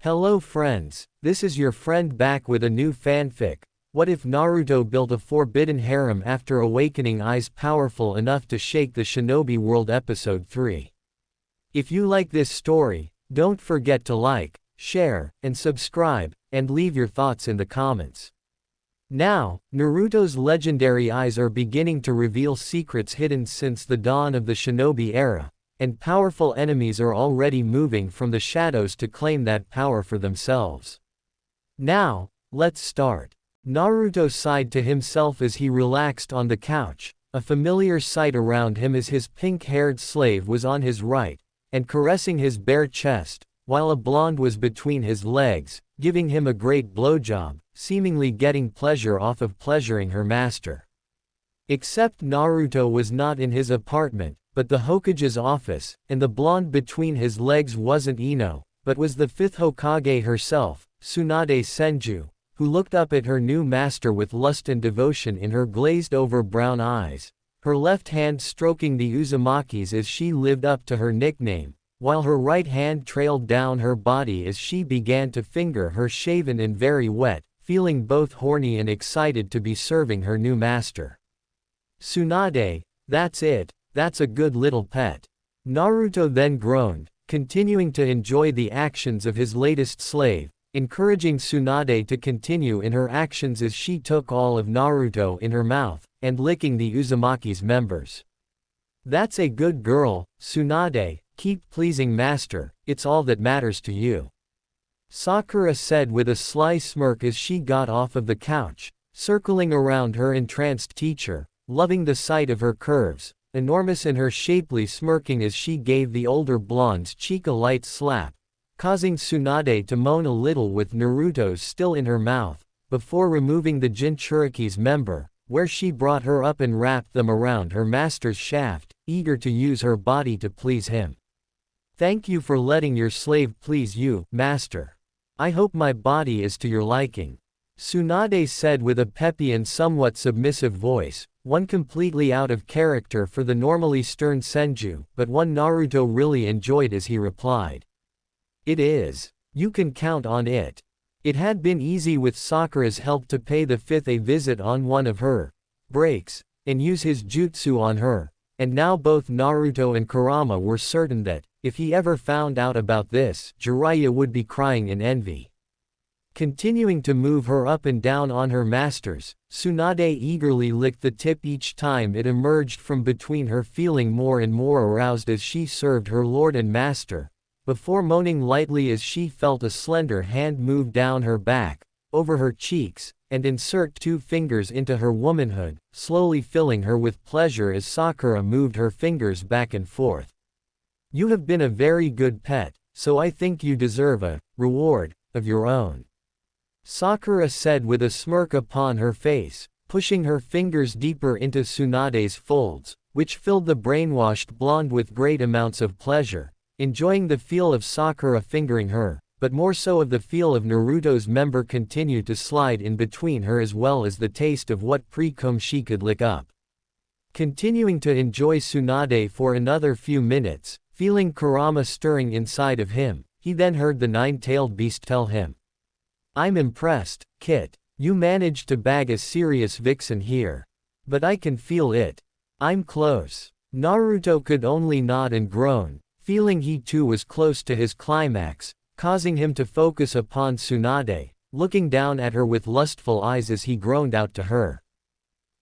Hello friends, this is your friend back with a new fanfic. What if Naruto built a forbidden harem after awakening eyes powerful enough to shake the Shinobi world? Episode 3. If you like this story, don't forget to like, share, and subscribe, and leave your thoughts in the comments. Now, Naruto's legendary eyes are beginning to reveal secrets hidden since the dawn of the Shinobi era, and powerful enemies are already moving from the shadows to claim that power for themselves. Now, let's start. Naruto sighed to himself as he relaxed on the couch. A familiar sight around him as his pink-haired slave was on his right, and caressing his bare chest, while a blonde was between his legs, giving him a great blowjob, seemingly getting pleasure off of pleasuring her master. Except Naruto was not in his apartment, but the Hokage's office, and the blonde between his legs wasn't Ino, but was the fifth Hokage herself, Tsunade Senju, who looked up at her new master with lust and devotion in her glazed-over brown eyes, her left hand stroking the Uzumaki's as she lived up to her nickname, while her right hand trailed down her body as she began to finger her shaven and very wet, feeling both horny and excited to be serving her new master. Tsunade, that's it. That's a good little pet. Naruto then groaned, continuing to enjoy the actions of his latest slave, encouraging Tsunade to continue in her actions as she took all of Naruto in her mouth, and licking the Uzumaki's members. That's a good girl, Tsunade, keep pleasing master, it's all that matters to you. Sakura said with a sly smirk as she got off of the couch, circling around her entranced teacher, loving the sight of her curves, enormous in her shapely smirking as she gave the older blonde's cheek a light slap, causing Tsunade to moan a little with Naruto's still in her mouth, before removing the Jinchuriki's member, where she brought her up and wrapped them around her master's shaft, eager to use her body to please him. Thank you for letting your slave please you, master. I hope my body is to your liking. Tsunade said with a peppy and somewhat submissive voice, one completely out of character for the normally stern Senju, but one Naruto really enjoyed as he replied. It is. You can count on it. It had been easy with Sakura's help to pay the fifth a visit on one of her breaks, and use his jutsu on her, and now both Naruto and Kurama were certain that, if he ever found out about this, Jiraiya would be crying in envy. Continuing to move her up and down on her masters, Tsunade eagerly licked the tip each time it emerged from between her, feeling more and more aroused as she served her lord and master, before moaning lightly as she felt a slender hand move down her back, over her cheeks, and insert two fingers into her womanhood, slowly filling her with pleasure as Sakura moved her fingers back and forth. You have been a very good pet, so I think you deserve a reward of your own. Sakura said with a smirk upon her face, pushing her fingers deeper into Tsunade's folds, which filled the brainwashed blonde with great amounts of pleasure, enjoying the feel of Sakura fingering her, but more so of the feel of Naruto's member continue to slide in between her, as well as the taste of what pre-cum she could lick up. Continuing to enjoy Tsunade for another few minutes, feeling Kurama stirring inside of him, he then heard the nine-tailed beast tell him, I'm impressed, Kit. You managed to bag a serious vixen here. But I can feel it. I'm close. Naruto could only nod and groan, feeling he too was close to his climax, causing him to focus upon Tsunade, looking down at her with lustful eyes as he groaned out to her.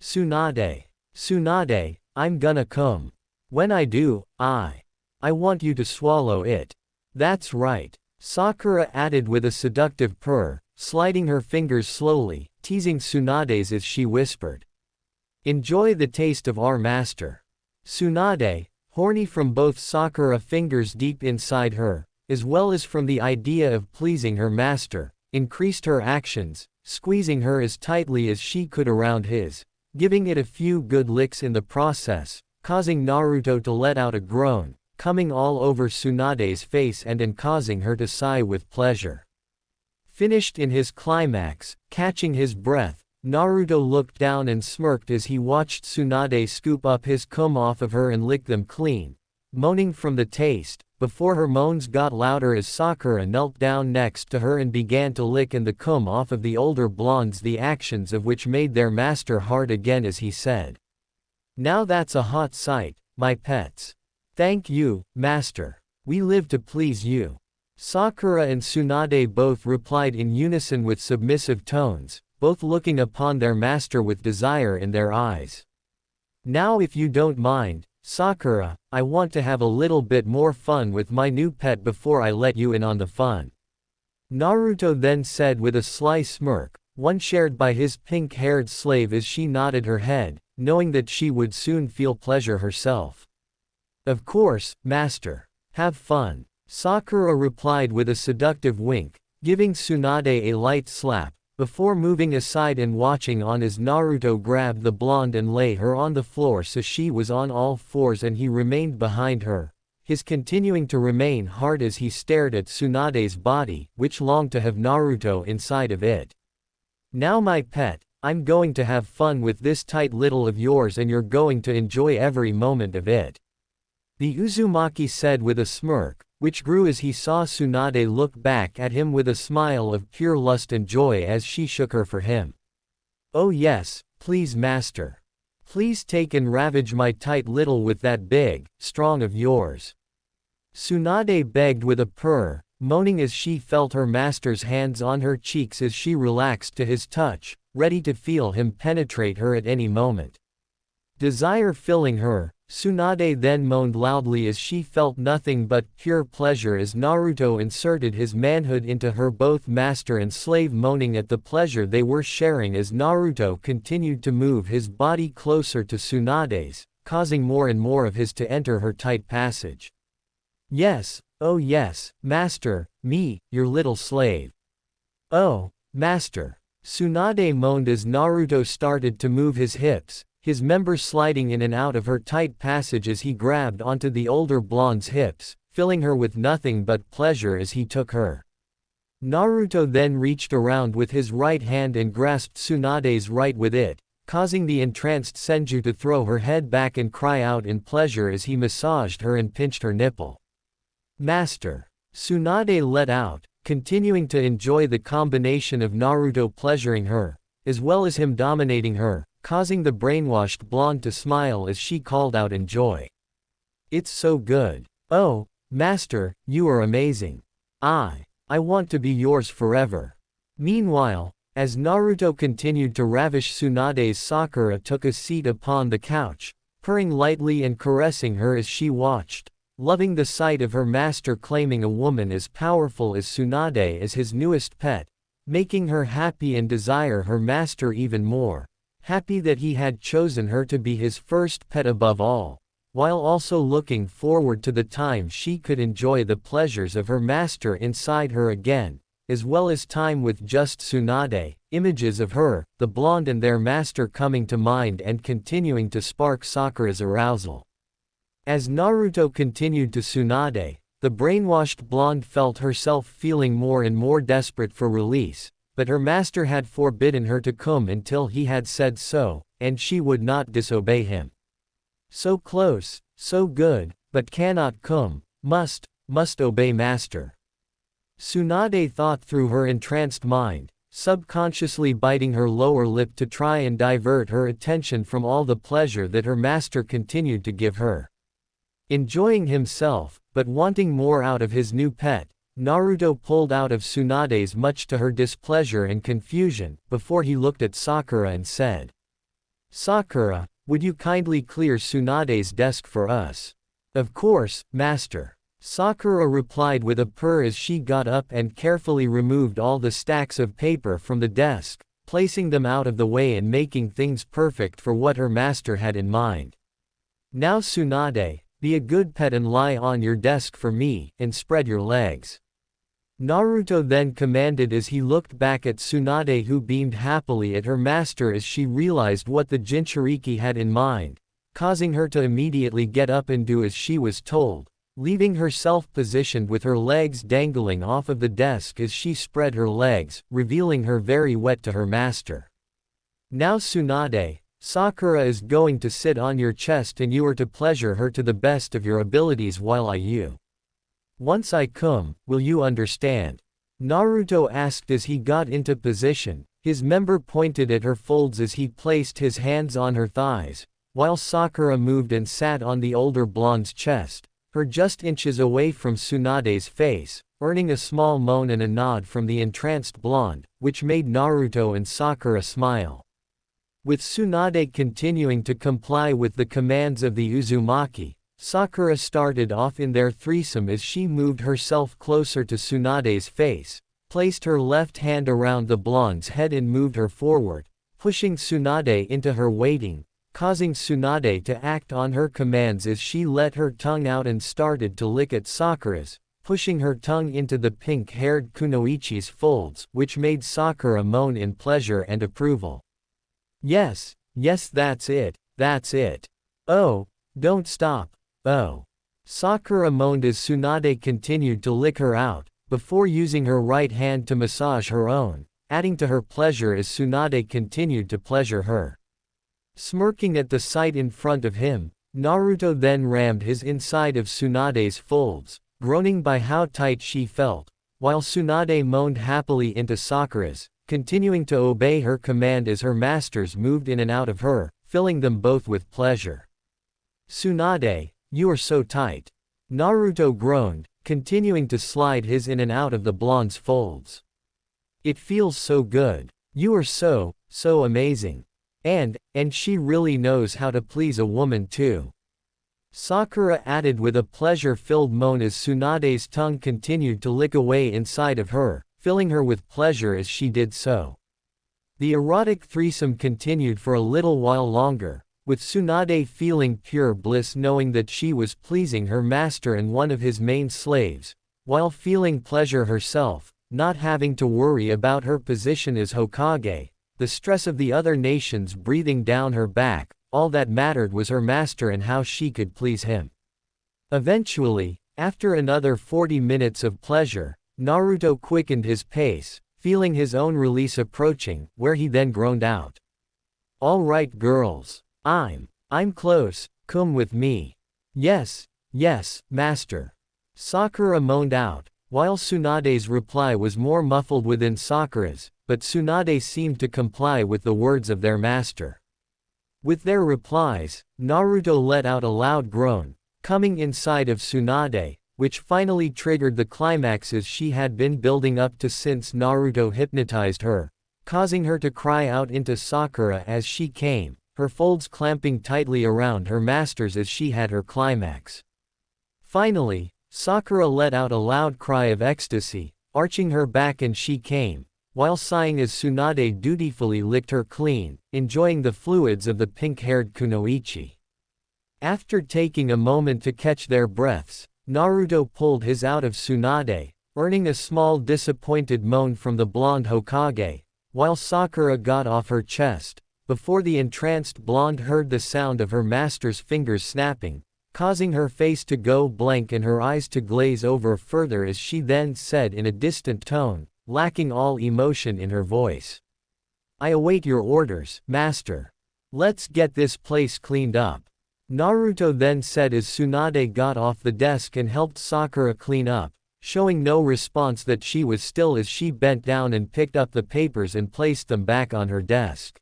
Tsunade. Tsunade, I'm gonna come. When I do, I want you to swallow it. That's right. Sakura added with a seductive purr, sliding her fingers slowly, teasing Tsunade's as she whispered. Enjoy the taste of our master. Tsunade, horny from both Sakura fingers deep inside her, as well as from the idea of pleasing her master, increased her actions, squeezing her as tightly as she could around his, giving it a few good licks in the process, causing Naruto to let out a groan, coming all over Tsunade's face and causing her to sigh with pleasure. Finished in his climax, catching his breath, Naruto looked down and smirked as he watched Tsunade scoop up his cum off of her and lick them clean, moaning from the taste, before her moans got louder as Sakura knelt down next to her and began to lick and the cum off of the older blondes, the actions of which made their master hard again as he said, "Now that's a hot sight, my pets. Thank you, master. We live to please you." Sakura and Tsunade both replied in unison with submissive tones, both looking upon their master with desire in their eyes. "Now if you don't mind, Sakura, I want to have a little bit more fun with my new pet before I let you in on the fun," Naruto then said with a sly smirk, one shared by his pink-haired slave as she nodded her head, knowing that she would soon feel pleasure herself. "Of course, master. Have fun," Sakura replied with a seductive wink, giving Tsunade a light slap, before moving aside and watching on as Naruto grabbed the blonde and lay her on the floor so she was on all fours and he remained behind her, his continuing to remain hard as he stared at Tsunade's body, which longed to have Naruto inside of it. "Now my pet, I'm going to have fun with this tight little of yours and you're going to enjoy every moment of it," the Uzumaki said with a smirk, which grew as he saw Tsunade look back at him with a smile of pure lust and joy as she shook her for him. "Oh yes, please master. Please take and ravage my tight little with that big, strong of yours," Tsunade begged with a purr, moaning as she felt her master's hands on her cheeks as she relaxed to his touch, ready to feel him penetrate her at any moment. Desire filling her, Tsunade then moaned loudly as she felt nothing but pure pleasure as Naruto inserted his manhood into her, both master and slave moaning at the pleasure they were sharing as Naruto continued to move his body closer to Tsunade's, causing more and more of his to enter her tight passage. "Yes, oh yes, master, me, your little slave." "Oh, master," Tsunade moaned as Naruto started to move his hips, his members sliding in and out of her tight passage as he grabbed onto the older blonde's hips, filling her with nothing but pleasure as he took her. Naruto then reached around with his right hand and grasped Tsunade's right with it, causing the entranced Senju to throw her head back and cry out in pleasure as he massaged her and pinched her nipple. "Master," Tsunade let out, continuing to enjoy the combination of Naruto pleasuring her, as well as him dominating her, causing the brainwashed blonde to smile as she called out in joy. "It's so good. Oh, master, you are amazing. I want to be yours forever." Meanwhile, as Naruto continued to ravish Tsunade's, Sakura took a seat upon the couch, purring lightly and caressing her as she watched, loving the sight of her master claiming a woman as powerful as Tsunade as his newest pet, making her happy and desire her master even more. Happy that he had chosen her to be his first pet above all, while also looking forward to the time she could enjoy the pleasures of her master inside her again, as well as time with just Tsunade, images of her, the blonde and their master coming to mind and continuing to spark Sakura's arousal. As Naruto continued to Tsunade, the brainwashed blonde felt herself feeling more and more desperate for release, but her master had forbidden her to come until he had said so, and she would not disobey him. So close, so good, but cannot come, must obey master. Tsunade thought through her entranced mind, subconsciously biting her lower lip to try and divert her attention from all the pleasure that her master continued to give her. Enjoying himself, but wanting more out of his new pet, Naruto pulled out of Tsunade's much to her displeasure and confusion, before he looked at Sakura and said, "Sakura, would you kindly clear Tsunade's desk for us?" "Of course, master," Sakura replied with a purr as she got up and carefully removed all the stacks of paper from the desk, placing them out of the way and making things perfect for what her master had in mind. "Now Tsunade, be a good pet and lie on your desk for me, and spread your legs," Naruto then commanded as he looked back at Tsunade, who beamed happily at her master as she realized what the Jinchuriki had in mind, causing her to immediately get up and do as she was told, leaving herself positioned with her legs dangling off of the desk as she spread her legs, revealing her very wet to her master. "Now Tsunade, Sakura is going to sit on your chest and you are to pleasure her to the best of your abilities while you. Once I come, will you understand? Naruto asked as he got into position, his member pointed at her folds as he placed his hands on her thighs, while Sakura moved and sat on the older blonde's chest, her just inches away from Tsunade's face, earning a small moan and a nod from the entranced blonde, which made Naruto and Sakura smile. With Tsunade continuing to comply with the commands of the Uzumaki, Sakura started off in their threesome as she moved herself closer to Tsunade's face, placed her left hand around the blonde's head and moved her forward, pushing Tsunade into her waiting, causing Tsunade to act on her commands as she let her tongue out and started to lick at Sakura's, pushing her tongue into the pink-haired kunoichi's folds, which made Sakura moan in pleasure and approval. Yes, that's it, that's it. Oh, don't stop, oh. Sakura moaned as Tsunade continued to lick her out, before using her right hand to massage her own, adding to her pleasure as Tsunade continued to pleasure her. Smirking at the sight in front of him, Naruto then rammed his inside of Tsunade's folds, groaning by how tight she felt, while Tsunade moaned happily into Sakura's, continuing to obey her command as her masters moved in and out of her, filling them both with pleasure. Tsunade, you are so tight. Naruto groaned, continuing to slide his in and out of the blonde's folds. It feels so good. You are so amazing. And she really knows how to please a woman too. Sakura added with a pleasure-filled moan as Tsunade's tongue continued to lick away inside of her, filling her with pleasure as she did so. The erotic threesome continued for a little while longer, with Tsunade feeling pure bliss knowing that she was pleasing her master and one of his main slaves, while feeling pleasure herself, not having to worry about her position as Hokage, the stress of the other nations breathing down her back. All that mattered was her master and how she could please him. Eventually, after another 40 minutes of pleasure, Naruto quickened his pace, feeling his own release approaching, where he then groaned out. All right girls. I'm close, come with me. Yes, master. Sakura moaned out, while Tsunade's reply was more muffled within Sakura's, but Tsunade seemed to comply with the words of their master. With their replies, Naruto let out a loud groan, coming inside of Tsunade, which finally triggered the climaxes she had been building up to since Naruto hypnotized her, causing her to cry out into Sakura as she came, her folds clamping tightly around her masters as she had her climax. Finally, Sakura let out a loud cry of ecstasy, arching her back and she came, while sighing as Tsunade dutifully licked her clean, enjoying the fluids of the pink-haired kunoichi. After taking a moment to catch their breaths, Naruto pulled his out of Tsunade, earning a small disappointed moan from the blonde Hokage, while Sakura got off her chest, before the entranced blonde heard the sound of her master's fingers snapping, causing her face to go blank and her eyes to glaze over further as she then said in a distant tone, lacking all emotion in her voice. I await your orders, master. Let's get this place cleaned up. Naruto then said as Tsunade got off the desk and helped Sakura clean up, showing no response that she was still as she bent down and picked up the papers and placed them back on her desk.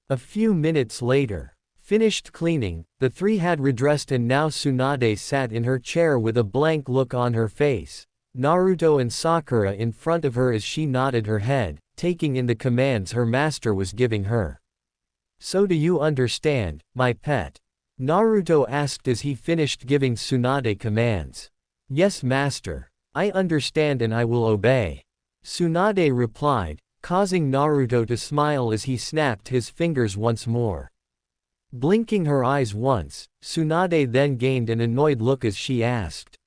A few minutes later, finished cleaning, the three had redressed and now Tsunade sat in her chair with a blank look on her face, Naruto and Sakura in front of her as she nodded her head, taking in the commands her master was giving her. So do you understand, my pet? Naruto asked as he finished giving Tsunade commands. Yes master. I understand and I will obey. Tsunade replied, causing Naruto to smile as he snapped his fingers once more. Blinking her eyes once, Tsunade then gained an annoyed look as she asked.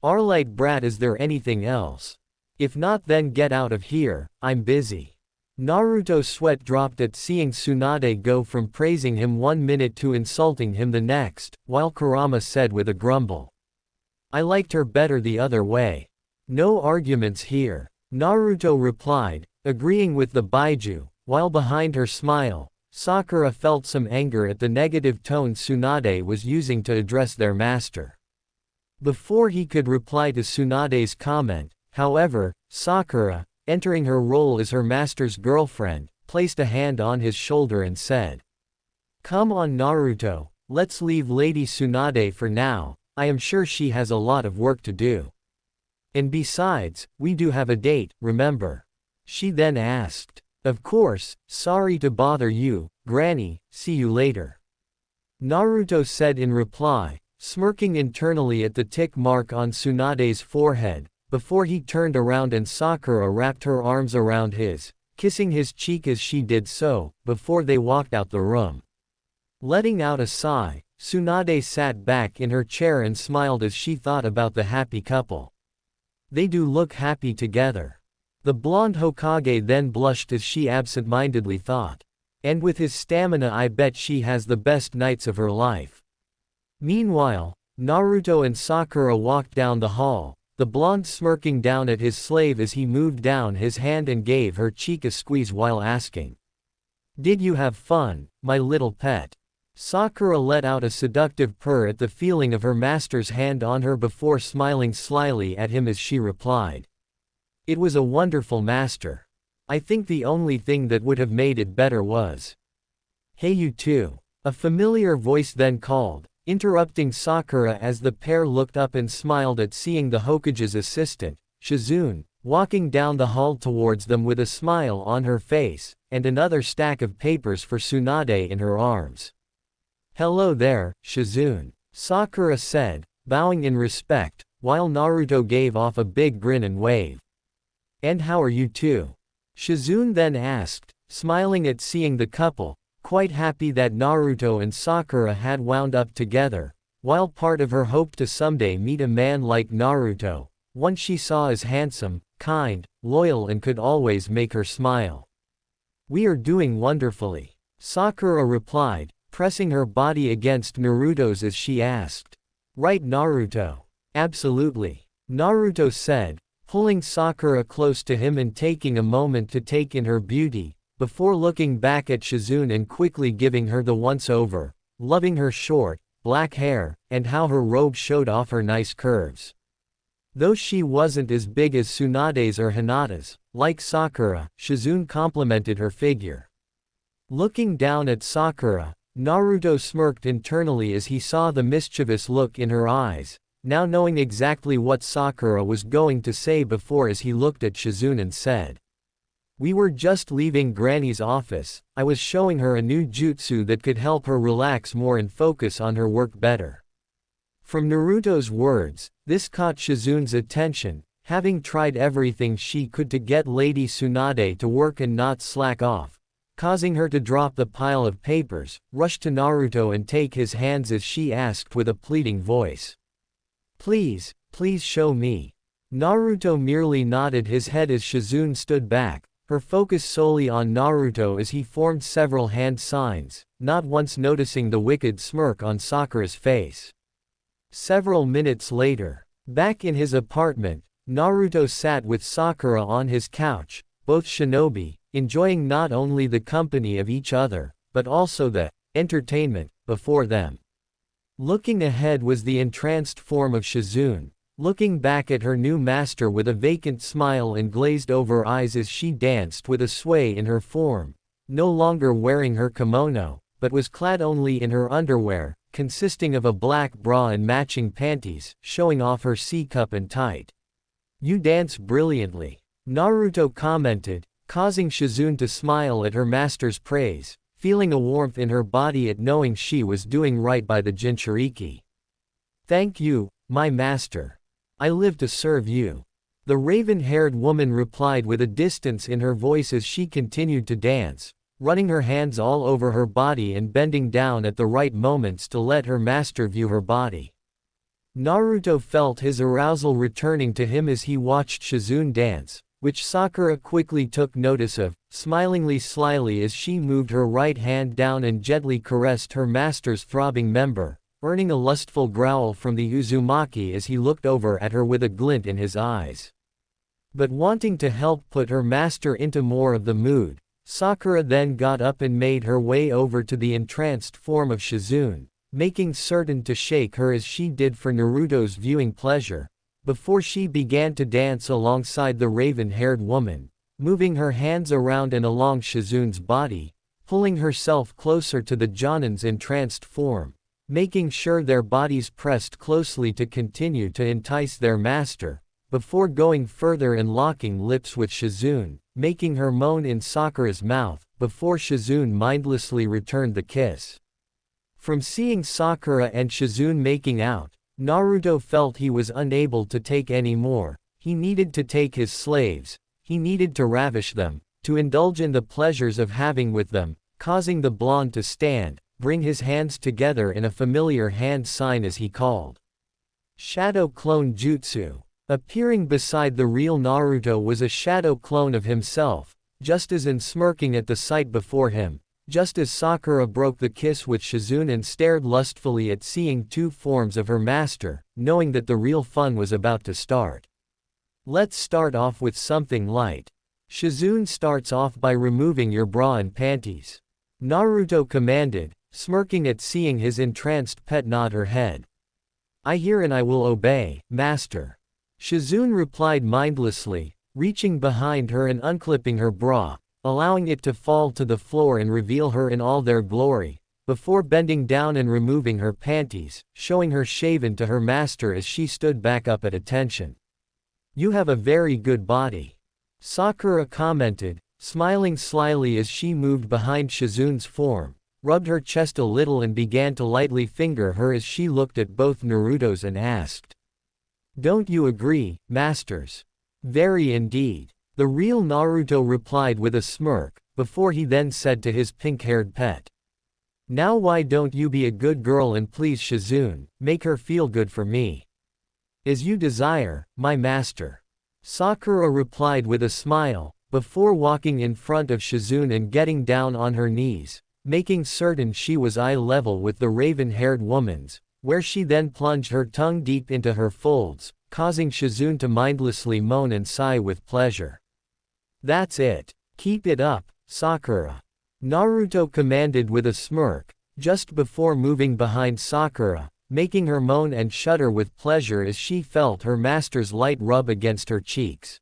Arlite brat, is there anything else? If not then get out of here, I'm busy. Naruto's sweat dropped at seeing Tsunade go from praising him 1 minute to insulting him the next, while Kurama said with a grumble. I liked her better the other way. No arguments here. Naruto replied, agreeing with the Baiju, while behind her smile, Sakura felt some anger at the negative tone Tsunade was using to address their master. Before he could reply to Tsunade's comment, however, Sakura, entering her role as her master's girlfriend, placed a hand on his shoulder and said, "Come on Naruto, let's leave Lady Tsunade for now, I am sure she has a lot of work to do. And besides, we do have a date, remember?" She then asked. "Of course, sorry to bother you, Granny, see you later," Naruto said in reply, smirking internally at the tick mark on Tsunade's forehead, before he turned around and Sakura wrapped her arms around his, kissing his cheek as she did so, before they walked out the room. Letting out a sigh, Tsunade sat back in her chair and smiled as she thought about the happy couple. They do look happy together. The blonde Hokage then blushed as she absent-mindedly thought. And with his stamina I bet she has the best nights of her life. Meanwhile, Naruto and Sakura walked down the hall, the blonde smirking down at his slave as he moved down his hand and gave her cheek a squeeze while asking, "Did you have fun, my little pet?" Sakura let out a seductive purr at the feeling of her master's hand on her before smiling slyly at him as she replied, "It was a wonderful master. I think the only thing that would have made it better was, hey you two," a familiar voice then called, interrupting Sakura as the pair looked up and smiled at seeing the Hokage's assistant, Shizune, walking down the hall towards them with a smile on her face, and another stack of papers for Tsunade in her arms. "Hello there, Shizune," Sakura said, bowing in respect, while Naruto gave off a big grin and wave. "And how are you two?" Shizune then asked, smiling at seeing the couple, quite happy that Naruto and Sakura had wound up together, while part of her hoped to someday meet a man like Naruto, one she saw as handsome, kind, loyal and could always make her smile. "We are doing wonderfully," Sakura replied, pressing her body against Naruto's as she asked. "Right Naruto?" "Absolutely," Naruto said, pulling Sakura close to him and taking a moment to take in her beauty, before looking back at Shizune and quickly giving her the once-over, loving her short, black hair, and how her robe showed off her nice curves. Though she wasn't as big as Tsunade's or Hinata's, like Sakura, Shizune complimented her figure. Looking down at Sakura, Naruto smirked internally as he saw the mischievous look in her eyes, now knowing exactly what Sakura was going to say before as he looked at Shizune and said, "We were just leaving Granny's office, I was showing her a new jutsu that could help her relax more and focus on her work better." From Naruto's words, this caught Shizune's attention, having tried everything she could to get Lady Tsunade to work and not slack off, causing her to drop the pile of papers, rush to Naruto and take his hands as she asked with a pleading voice, "Please, please show me." Naruto merely nodded his head as Shizune stood back, her focus solely on Naruto as he formed several hand signs, not once noticing the wicked smirk on Sakura's face. Several minutes later, back in his apartment, Naruto sat with Sakura on his couch, both shinobi, enjoying not only the company of each other, but also the entertainment before them. Looking ahead was the entranced form of Shizune, looking back at her new master with a vacant smile and glazed-over eyes as she danced with a sway in her form, no longer wearing her kimono, but was clad only in her underwear, consisting of a black bra and matching panties, showing off her C-cup and tight. "You dance brilliantly," Naruto commented, causing Shizune to smile at her master's praise, feeling a warmth in her body at knowing she was doing right by the Jinchuriki. "Thank you, my master. I live to serve you," the raven-haired woman replied with a distance in her voice as she continued to dance, running her hands all over her body and bending down at the right moments to let her master view her body. Naruto felt his arousal returning to him as he watched Shizune dance, which Sakura quickly took notice of, smilingly slyly as she moved her right hand down and gently caressed her master's throbbing member, earning a lustful growl from the Uzumaki as he looked over at her with a glint in his eyes. But wanting to help put her master into more of the mood, Sakura then got up and made her way over to the entranced form of Shizune, making certain to shake her as she did for Naruto's viewing pleasure, before she began to dance alongside the raven-haired woman, moving her hands around and along Shizune's body, pulling herself closer to the Jonin's entranced form, making sure their bodies pressed closely to continue to entice their master, before going further and locking lips with Shizune, making her moan in Sakura's mouth, before Shizune mindlessly returned the kiss. From seeing Sakura and Shizune making out, Naruto felt he was unable to take any more. He needed to take his slaves, he needed to ravish them, to indulge in the pleasures of having with them, causing the blonde to stand, bring his hands together in a familiar hand sign as he called Shadow Clone Jutsu. Appearing beside the real Naruto was a shadow clone of himself, just as in smirking at the sight before him, just as Sakura broke the kiss with Shizune and stared lustfully at seeing two forms of her master, knowing that the real fun was about to start. Let's start off with something light. Shizune starts off by removing your bra and panties. Naruto commanded, smirking at seeing his entranced pet nod her head. I hear and I will obey, master. Shizune replied mindlessly, reaching behind her and unclipping her bra, allowing it to fall to the floor and reveal her in all their glory, before bending down and removing her panties, showing her shaven to her master as she stood back up at attention. You have a very good body. Sakura commented, smiling slyly as she moved behind Shizune's form, rubbed her chest a little and began to lightly finger her as she looked at both Naruto's and asked. Don't you agree, masters? Very indeed. The real Naruto replied with a smirk, before he then said to his pink-haired pet. Now why don't you be a good girl and please Shizune, make her feel good for me? As you desire, my master. Sakura replied with a smile, before walking in front of Shizune and getting down on her knees, making certain she was eye level with the raven-haired woman's, where she then plunged her tongue deep into her folds, causing Shizune to mindlessly moan and sigh with pleasure. That's it. Keep it up, Sakura. Naruto commanded with a smirk, just before moving behind Sakura, making her moan and shudder with pleasure as she felt her master's light rub against her cheeks.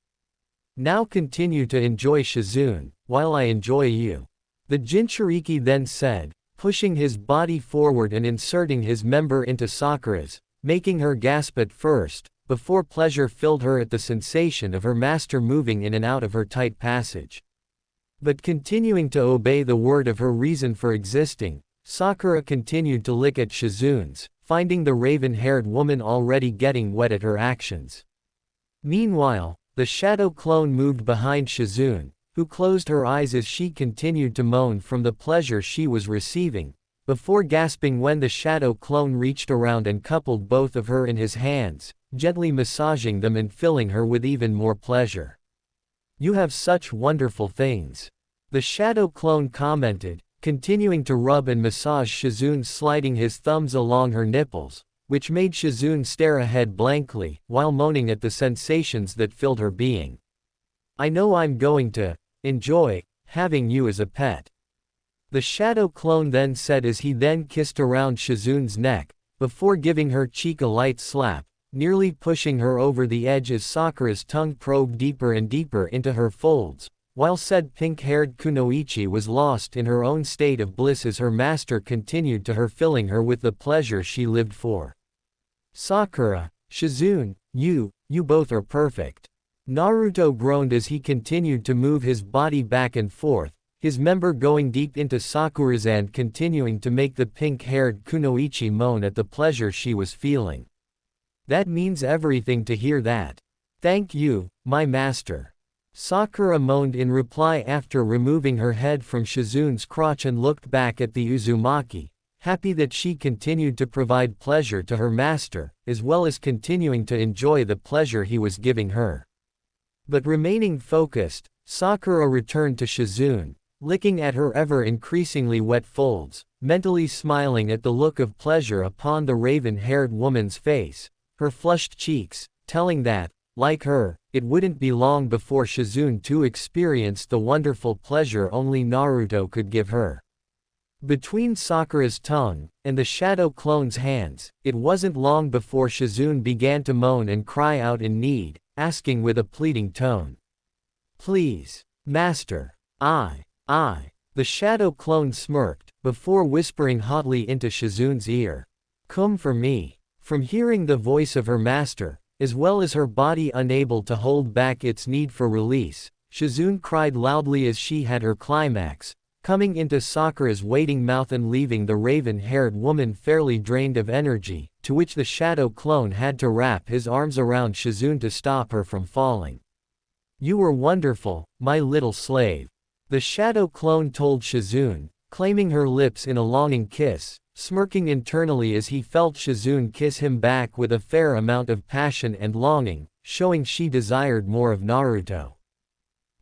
Now continue to enjoy Shizune, while I enjoy you. The Jinchuriki then said, pushing his body forward and inserting his member into Sakura's, making her gasp at first, before pleasure filled her at the sensation of her master moving in and out of her tight passage. But continuing to obey the word of her reason for existing, Sakura continued to lick at Shizune's, finding the raven-haired woman already getting wet at her actions. Meanwhile, the shadow clone moved behind Shizune, who closed her eyes as she continued to moan from the pleasure she was receiving, before gasping when the shadow clone reached around and coupled both of her in his hands, gently massaging them and filling her with even more pleasure. You have such wonderful things. The shadow clone commented, continuing to rub and massage Shizune, sliding his thumbs along her nipples, which made Shizune stare ahead blankly, while moaning at the sensations that filled her being. I know I'm going to enjoy having you as a pet. The shadow clone then said as he then kissed around Shizune's neck, before giving her cheek a light slap, nearly pushing her over the edge as Sakura's tongue probed deeper and deeper into her folds, while said pink-haired kunoichi was lost in her own state of bliss as her master continued to her, filling her with the pleasure she lived for. Sakura, Shizune, you both are perfect. Naruto groaned as he continued to move his body back and forth, his member going deep into Sakura's and continuing to make the pink-haired kunoichi moan at the pleasure she was feeling. That means everything to hear that. Thank you, my master. Sakura moaned in reply after removing her head from Shizune's crotch and looked back at the Uzumaki, happy that she continued to provide pleasure to her master, as well as continuing to enjoy the pleasure he was giving her. But remaining focused, Sakura returned to Shizune, licking at her ever-increasingly wet folds, mentally smiling at the look of pleasure upon the raven-haired woman's face, her flushed cheeks, telling that, like her, it wouldn't be long before Shizune too experienced the wonderful pleasure only Naruto could give her. Between Sakura's tongue and the shadow clone's hands, it wasn't long before Shizune began to moan and cry out in need, asking with a pleading tone. Please, master, I. The shadow clone smirked, before whispering hotly into Shizune's ear. Come for me. From hearing the voice of her master, as well as her body unable to hold back its need for release, Shizune cried loudly as she had her climax, coming into Sakura's waiting mouth and leaving the raven-haired woman fairly drained of energy, to which the shadow clone had to wrap his arms around Shizune to stop her from falling. You were wonderful, my little slave. The shadow clone told Shizune, claiming her lips in a longing kiss, smirking internally as he felt Shizune kiss him back with a fair amount of passion and longing, showing she desired more of Naruto.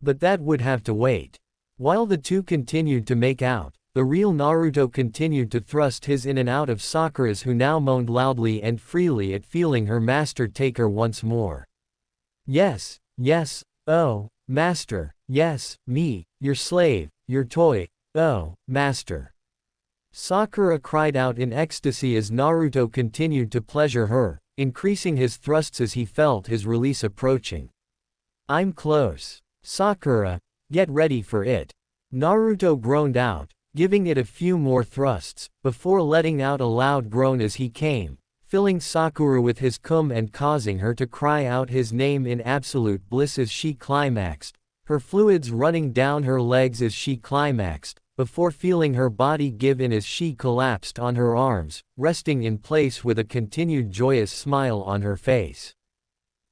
But that would have to wait. While the two continued to make out, the real Naruto continued to thrust his in and out of Sakura's, who now moaned loudly and freely at feeling her master take her once more. Yes, oh, master, yes, me, your slave, your toy, oh, master. Sakura cried out in ecstasy as Naruto continued to pleasure her, increasing his thrusts as he felt his release approaching. I'm close. Sakura, get ready for it. Naruto groaned out, giving it a few more thrusts, before letting out a loud groan as he came, filling Sakura with his cum and causing her to cry out his name in absolute bliss as she climaxed, her fluids running down her legs as she climaxed, before feeling her body give in as she collapsed on her arms, resting in place with a continued joyous smile on her face.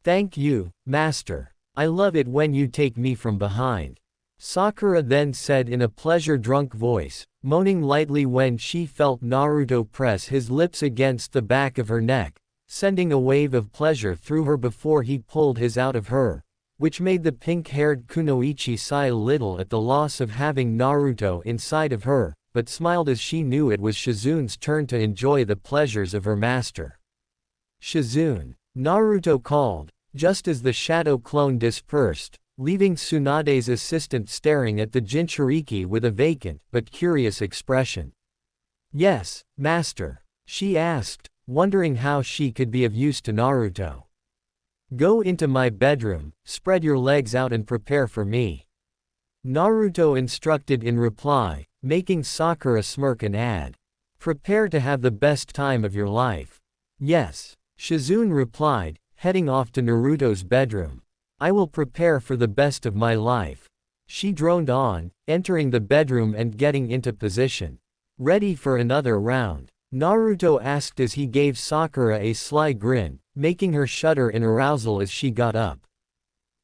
Thank you, master. I love it when you take me from behind. Sakura then said in a pleasure-drunk voice, moaning lightly when she felt Naruto press his lips against the back of her neck, sending a wave of pleasure through her before he pulled his out of her, which made the pink-haired Kunoichi sigh a little at the loss of having Naruto inside of her, but smiled as she knew it was Shizune's turn to enjoy the pleasures of her master. Shizune, Naruto called, just as the shadow clone dispersed, leaving Tsunade's assistant staring at the Jinchuriki with a vacant but curious expression. Yes, master, she asked, wondering how she could be of use to Naruto. Go into my bedroom, spread your legs out and prepare for me. Naruto instructed in reply, making Sakura smirk and add. Prepare to have the best time of your life. Yes, Shizune replied, heading off to Naruto's bedroom. I will prepare for the best of my life. She droned on, entering the bedroom and getting into position. Ready for another round? Naruto asked as he gave Sakura a sly grin, making her shudder in arousal as she got up.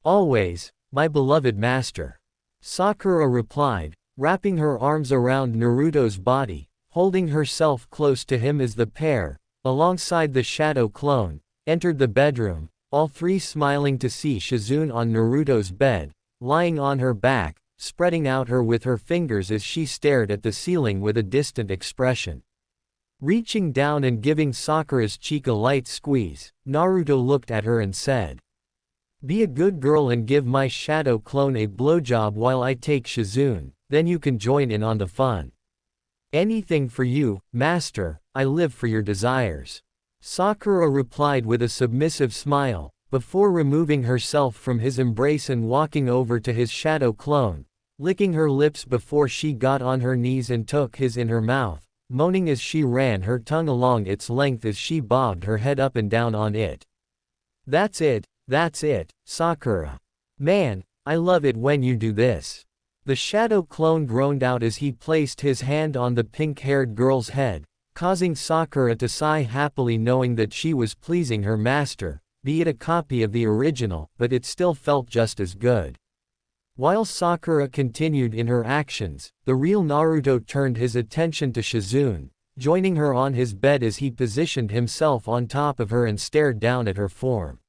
Always, my beloved master. Sakura replied, wrapping her arms around Naruto's body, holding herself close to him as the pair, alongside the shadow clone, entered the bedroom, all three smiling to see Shizune on Naruto's bed, lying on her back, spreading out her with her fingers as she stared at the ceiling with a distant expression. Reaching down and giving Sakura's cheek a light squeeze, Naruto looked at her and said. Be a good girl and give my shadow clone a blowjob while I take Shizune, then you can join in on the fun. Anything for you, master, I live for your desires. Sakura replied with a submissive smile, before removing herself from his embrace and walking over to his shadow clone, licking her lips before she got on her knees and took his in her mouth, moaning as she ran her tongue along its length as she bobbed her head up and down on it. That's it, Sakura. Man, I love it when you do this. The shadow clone groaned out as he placed his hand on the pink-haired girl's head, causing Sakura to sigh happily knowing that she was pleasing her master, be it a copy of the original, but it still felt just as good. While Sakura continued in her actions, the real Naruto turned his attention to Shizune, joining her on his bed as he positioned himself on top of her and stared down at her form.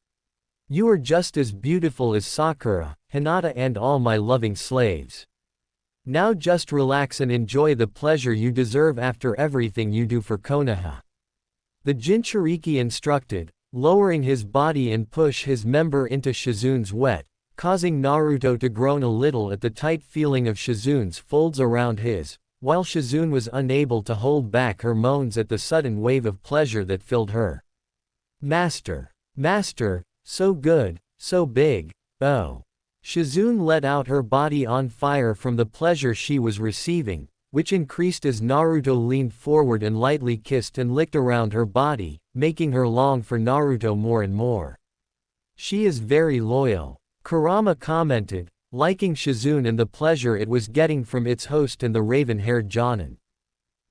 You are just as beautiful as Sakura, Hinata and all my loving slaves. Now just relax and enjoy the pleasure you deserve after everything you do for Konoha. The Jinchuriki instructed, lowering his body and push his member into Shizune's wet, causing Naruto to groan a little at the tight feeling of Shizune's folds around his, while Shizune was unable to hold back her moans at the sudden wave of pleasure that filled her. Master. Master, so good, so big, oh. Shizune let out her body on fire from the pleasure she was receiving, which increased as Naruto leaned forward and lightly kissed and licked around her body, making her long for Naruto more and more. She is very loyal, Kurama commented, liking Shizune and the pleasure it was getting from its host and the raven-haired Jonin.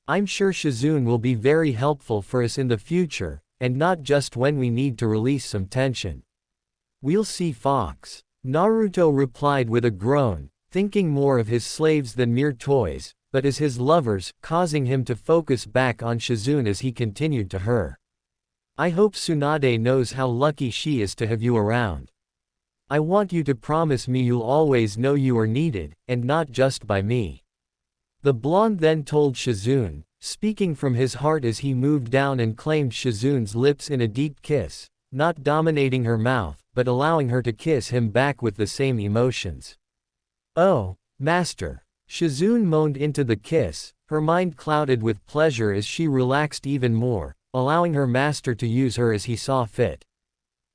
I'm sure Shizune will be very helpful for us in the future, and not just when we need to release some tension. We'll see, Fox. Naruto replied with a groan, thinking more of his slaves than mere toys, but as his lovers, causing him to focus back on Shizune as he continued to her. I hope Tsunade knows how lucky she is to have you around. I want you to promise me you'll always know you are needed, and not just by me. The blonde then told Shizune, speaking from his heart as he moved down and claimed Shizune's lips in a deep kiss, not dominating her mouth, but allowing her to kiss him back with the same emotions. Oh, master. Shizune moaned into the kiss, her mind clouded with pleasure as she relaxed even more, allowing her master to use her as he saw fit.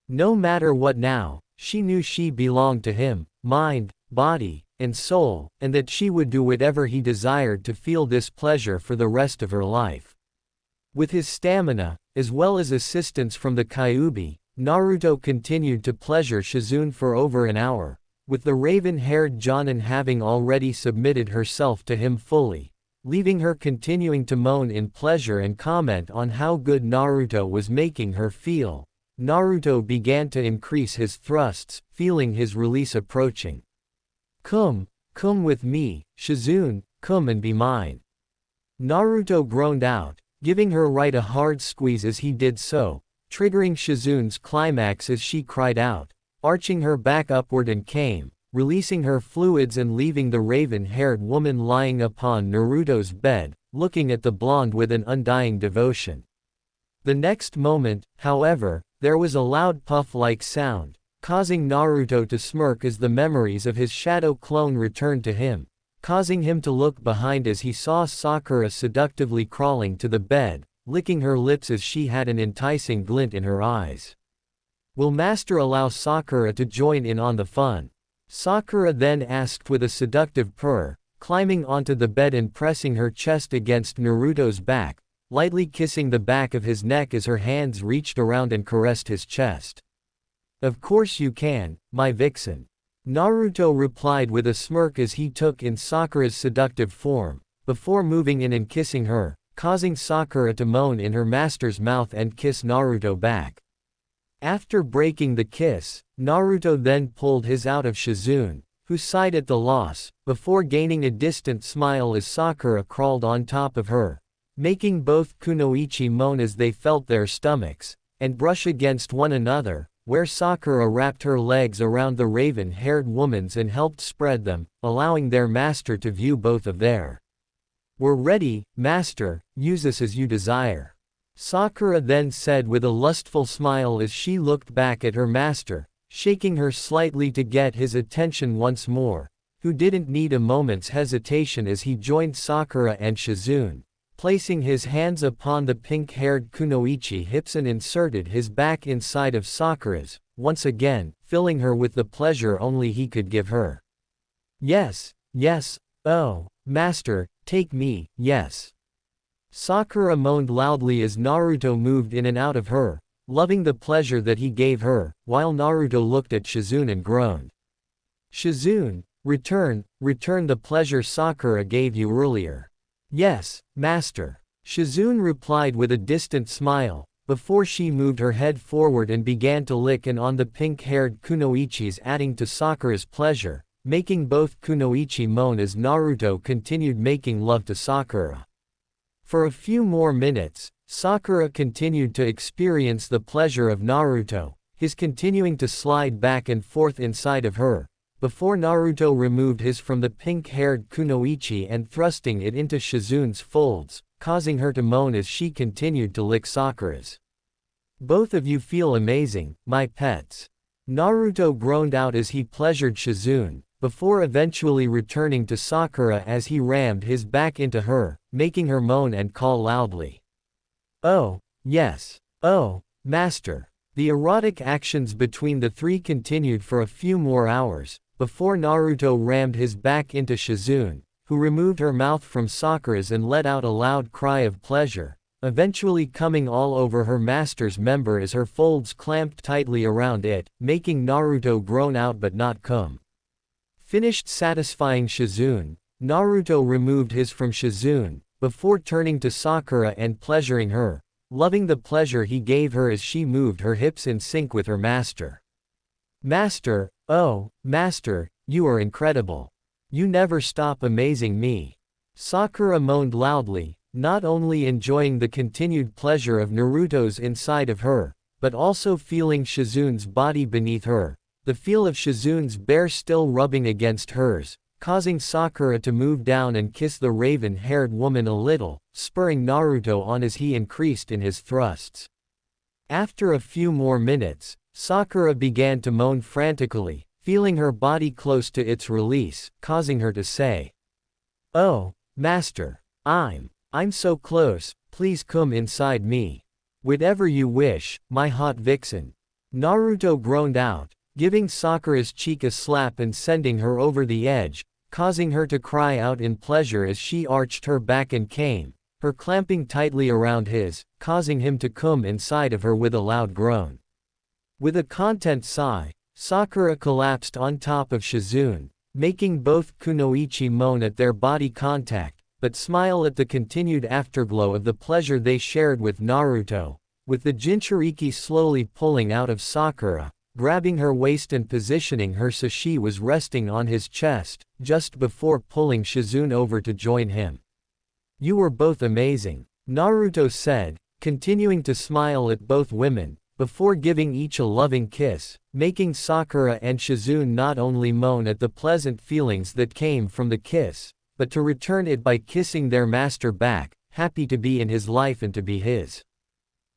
No matter what now, she knew she belonged to him, mind, body, and soul, and that she would do whatever he desired to feel this pleasure for the rest of her life. With his stamina, as well as assistance from the Kyuubi, Naruto continued to pleasure Shizune for over an hour, with the raven-haired Jonin having already submitted herself to him fully, leaving her continuing to moan in pleasure and comment on how good Naruto was making her feel. Naruto began to increase his thrusts, feeling his release approaching. Come with me, Shizune, come and be mine. Naruto groaned out, giving her right a hard squeeze as he did so, triggering Shizune's climax as she cried out, arching her back upward and came, releasing her fluids and leaving the raven-haired woman lying upon Naruto's bed, looking at the blonde with an undying devotion. The next moment, however, there was a loud puff-like sound, causing Naruto to smirk as the memories of his shadow clone returned to him, causing him to look behind as he saw Sakura seductively crawling to the bed, licking her lips as she had an enticing glint in her eyes. Will Master allow Sakura to join in on the fun? Sakura then asked with a seductive purr, climbing onto the bed and pressing her chest against Naruto's back, lightly kissing the back of his neck as her hands reached around and caressed his chest. Of course you can, my vixen. Naruto replied with a smirk as he took in Sakura's seductive form, before moving in and kissing her, causing Sakura to moan in her master's mouth and kiss Naruto back. After breaking the kiss, Naruto then pulled his out of Shizune, who sighed at the loss, before gaining a distant smile as Sakura crawled on top of her, making both Kunoichi moan as they felt their stomachs, and brush against one another, where Sakura wrapped her legs around the raven-haired woman's and helped spread them, allowing their master to view both of their. We're ready, master, use us as you desire. Sakura then said with a lustful smile as she looked back at her master, shaking her slightly to get his attention once more, who didn't need a moment's hesitation as he joined Sakura and Shizune, placing his hands upon the pink-haired Kunoichi hips and inserted his back inside of Sakura's, once again, filling her with the pleasure only he could give her. Yes, oh, master, take me, yes. Sakura moaned loudly as Naruto moved in and out of her, loving the pleasure that he gave her, while Naruto looked at Shizune and groaned. Shizune, return the pleasure Sakura gave you earlier. Yes, master. Shizune replied with a distant smile, before she moved her head forward and began to lick and on the pink-haired Kunoichis, adding to Sakura's pleasure, making both Kunoichi moan as Naruto continued making love to Sakura. For a few more minutes, Sakura continued to experience the pleasure of Naruto, his continuing to slide back and forth inside of her, before Naruto removed his from the pink-haired Kunoichi and thrusting it into Shizune's folds, causing her to moan as she continued to lick Sakura's. Both of you feel amazing, my pets. Naruto groaned out as he pleasured Shizune, before eventually returning to Sakura as he rammed his back into her, making her moan and call loudly. Oh, yes. Oh, master. The erotic actions between the three continued for a few more hours, before Naruto rammed his back into Shizune, who removed her mouth from Sakura's and let out a loud cry of pleasure, eventually coming all over her master's member as her folds clamped tightly around it, making Naruto groan out but not come. Finished satisfying Shizune, Naruto removed his from Shizune, before turning to Sakura and pleasuring her, loving the pleasure he gave her as she moved her hips in sync with her master. Master, oh, master, you are incredible. You never stop amazing me. Sakura moaned loudly, not only enjoying the continued pleasure of Naruto's inside of her, but also feeling Shizune's body beneath her, the feel of Shizune's bare still rubbing against hers, causing Sakura to move down and kiss the raven-haired woman a little, spurring Naruto on as he increased in his thrusts. After a few more minutes, Sakura began to moan frantically, feeling her body close to its release, causing her to say, "Oh, master, I'm so close, please come inside me. Whatever you wish, my hot vixen." Naruto groaned out, giving Sakura's cheek a slap and sending her over the edge, causing her to cry out in pleasure as she arched her back and came, her clamping tightly around his, causing him to come inside of her with a loud groan. With a content sigh, Sakura collapsed on top of Shizune, making both Kunoichi moan at their body contact, but smile at the continued afterglow of the pleasure they shared with Naruto, with the Jinchuriki slowly pulling out of Sakura, grabbing her waist and positioning her so she was resting on his chest, just before pulling Shizune over to join him. "You were both amazing," Naruto said, continuing to smile at both women, before giving each a loving kiss, making Sakura and Shizune not only moan at the pleasant feelings that came from the kiss, but to return it by kissing their master back, happy to be in his life and to be his.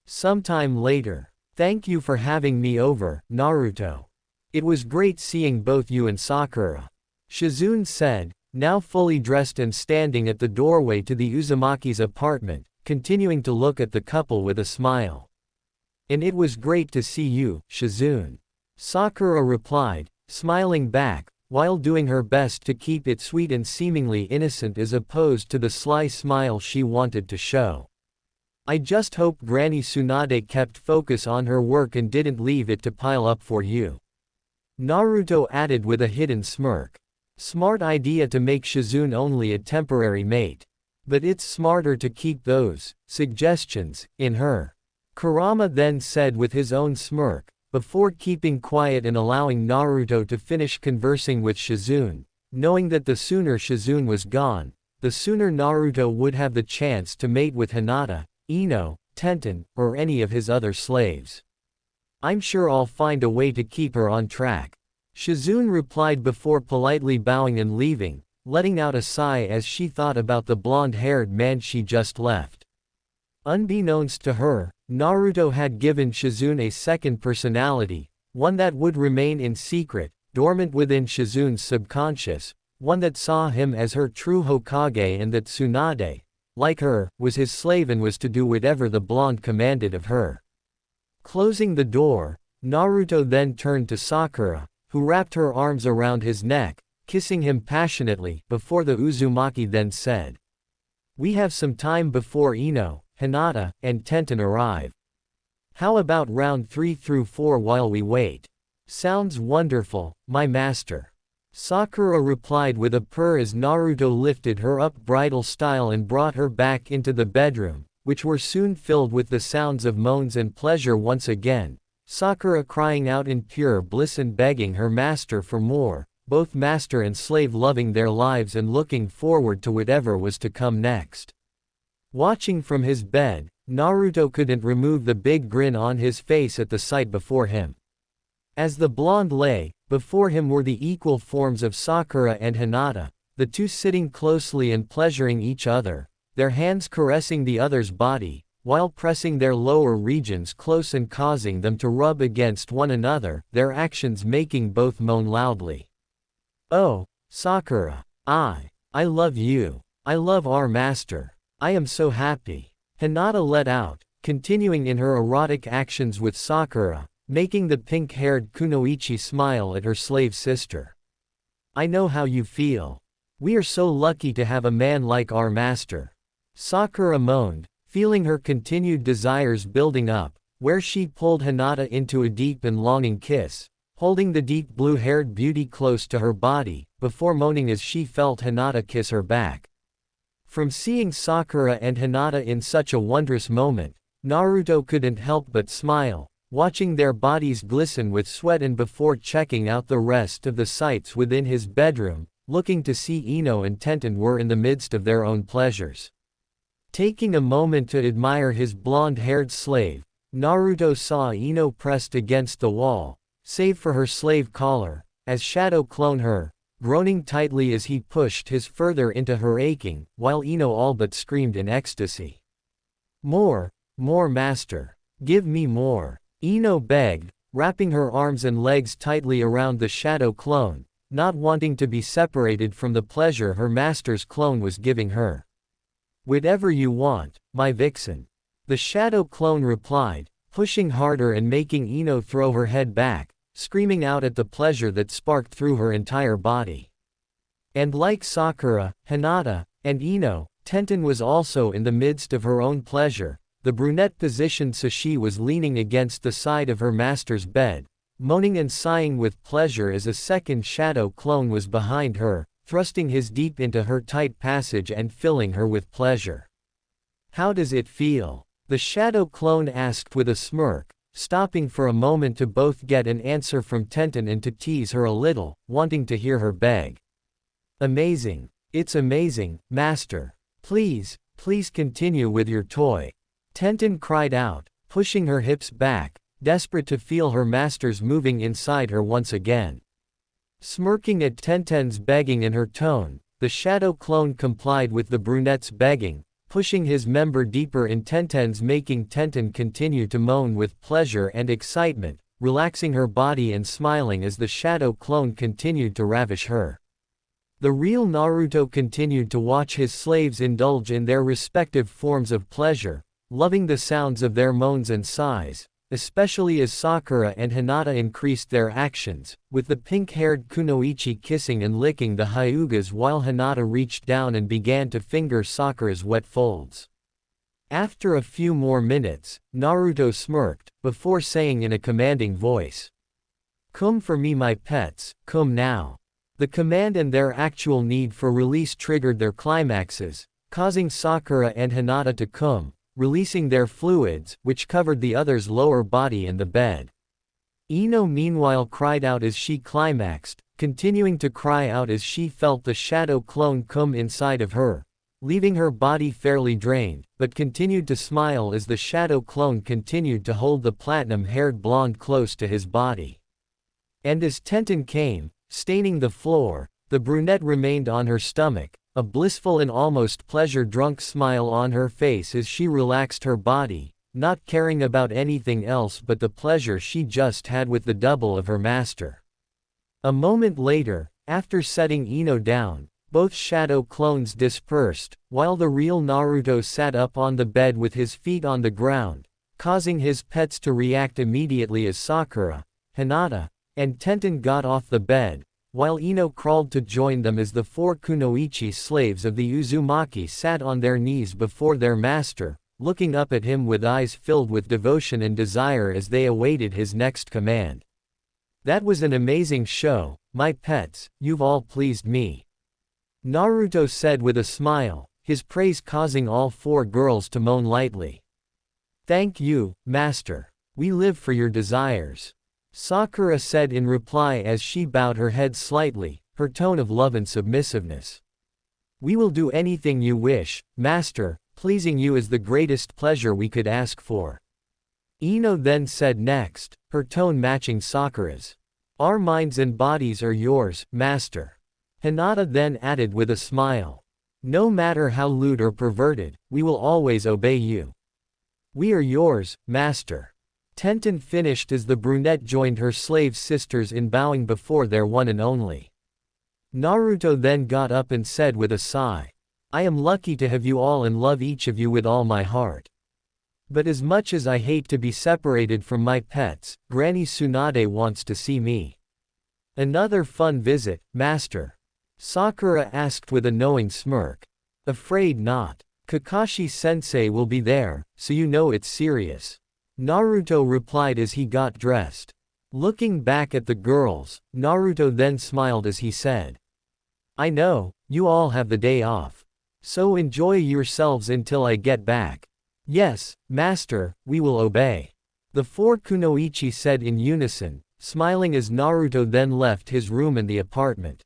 Sometime later. "Thank you for having me over, Naruto. It was great seeing both you and Sakura," Shizune said, now fully dressed and standing at the doorway to the Uzumaki's apartment, continuing to look at the couple with a smile. "And it was great to see you, Shizune," Sakura replied, smiling back, while doing her best to keep it sweet and seemingly innocent as opposed to the sly smile she wanted to show. "I just hope Granny Tsunade kept focus on her work and didn't leave it to pile up for you," Naruto added with a hidden smirk. Smart idea to make Shizune only a temporary mate. But it's smarter to keep those suggestions in her, Kurama then said with his own smirk, before keeping quiet and allowing Naruto to finish conversing with Shizune, knowing that the sooner Shizune was gone, the sooner Naruto would have the chance to mate with Hinata, Ino, Tenten, or any of his other slaves. "I'm sure I'll find a way to keep her on track," Shizune replied before politely bowing and leaving, letting out a sigh as she thought about the blonde-haired man she just left. Unbeknownst to her, Naruto had given Shizune a second personality, one that would remain in secret, dormant within Shizune's subconscious, one that saw him as her true Hokage and that Tsunade, like her, was his slave and was to do whatever the blonde commanded of her. Closing the door, Naruto then turned to Sakura, who wrapped her arms around his neck, kissing him passionately, before the Uzumaki then said, "We have some time before Ino, Hinata, and Tenten arrive. How about round 3 through 4 while we wait?" "Sounds wonderful, my master," Sakura replied with a purr as Naruto lifted her up bridal style and brought her back into the bedroom, which were soon filled with the sounds of moans and pleasure once again, Sakura crying out in pure bliss and begging her master for more, both master and slave loving their lives and looking forward to whatever was to come next. Watching from his bed, Naruto couldn't remove the big grin on his face at the sight before him. As the blonde lay, before him were the equal forms of Sakura and Hinata, the two sitting closely and pleasuring each other, their hands caressing the other's body, while pressing their lower regions close and causing them to rub against one another, their actions making both moan loudly. "Oh, Sakura. I love you. I love our master. I am so happy," Hinata let out, continuing in her erotic actions with Sakura, making the pink-haired Kunoichi smile at her slave sister. "I know how you feel. We are so lucky to have a man like our master," Sakura moaned, feeling her continued desires building up, where she pulled Hinata into a deep and longing kiss, holding the deep blue-haired beauty close to her body, before moaning as she felt Hinata kiss her back. From seeing Sakura and Hinata in such a wondrous moment, Naruto couldn't help but smile, watching their bodies glisten with sweat, and before checking out the rest of the sights within his bedroom, looking to see Ino and Tenten were in the midst of their own pleasures. Taking a moment to admire his blonde-haired slave, Naruto saw Ino pressed against the wall, save for her slave collar, as Shadow clone her, groaning tightly as he pushed his further into her aching, while Ino all but screamed in ecstasy. More master. Give me more," Ino begged, wrapping her arms and legs tightly around the Shadow clone, not wanting to be separated from the pleasure her master's clone was giving her. "Whatever you want, my vixen," the Shadow clone replied, pushing harder and making Ino throw her head back, screaming out at the pleasure that sparked through her entire body. And like Sakura, Hinata, and Ino, Tenten was also in the midst of her own pleasure. The brunette-positioned Sashi was leaning against the side of her master's bed, moaning and sighing with pleasure as a second Shadow clone was behind her, thrusting his deep into her tight passage and filling her with pleasure. "How does it feel?" the Shadow clone asked with a smirk, stopping for a moment to both get an answer from Tenten and to tease her a little, wanting to hear her beg. "Amazing. It's amazing, master. Please continue with your toy," Tenten cried out, pushing her hips back, desperate to feel her masters moving inside her once again. Smirking at Tenten's begging in her tone, the Shadow clone complied with the brunette's begging, pushing his member deeper in Tenten's, making Tenten continue to moan with pleasure and excitement, relaxing her body and smiling as the Shadow clone continued to ravish her. The real Naruto continued to watch his slaves indulge in their respective forms of pleasure, loving the sounds of their moans and sighs, especially as Sakura and Hinata increased their actions, with the pink-haired Kunoichi kissing and licking the Hyugas while Hinata reached down and began to finger Sakura's wet folds. After a few more minutes, Naruto smirked, before saying in a commanding voice, "Come for me, my pets, come now." The command and their actual need for release triggered their climaxes, causing Sakura and Hinata to come, releasing their fluids, which covered the other's lower body and the bed. Ino meanwhile cried out as she climaxed, continuing to cry out as she felt the Shadow clone come inside of her, leaving her body fairly drained, but continued to smile as the Shadow clone continued to hold the platinum-haired blonde close to his body. And as Tenten came, staining the floor, the brunette remained on her stomach, a blissful and almost pleasure-drunk smile on her face as she relaxed her body, not caring about anything else but the pleasure she just had with the double of her master. A moment later, after setting Ino down, both Shadow clones dispersed, while the real Naruto sat up on the bed with his feet on the ground, causing his pets to react immediately as Sakura, Hinata, and Tenten got off the bed, while Ino crawled to join them as the four Kunoichi slaves of the Uzumaki sat on their knees before their master, looking up at him with eyes filled with devotion and desire as they awaited his next command. "That was an amazing show, my pets, you've all pleased me," Naruto said with a smile, his praise causing all four girls to moan lightly. "Thank you, master. We live for your desires," Sakura said in reply as she bowed her head slightly, her tone of love and submissiveness. "We will do anything you wish, master, pleasing you is the greatest pleasure we could ask for." Ino then said next, her tone matching Sakura's. "Our minds and bodies are yours, master." Hinata then added with a smile. "No matter how lewd or perverted, we will always obey you." We are yours, master. Tenten finished as the brunette joined her slave sisters in bowing before their one and only. Naruto then got up and said with a sigh, I am lucky to have you all and love each of you with all my heart. But as much as I hate to be separated from my pets, Granny Tsunade wants to see me. Another fun visit, master? Sakura asked with a knowing smirk. Afraid not. Kakashi-sensei will be there, so you know it's serious. Naruto replied as he got dressed. Looking back at the girls, Naruto then smiled as he said, I know, you all have the day off. So enjoy yourselves until I get back. Yes, master, we will obey. The four kunoichi said in unison, smiling as Naruto then left his room in the apartment.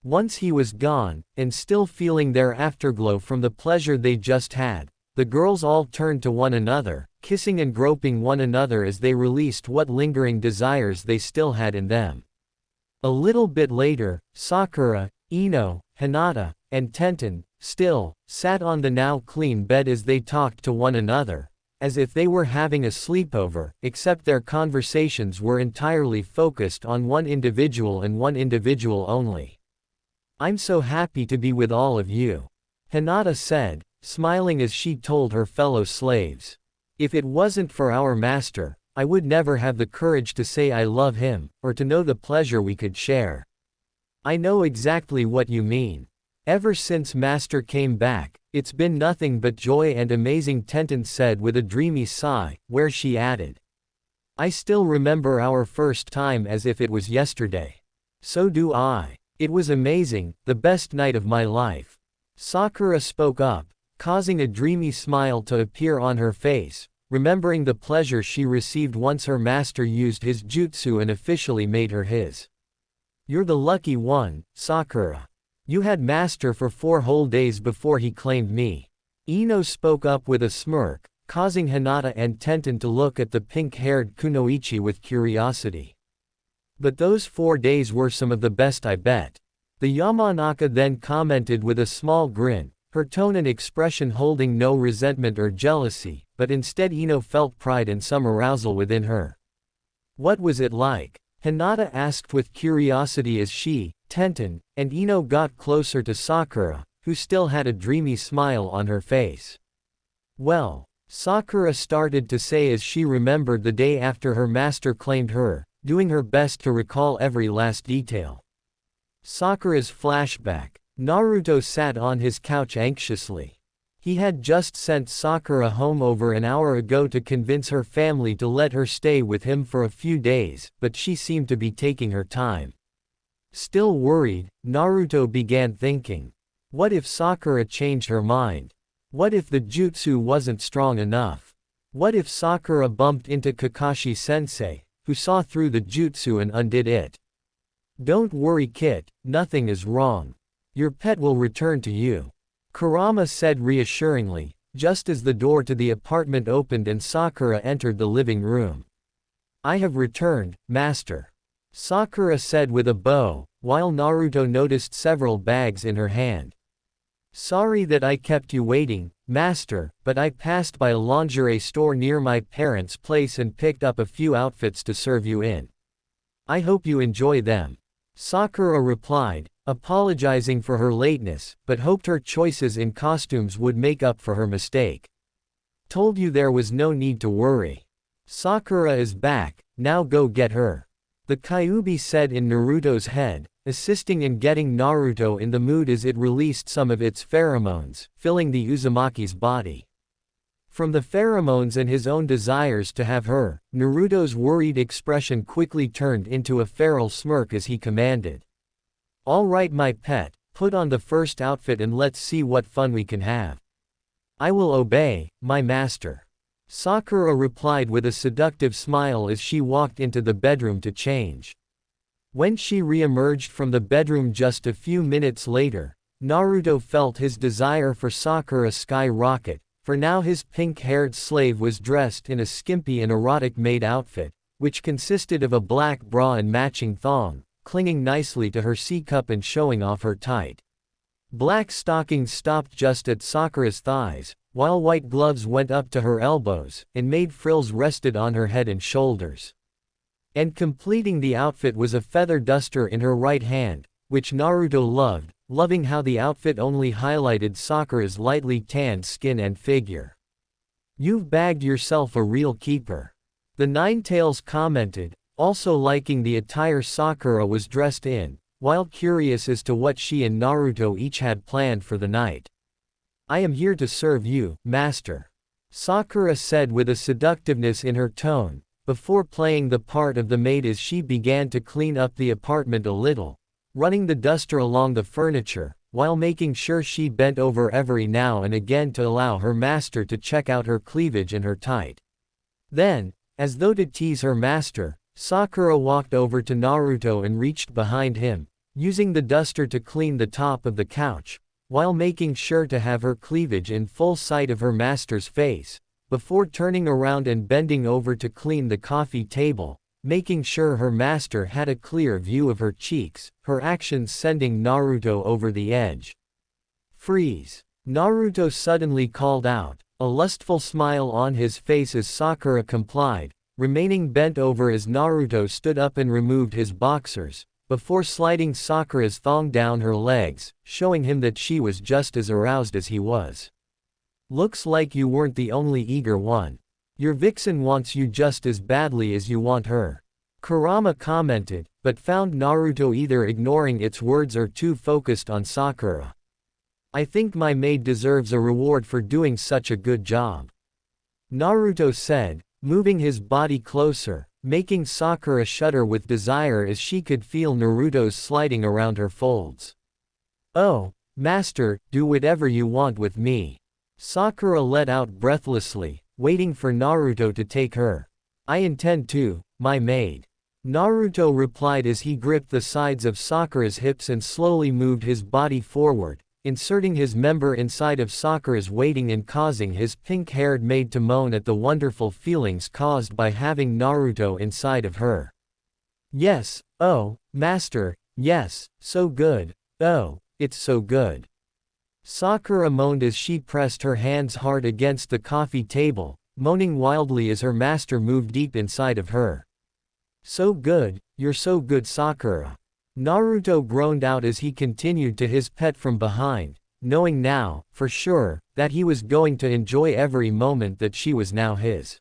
Once he was gone, and still feeling their afterglow from the pleasure they just had, the girls all turned to one another, kissing and groping one another as they released what lingering desires they still had in them. A little bit later, Sakura, Ino, Hinata, and Tenten, still, sat on the now clean bed as they talked to one another, as if they were having a sleepover, except their conversations were entirely focused on one individual and one individual only. I'm so happy to be with all of you. Hinata said, smiling as she told her fellow slaves. If it wasn't for our master, I would never have the courage to say I love him, or to know the pleasure we could share. I know exactly what you mean. Ever since master came back, it's been nothing but joy and amazing, Tenten said with a dreamy sigh, where she added. I still remember our first time as if it was yesterday. So do I. It was amazing, the best night of my life. Sakura spoke up, causing a dreamy smile to appear on her face, remembering the pleasure she received once her master used his jutsu and officially made her his. You're the lucky one, Sakura. You had master for 4 whole days before he claimed me. Ino spoke up with a smirk, causing Hinata and Tenten to look at the pink-haired kunoichi with curiosity. But those 4 days were some of the best, I bet. The Yamanaka then commented with a small grin, her tone and expression holding no resentment or jealousy, but instead Ino felt pride and some arousal within her. What was it like? Hinata asked with curiosity as she, Tenten, and Ino got closer to Sakura, who still had a dreamy smile on her face. Well, Sakura started to say as she remembered the day after her master claimed her, doing her best to recall every last detail. Sakura's flashback. Naruto sat on his couch anxiously. He had just sent Sakura home over an hour ago to convince her family to let her stay with him for a few days, but she seemed to be taking her time. Still worried, Naruto began thinking. What if Sakura changed her mind? What if the jutsu wasn't strong enough? What if Sakura bumped into Kakashi-sensei, who saw through the jutsu and undid it? Don't worry, Kit, nothing is wrong. Your pet will return to you. Kurama said reassuringly, just as the door to the apartment opened and Sakura entered the living room. I have returned, master. Sakura said with a bow, while Naruto noticed several bags in her hand. Sorry that I kept you waiting, master, but I passed by a lingerie store near my parents' place and picked up a few outfits to serve you in. I hope you enjoy them. Sakura replied, apologizing for her lateness, but hoped her choices in costumes would make up for her mistake. Told you there was no need to worry. Sakura is back, now go get her. The Kyuubi said in Naruto's head, assisting in getting Naruto in the mood as it released some of its pheromones, filling the Uzumaki's body. From the pheromones and his own desires to have her, Naruto's worried expression quickly turned into a feral smirk as he commanded. All right, my pet, put on the first outfit and let's see what fun we can have. I will obey, my master. Sakura replied with a seductive smile as she walked into the bedroom to change. When she re-emerged from the bedroom just a few minutes later, Naruto felt his desire for Sakura skyrocket, for now his pink-haired slave was dressed in a skimpy and erotic maid outfit, which consisted of a black bra and matching thong, clinging nicely to her C-cup and showing off her tight black stockings stopped just at Sakura's thighs, while white gloves went up to her elbows, and made frills rested on her head and shoulders. And completing the outfit was a feather duster in her right hand, which Naruto loved, loving how the outfit only highlighted Sakura's lightly tanned skin and figure. "You've bagged yourself a real keeper," the Ninetales commented, also liking the attire Sakura was dressed in, while curious as to what she and Naruto each had planned for the night. "I am here to serve you, master," Sakura said with a seductiveness in her tone, before playing the part of the maid as she began to clean up the apartment a little, running the duster along the furniture, while making sure she bent over every now and again to allow her master to check out her cleavage and her tight. Then, as though to tease her master, Sakura walked over to Naruto and reached behind him, using the duster to clean the top of the couch, while making sure to have her cleavage in full sight of her master's face, before turning around and bending over to clean the coffee table, making sure her master had a clear view of her cheeks, her actions sending Naruto over the edge. "Freeze!" Naruto suddenly called out, a lustful smile on his face as Sakura complied, remaining bent over as Naruto stood up and removed his boxers, before sliding Sakura's thong down her legs, showing him that she was just as aroused as he was. "Looks like you weren't the only eager one. Your vixen wants you just as badly as you want her," Kurama commented, but found Naruto either ignoring its words or too focused on Sakura. "I think my maid deserves a reward for doing such a good job," Naruto said, moving his body closer, making Sakura shudder with desire as she could feel Naruto's sliding around her folds. "Oh, master, do whatever you want with me," Sakura let out breathlessly, waiting for Naruto to take her. "I intend to, my maid," Naruto replied as he gripped the sides of Sakura's hips and slowly moved his body forward, inserting his member inside of Sakura's waiting and causing his pink-haired maid to moan at the wonderful feelings caused by having Naruto inside of her. "Yes, oh, master, yes, so good, oh, it's so good," Sakura moaned as she pressed her hands hard against the coffee table, moaning wildly as her master moved deep inside of her. "So good, you're so good, Sakura," Naruto groaned out as he continued to his pet from behind, knowing now, for sure, that he was going to enjoy every moment that she was now his.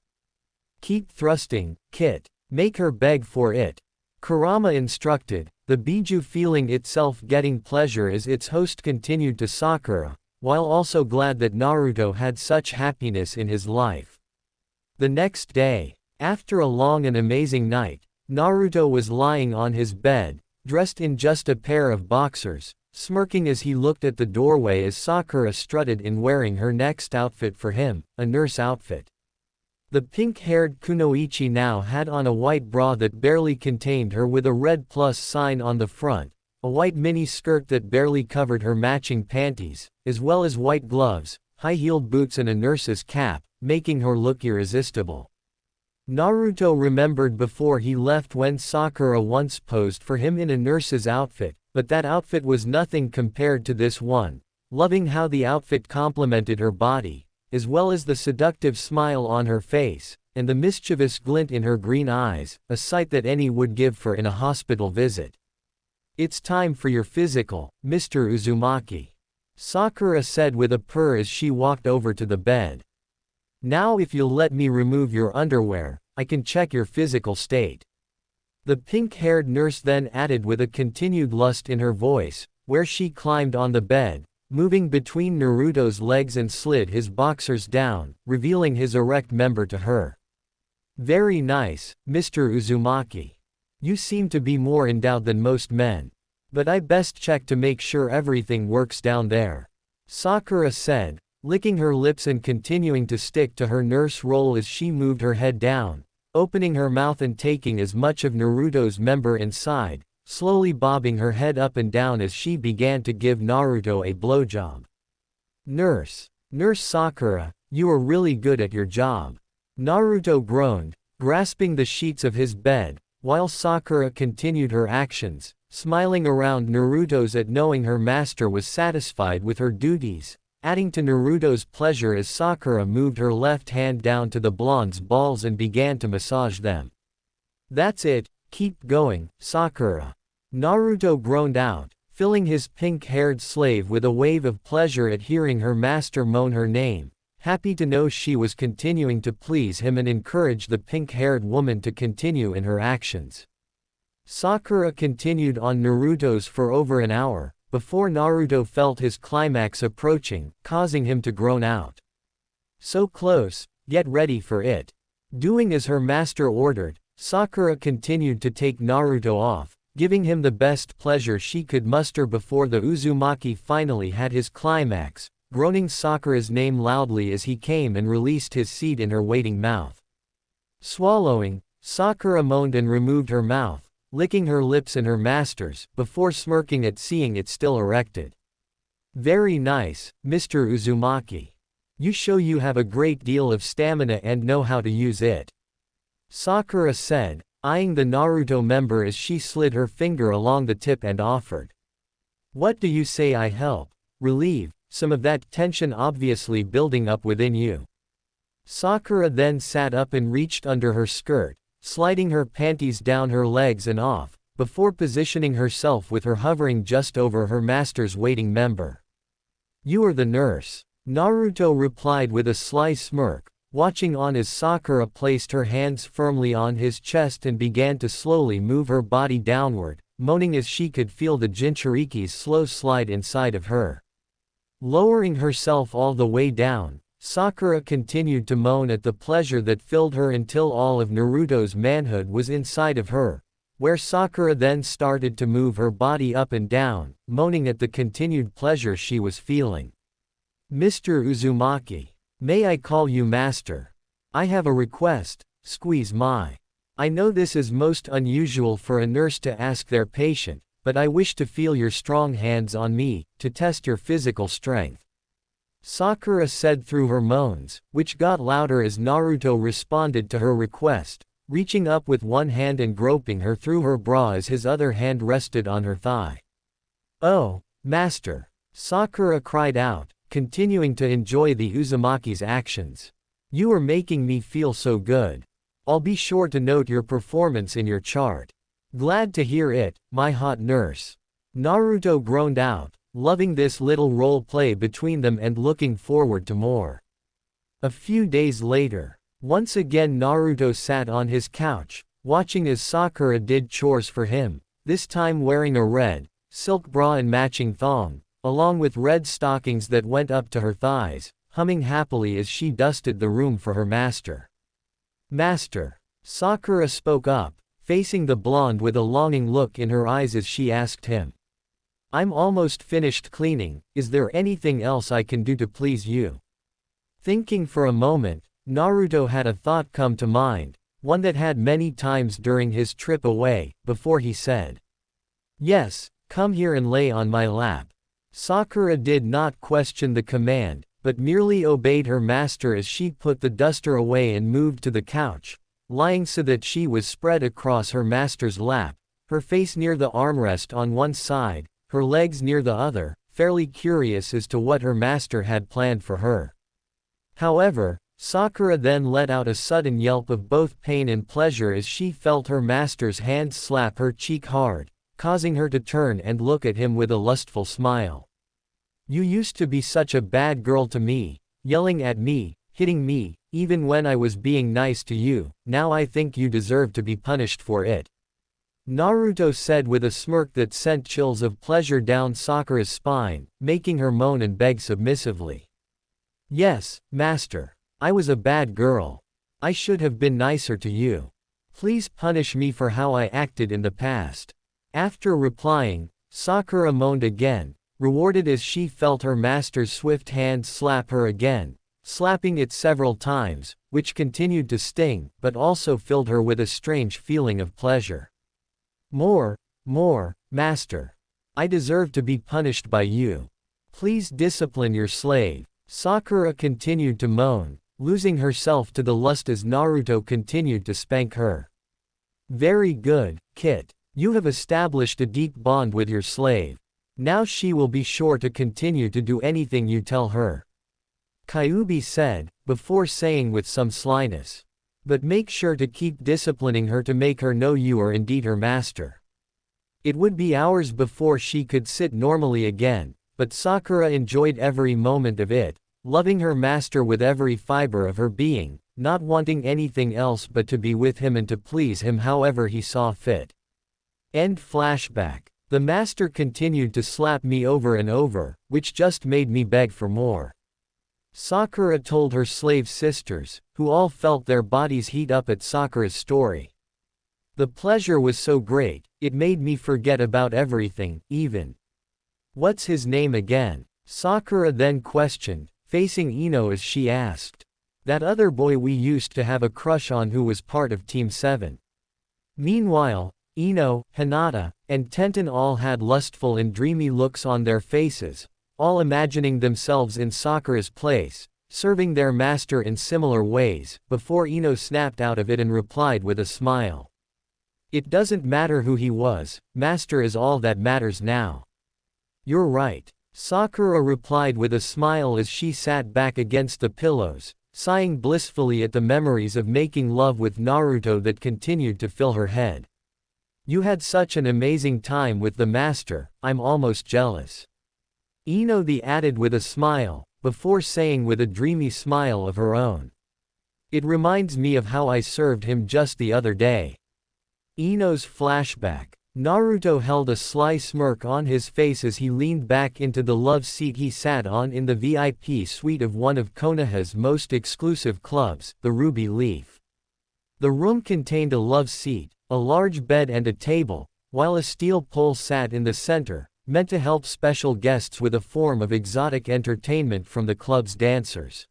"Keep thrusting, Kit. Make her beg for it," Kurama instructed, the Biju feeling itself getting pleasure as its host continued to Sakura, while also glad that Naruto had such happiness in his life. The next day, after a long and amazing night, Naruto was lying on his bed, dressed in just a pair of boxers, smirking as he looked at the doorway as Sakura strutted in wearing her next outfit for him, a nurse outfit. The pink-haired kunoichi now had on a white bra that barely contained her with a red plus sign on the front, a white mini skirt that barely covered her matching panties, as well as white gloves, high-heeled boots and a nurse's cap, making her look irresistible. Naruto remembered before he left when Sakura once posed for him in a nurse's outfit, but that outfit was nothing compared to this one, loving how the outfit complemented her body, as well as the seductive smile on her face, and the mischievous glint in her green eyes, a sight that any would give for in a hospital visit. "It's time for your physical, Mr. Uzumaki," Sakura said with a purr as she walked over to the bed. "Now if you'll let me remove your underwear, I can check your physical state," the pink-haired nurse then added with a continued lust in her voice, where she climbed on the bed, moving between Naruto's legs and slid his boxers down, revealing his erect member to her. "Very nice, Mr. Uzumaki. You seem to be more endowed than most men. But I best check to make sure everything works down there," Sakura said, licking her lips and continuing to stick to her nurse role as she moved her head down, opening her mouth and taking as much of Naruto's member inside, slowly bobbing her head up and down as she began to give Naruto a blowjob. Nurse Sakura, you are really good at your job," Naruto groaned, grasping the sheets of his bed, while Sakura continued her actions, smiling around Naruto's at knowing her master was satisfied with her duties, adding to Naruto's pleasure as Sakura moved her left hand down to the blonde's balls and began to massage them. "That's it, keep going, Sakura," Naruto groaned out, filling his pink-haired slave with a wave of pleasure at hearing her master moan her name, happy to know she was continuing to please him and encourage the pink-haired woman to continue in her actions. Sakura continued on Naruto's for over an hour, before Naruto felt his climax approaching, causing him to groan out. "So close, get ready for it." Doing as her master ordered, Sakura continued to take Naruto off, giving him the best pleasure she could muster before the Uzumaki finally had his climax, groaning Sakura's name loudly as he came and released his seed in her waiting mouth. Swallowing, Sakura moaned and removed her mouth, licking her lips and her master's, before smirking at seeing it still erected. "Very nice, Mr. Uzumaki. You show you have a great deal of stamina and know how to use it," Sakura said, eyeing the Naruto member as she slid her finger along the tip and offered. "What do you say I help relieve some of that tension obviously building up within you?" Sakura then sat up and reached under her skirt, sliding her panties down her legs and off, before positioning herself with her hovering just over her master's waiting member. "You are the nurse," Naruto replied with a sly smirk, watching on as Sakura placed her hands firmly on his chest and began to slowly move her body downward, moaning as she could feel the Jinchuriki's slow slide inside of her. Lowering herself all the way down, Sakura continued to moan at the pleasure that filled her until all of Naruto's manhood was inside of her, where Sakura then started to move her body up and down, moaning at the continued pleasure she was feeling. "Mr. Uzumaki, may I call you master? I have a request, squeeze my. I know this is most unusual for a nurse to ask their patient, but I wish to feel your strong hands on me, to test your physical strength," Sakura said through her moans, which got louder as Naruto responded to her request, reaching up with one hand and groping her through her bra as his other hand rested on her thigh. "Oh, master," Sakura cried out, continuing to enjoy the Uzumaki's actions. "You are making me feel so good. I'll be sure to note your performance in your chart." "Glad to hear it, my hot nurse," Naruto groaned out, loving this little role play between them and looking forward to more. A few days later, once again Naruto sat on his couch, watching as Sakura did chores for him, this time wearing a red, silk bra and matching thong, along with red stockings that went up to her thighs, humming happily as she dusted the room for her master. "Master," Sakura spoke up, facing the blonde with a longing look in her eyes as she asked him. "I'm almost finished cleaning, is there anything else I can do to please you?" Thinking for a moment, Naruto had a thought come to mind, one that had many times during his trip away, before he said, "Yes, come here and lay on my lap." Sakura did not question the command, but merely obeyed her master as she put the duster away and moved to the couch, lying so that she was spread across her master's lap, her face near the armrest on one side, her legs near the other, fairly curious as to what her master had planned for her. However, Sakura then let out a sudden yelp of both pain and pleasure as she felt her master's hand slap her cheek hard, causing her to turn and look at him with a lustful smile. "You used to be such a bad girl to me, yelling at me, hitting me, even when I was being nice to you, now I think you deserve to be punished for it," Naruto said with a smirk that sent chills of pleasure down Sakura's spine, making her moan and beg submissively. "Yes, master. I was a bad girl. I should have been nicer to you. Please punish me for how I acted in the past." After replying, Sakura moaned again, rewarded as she felt her master's swift hand slap her again, slapping it several times, which continued to sting, but also filled her with a strange feeling of pleasure. More, master. I deserve to be punished by you. Please discipline your slave," Sakura continued to moan, losing herself to the lust as Naruto continued to spank her. "Very good, Kit. You have established a deep bond with your slave. Now she will be sure to continue to do anything you tell her. Kyuubi said, before saying with some slyness. But make sure to keep disciplining her to make her know you are indeed her master. It would be hours before she could sit normally again, but Sakura enjoyed every moment of it, loving her master with every fiber of her being, not wanting anything else but to be with him and to please him however he saw fit. End flashback. The master continued to slap me over and over, which just made me beg for more. Sakura told her slave sisters, who all felt their bodies heat up at Sakura's story. The pleasure was so great, it made me forget about everything, even. What's his name again? Sakura then questioned, facing Ino as she asked. That other boy we used to have a crush on who was part of Team 7. Meanwhile, Ino, Hinata, and Tenten all had lustful and dreamy looks on their faces, all imagining themselves in Sakura's place, serving their master in similar ways, before Ino snapped out of it and replied with a smile. It doesn't matter who he was, master is all that matters now. You're right. Sakura replied with a smile as she sat back against the pillows, sighing blissfully at the memories of making love with Naruto that continued to fill her head. You had such an amazing time with the master, I'm almost jealous. Ino the added with a smile, before saying with a dreamy smile of her own. It reminds me of how I served him just the other day. Ino's flashback. Naruto held a sly smirk on his face as he leaned back into the love seat he sat on in the VIP suite of one of Konoha's most exclusive clubs, the Ruby Leaf. The room contained a love seat, a large bed and a table, while a steel pole sat in the center, meant to help special guests with a form of exotic entertainment from the club's dancers.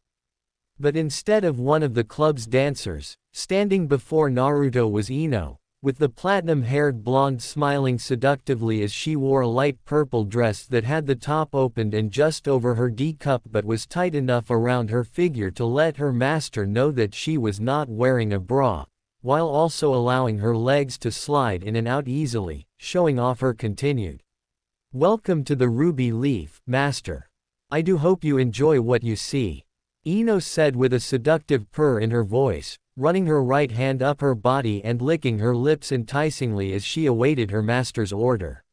But instead of one of the club's dancers, standing before Naruto was Ino, with the platinum-haired blonde smiling seductively as she wore a light purple dress that had the top opened and just over her D-cup but was tight enough around her figure to let her master know that she was not wearing a bra, while also allowing her legs to slide in and out easily, showing off her continued. Welcome to the Ruby Leaf, master. I do hope you enjoy what you see. Ino said with a seductive purr in her voice, running her right hand up her body and licking her lips enticingly as she awaited her master's order.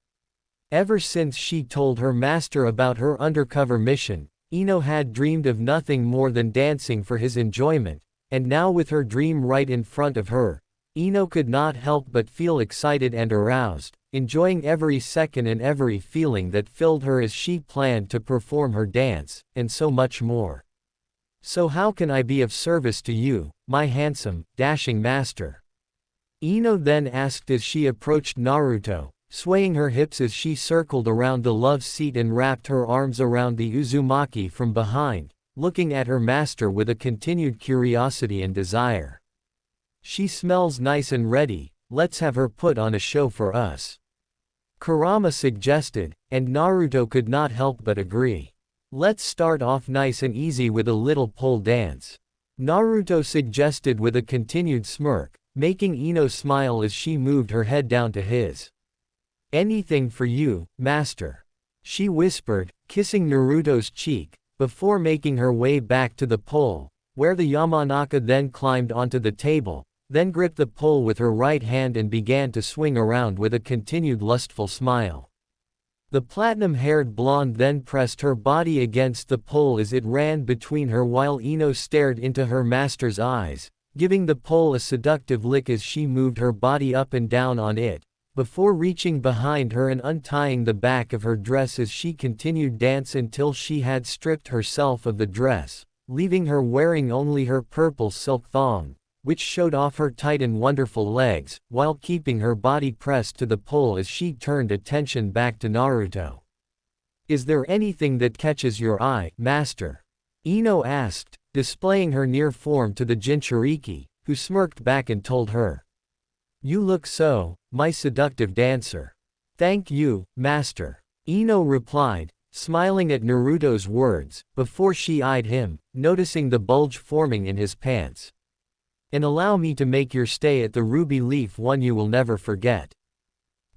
Ever since she told her master about her undercover mission, Ino had dreamed of nothing more than dancing for his enjoyment, and now with her dream right in front of her, Ino could not help but feel excited and aroused, enjoying every second and every feeling that filled her as she planned to perform her dance, and so much more. So how can I be of service to you, my handsome, dashing master? Ino then asked as she approached Naruto, swaying her hips as she circled around the love seat and wrapped her arms around the Uzumaki from behind, looking at her master with a continued curiosity and desire. She smells nice and ready, let's have her put on a show for us. Kurama suggested, and Naruto could not help but agree. Let's start off nice and easy with a little pole dance. Naruto suggested with a continued smirk, making Ino smile as she moved her head down to his. Anything for you, master. She whispered, kissing Naruto's cheek, before making her way back to the pole, where the Yamanaka then climbed onto the table, then gripped the pole with her right hand and began to swing around with a continued lustful smile. The platinum-haired blonde then pressed her body against the pole as it ran between her while Ino stared into her master's eyes, giving the pole a seductive lick as she moved her body up and down on it, before reaching behind her and untying the back of her dress as she continued dance until she had stripped herself of the dress, leaving her wearing only her purple silk thong, which showed off her tight and wonderful legs, while keeping her body pressed to the pole as she turned attention back to Naruto. Is there anything that catches your eye, master? Ino asked, displaying her near form to the Jinchuriki, who smirked back and told her. You look so, my seductive dancer. Thank you, master. Ino replied, smiling at Naruto's words, before she eyed him, noticing the bulge forming in his pants. And allow me to make your stay at the Ruby Leaf one you will never forget.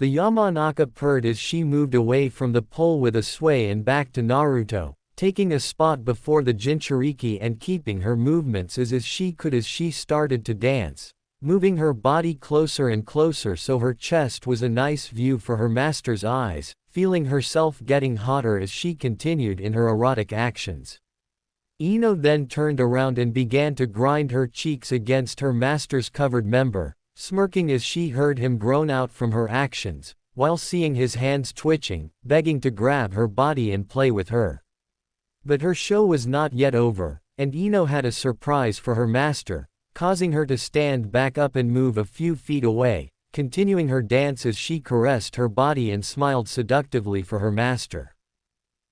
The Yamanaka purred as she moved away from the pole with a sway and back to Naruto, taking a spot before the Jinchuriki and keeping her movements as she could as she started to dance, moving her body closer and closer so her chest was a nice view for her master's eyes, feeling herself getting hotter as she continued in her erotic actions. Ino then turned around and began to grind her cheeks against her master's covered member, smirking as she heard him groan out from her actions, while seeing his hands twitching, begging to grab her body and play with her. But her show was not yet over, and Ino had a surprise for her master, causing her to stand back up and move a few feet away, continuing her dance as she caressed her body and smiled seductively for her master.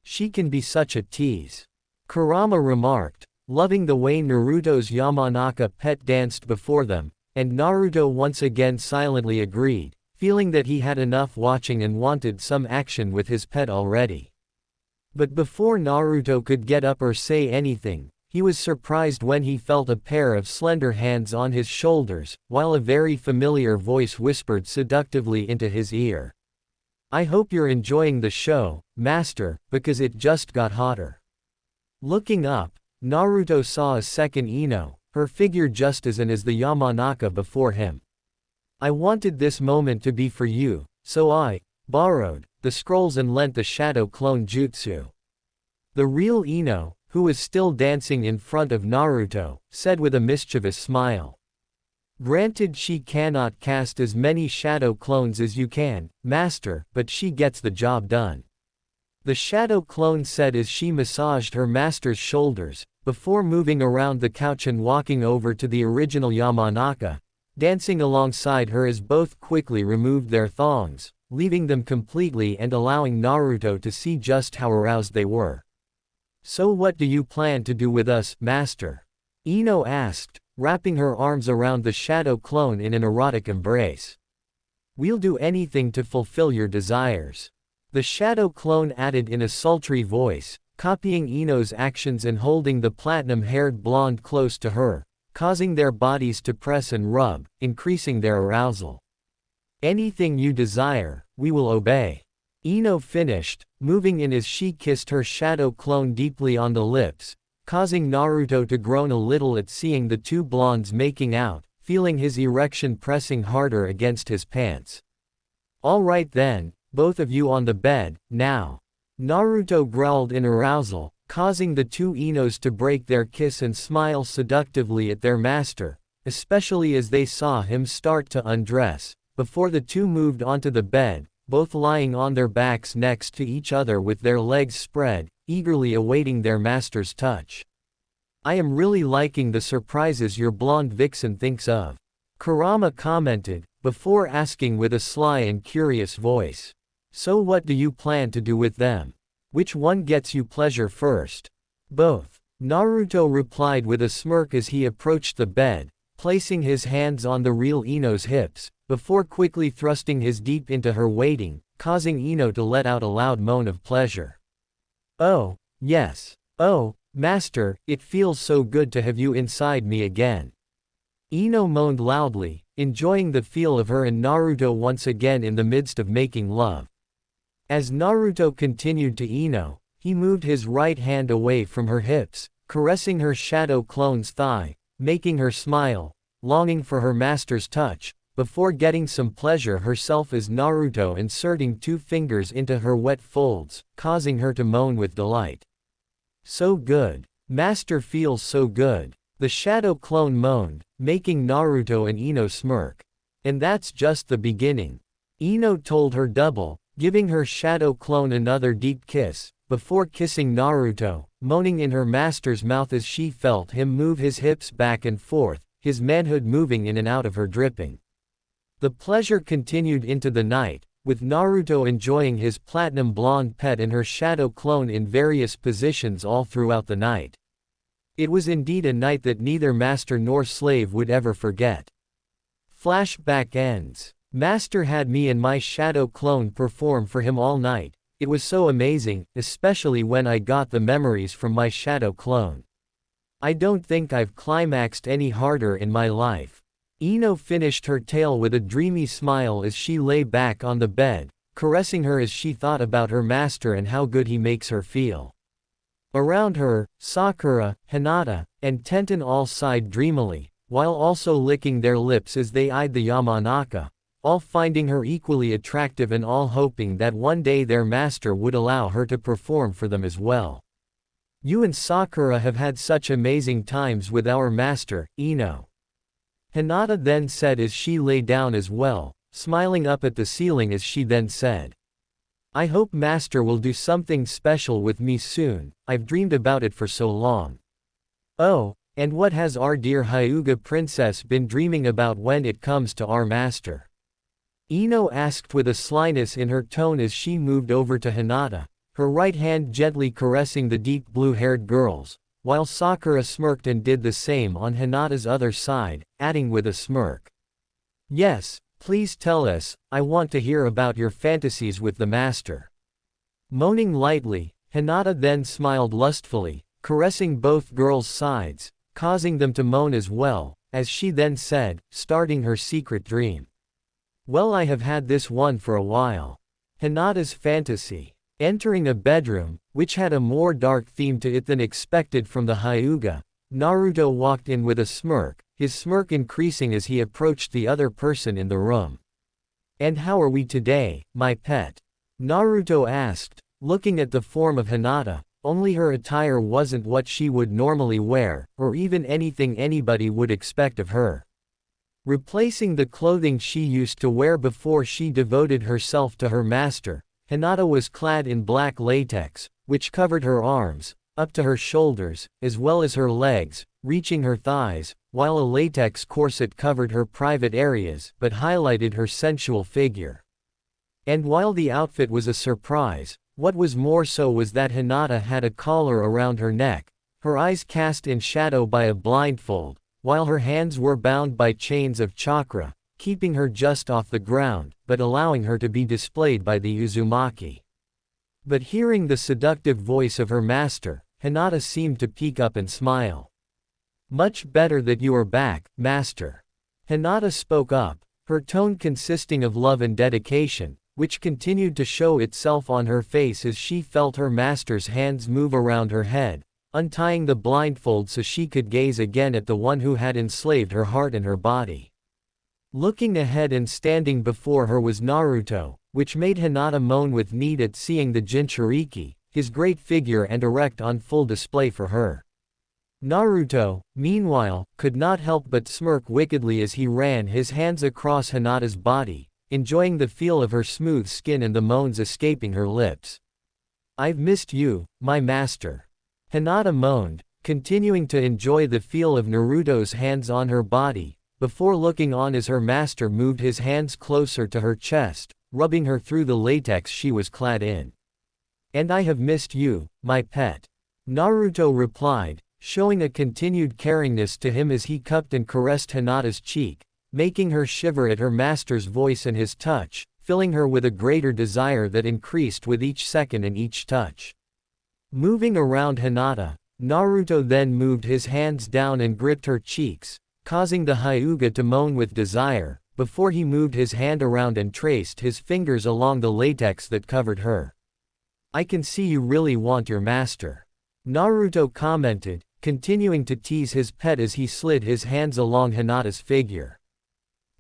"She can be such a tease," Kurama remarked, loving the way Naruto's Yamanaka pet danced before them, and Naruto once again silently agreed, feeling that he had enough watching and wanted some action with his pet already. But before Naruto could get up or say anything, he was surprised when he felt a pair of slender hands on his shoulders, while a very familiar voice whispered seductively into his ear. "I hope you're enjoying the show, Master, because it just got hotter." Looking up, Naruto saw a second Ino, her figure just as the Yamanaka before him. "I wanted this moment to be for you, so I borrowed the scrolls and lent the shadow clone jutsu." The real Ino, who was still dancing in front of Naruto, said with a mischievous smile. "Granted, she cannot cast as many shadow clones as you can, Master, but she gets the job done," the shadow clone said as she massaged her master's shoulders, before moving around the couch and walking over to the original Yamanaka, dancing alongside her as both quickly removed their thongs, leaving them completely and allowing Naruto to see just how aroused they were. "So what do you plan to do with us, Master?" Ino asked, wrapping her arms around the shadow clone in an erotic embrace. "We'll do anything to fulfill your desires," the shadow clone added in a sultry voice, copying Ino's actions and holding the platinum-haired blonde close to her, causing their bodies to press and rub, increasing their arousal. "Anything you desire, we will obey," Ino finished, moving in as she kissed her shadow clone deeply on the lips, causing Naruto to groan a little at seeing the two blondes making out, feeling his erection pressing harder against his pants. "All right then, both of you on the bed, now," Naruto growled in arousal, causing the two Inos to break their kiss and smile seductively at their master, especially as they saw him start to undress, before the two moved onto the bed, both lying on their backs next to each other with their legs spread, eagerly awaiting their master's touch. "I am really liking the surprises your blonde vixen thinks of," Kurama commented, before asking with a sly and curious voice. "So what do you plan to do with them? Which one gets you pleasure first?" "Both," Naruto replied with a smirk as he approached the bed, placing his hands on the real Ino's hips, before quickly thrusting his deep into her waiting, causing Ino to let out a loud moan of pleasure. "Oh, yes. Oh, Master, it feels so good to have you inside me again." Ino moaned loudly, enjoying the feel of her and Naruto once again in the midst of making love. As Naruto continued to Ino, he moved his right hand away from her hips, caressing her shadow clone's thigh, making her smile, longing for her master's touch, before getting some pleasure herself as Naruto inserting two fingers into her wet folds, causing her to moan with delight. "So good. Master feels so good," the shadow clone moaned, making Naruto and Ino smirk. "And that's just the beginning," Ino told her double, giving her shadow clone another deep kiss, before kissing Naruto, moaning in her master's mouth as she felt him move his hips back and forth, his manhood moving in and out of her dripping. The pleasure continued into the night, with Naruto enjoying his platinum blonde pet and her shadow clone in various positions all throughout the night. It was indeed a night that neither master nor slave would ever forget. Flashback ends. Master had me and my shadow clone perform for him all night. It was so amazing, especially when I got the memories from my shadow clone. I don't think I've climaxed any harder in my life. Ino finished her tale with a dreamy smile as she lay back on the bed, caressing her as she thought about her master and how good he makes her feel. Around her, Sakura, Hinata, and Tenten all sighed dreamily, while also licking their lips as they eyed the Yamanaka, all finding her equally attractive and all hoping that one day their master would allow her to perform for them as well. You and Sakura have had such amazing times with our master, Ino. Hinata then said as she lay down as well, smiling up at the ceiling as she then said, I hope master will do something special with me soon, I've dreamed about it for so long. Oh, and what has our dear Hyuga princess been dreaming about when it comes to our master? Ino asked with a slyness in her tone as she moved over to Hinata, her right hand gently caressing the deep blue-haired girls, while Sakura smirked and did the same on Hinata's other side, adding with a smirk. Yes, please tell us, I want to hear about your fantasies with the master. Moaning lightly, Hinata then smiled lustfully, caressing both girls' sides, causing them to moan as well, as she then said, starting her secret dream. Well, I have had this one for a while. Hinata's fantasy. Entering a bedroom, which had a more dark theme to it than expected from the Hyuga, Naruto walked in with a smirk, his smirk increasing as he approached the other person in the room. And how are we today, my pet? Naruto asked, looking at the form of Hinata, only her attire wasn't what she would normally wear, or even anything anybody would expect of her. Replacing the clothing she used to wear before she devoted herself to her master, Hinata was clad in black latex, which covered her arms, up to her shoulders, as well as her legs, reaching her thighs, while a latex corset covered her private areas but highlighted her sensual figure. And while the outfit was a surprise, what was more so was that Hinata had a collar around her neck, her eyes cast in shadow by a blindfold, while her hands were bound by chains of chakra, keeping her just off the ground, but allowing her to be displayed by the Uzumaki. But hearing the seductive voice of her master, Hinata seemed to peek up and smile. Much better that you are back, master. Hinata spoke up, her tone consisting of love and dedication, which continued to show itself on her face as she felt her master's hands move around her head, untying the blindfold so she could gaze again at the one who had enslaved her heart and her body. Looking ahead and standing before her was Naruto, which made Hinata moan with need at seeing the Jinchuriki, his great figure and erect on full display for her. Naruto, meanwhile, could not help but smirk wickedly as he ran his hands across Hinata's body, enjoying the feel of her smooth skin and the moans escaping her lips. I've missed you, my master. Hinata moaned, continuing to enjoy the feel of Naruto's hands on her body, before looking on as her master moved his hands closer to her chest, rubbing her through the latex she was clad in. And I have missed you, my pet. Naruto replied, showing a continued caringness to him as he cupped and caressed Hinata's cheek, making her shiver at her master's voice and his touch, filling her with a greater desire that increased with each second and each touch. Moving around Hinata, Naruto then moved his hands down and gripped her cheeks, causing the Hyuga to moan with desire, before he moved his hand around and traced his fingers along the latex that covered her. I can see you really want your master. Naruto commented, continuing to tease his pet as he slid his hands along Hinata's figure.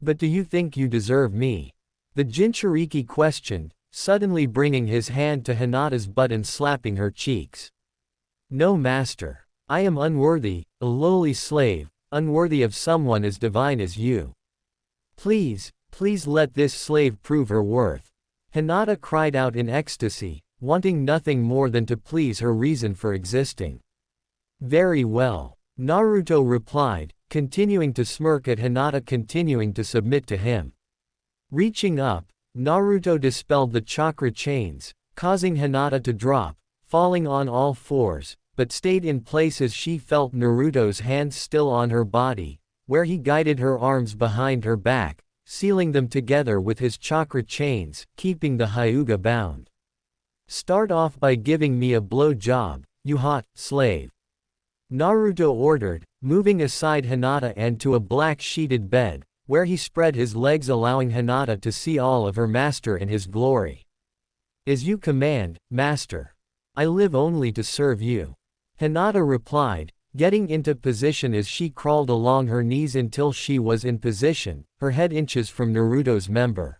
But do you think you deserve me? The Jinchuriki questioned, suddenly bringing his hand to Hinata's butt and slapping her cheeks. No, master. I am unworthy, a lowly slave, unworthy of someone as divine as you. Please, please let this slave prove her worth. Hinata cried out in ecstasy, wanting nothing more than to please her reason for existing. Very well. Naruto replied, continuing to smirk at Hinata continuing to submit to him. Reaching up, Naruto dispelled the chakra chains, causing Hinata to drop, falling on all fours, but stayed in place as she felt Naruto's hands still on her body, where he guided her arms behind her back, sealing them together with his chakra chains, keeping the Hyuga bound. Start off by giving me a blow job, you hot slave. Naruto ordered, moving aside Hinata and to a black sheeted bed, where he spread his legs allowing Hinata to see all of her master in his glory. As you command, master. I live only to serve you. Hinata replied, getting into position as she crawled along her knees until she was in position, her head inches from Naruto's member.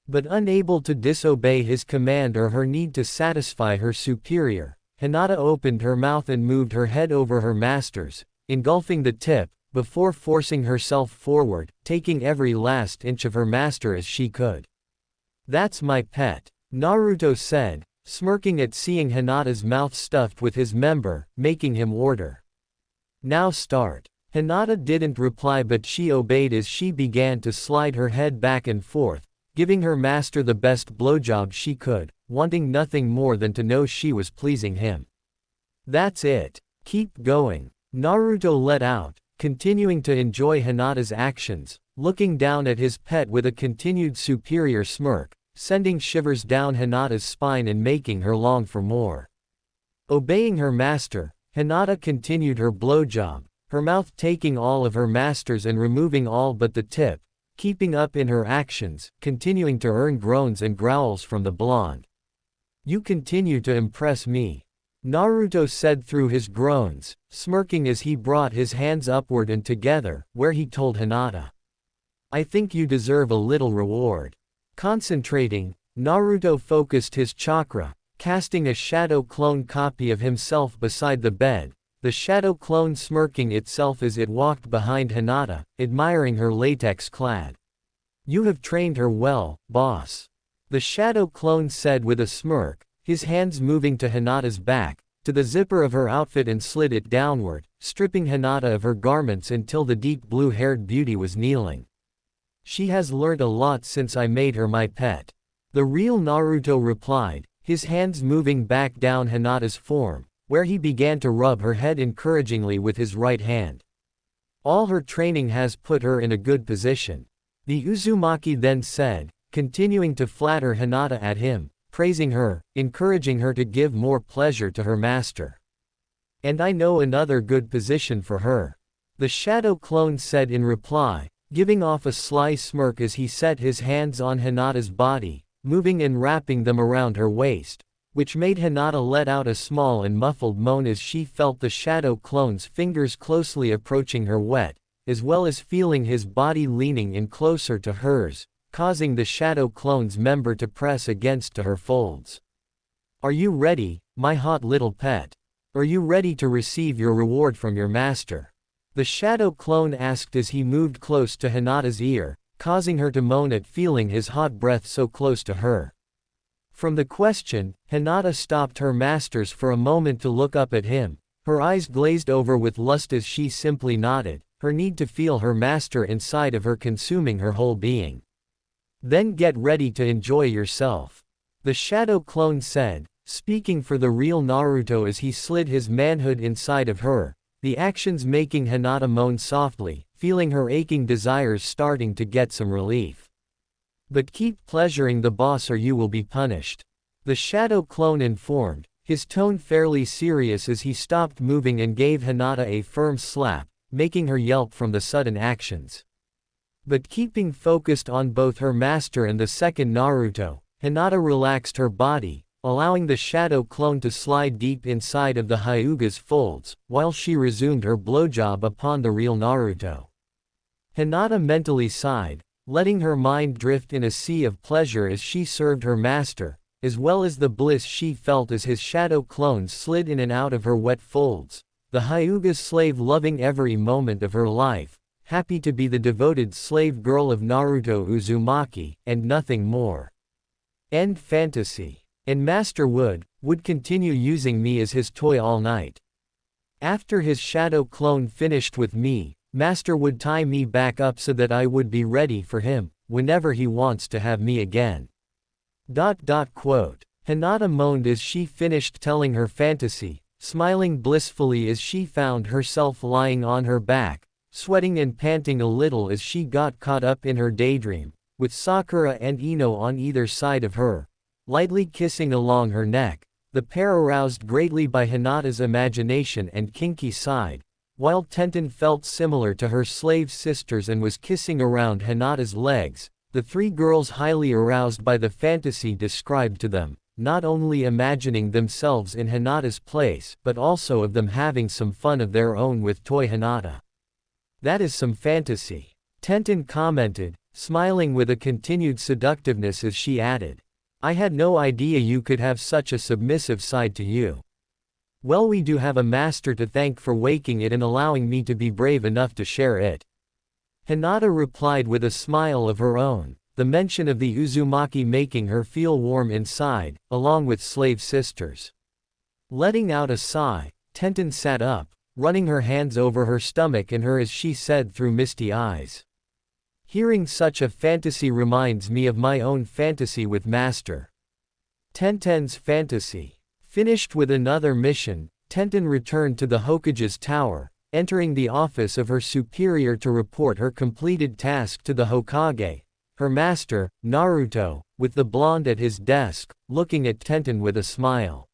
But unable to disobey his command or her need to satisfy her superior, Hinata opened her mouth and moved her head over her master's, engulfing the tip, before forcing herself forward, taking every last inch of her master as she could. That's my pet, Naruto said, smirking at seeing Hinata's mouth stuffed with his member, making him order. Now start. Hinata didn't reply but she obeyed as she began to slide her head back and forth, giving her master the best blowjob she could, wanting nothing more than to know she was pleasing him. That's it. Keep going. Naruto let out, continuing to enjoy Hinata's actions, looking down at his pet with a continued superior smirk, sending shivers down Hinata's spine and making her long for more. Obeying her master, Hinata continued her blowjob, her mouth taking all of her master's and removing all but the tip, keeping up in her actions, continuing to earn groans and growls from the blonde. You continue to impress me, Naruto said through his groans, smirking as he brought his hands upward and together, where he told Hinata. I think you deserve a little reward. Concentrating, Naruto focused his chakra, casting a shadow clone copy of himself beside the bed, the shadow clone smirking itself as it walked behind Hinata, admiring her latex clad. You have trained her well, boss. The shadow clone said with a smirk, his hands moving to Hinata's back, to the zipper of her outfit and slid it downward, stripping Hinata of her garments until the deep blue-haired beauty was kneeling. She has learned a lot since I made her my pet. The real Naruto replied, his hands moving back down Hinata's form, where he began to rub her head encouragingly with his right hand. All her training has put her in a good position. The Uzumaki then said, continuing to flatter Hinata at him, praising her, encouraging her to give more pleasure to her master. And I know another good position for her. The shadow clone said in reply, giving off a sly smirk as he set his hands on Hinata's body, moving and wrapping them around her waist, which made Hinata let out a small and muffled moan as she felt the shadow clone's fingers closely approaching her wet, as well as feeling his body leaning in closer to hers, causing the shadow clone's member to press against her folds. Are you ready, my hot little pet? Are you ready to receive your reward from your master? The shadow clone asked as he moved close to Hinata's ear, causing her to moan at feeling his hot breath so close to her. From the question, Hinata stopped her masters for a moment to look up at him, her eyes glazed over with lust as she simply nodded, her need to feel her master inside of her consuming her whole being. Then get ready to enjoy yourself. The shadow clone said, speaking for the real Naruto as he slid his manhood inside of her, the actions making Hinata moan softly, feeling her aching desires starting to get some relief. But keep pleasuring the boss or you will be punished. The shadow clone informed, his tone fairly serious as he stopped moving and gave Hinata a firm slap, making her yelp from the sudden actions. But keeping focused on both her master and the second Naruto, Hinata relaxed her body, allowing the shadow clone to slide deep inside of the Hyuga's folds, while she resumed her blowjob upon the real Naruto. Hinata mentally sighed, letting her mind drift in a sea of pleasure as she served her master, as well as the bliss she felt as his shadow clone slid in and out of her wet folds, the Hyuga's slave loving every moment of her life, happy to be the devoted slave girl of Naruto Uzumaki, and nothing more. End fantasy. And Master would continue using me as his toy all night. After his shadow clone finished with me, Master would tie me back up so that I would be ready for him, whenever he wants to have me again. Hinata moaned as she finished telling her fantasy, smiling blissfully as she found herself lying on her back, sweating and panting a little as she got caught up in her daydream, with Sakura and Ino on either side of her, lightly kissing along her neck, the pair aroused greatly by Hinata's imagination and kinky side, While Tenten felt similar to her slave sisters and was kissing around Hinata's legs, the three girls highly aroused by the fantasy described to them, not only imagining themselves in Hinata's place but also of them having some fun of their own with toy Hinata. That is some fantasy, Tenten commented, smiling with a continued seductiveness as she added. I had no idea you could have such a submissive side to you. Well, we do have a master to thank for waking it and allowing me to be brave enough to share it. Hinata replied with a smile of her own, the mention of the Uzumaki making her feel warm inside, along with slave sisters. Letting out a sigh, Tenten sat up, running her hands over her stomach and her as she said through misty eyes. Hearing such a fantasy reminds me of my own fantasy with Master. Tenten's fantasy. Finished with another mission, Tenten returned to the Hokage's tower, entering the office of her superior to report her completed task to the Hokage, her master, Naruto, with the blonde at his desk, looking at Tenten with a smile.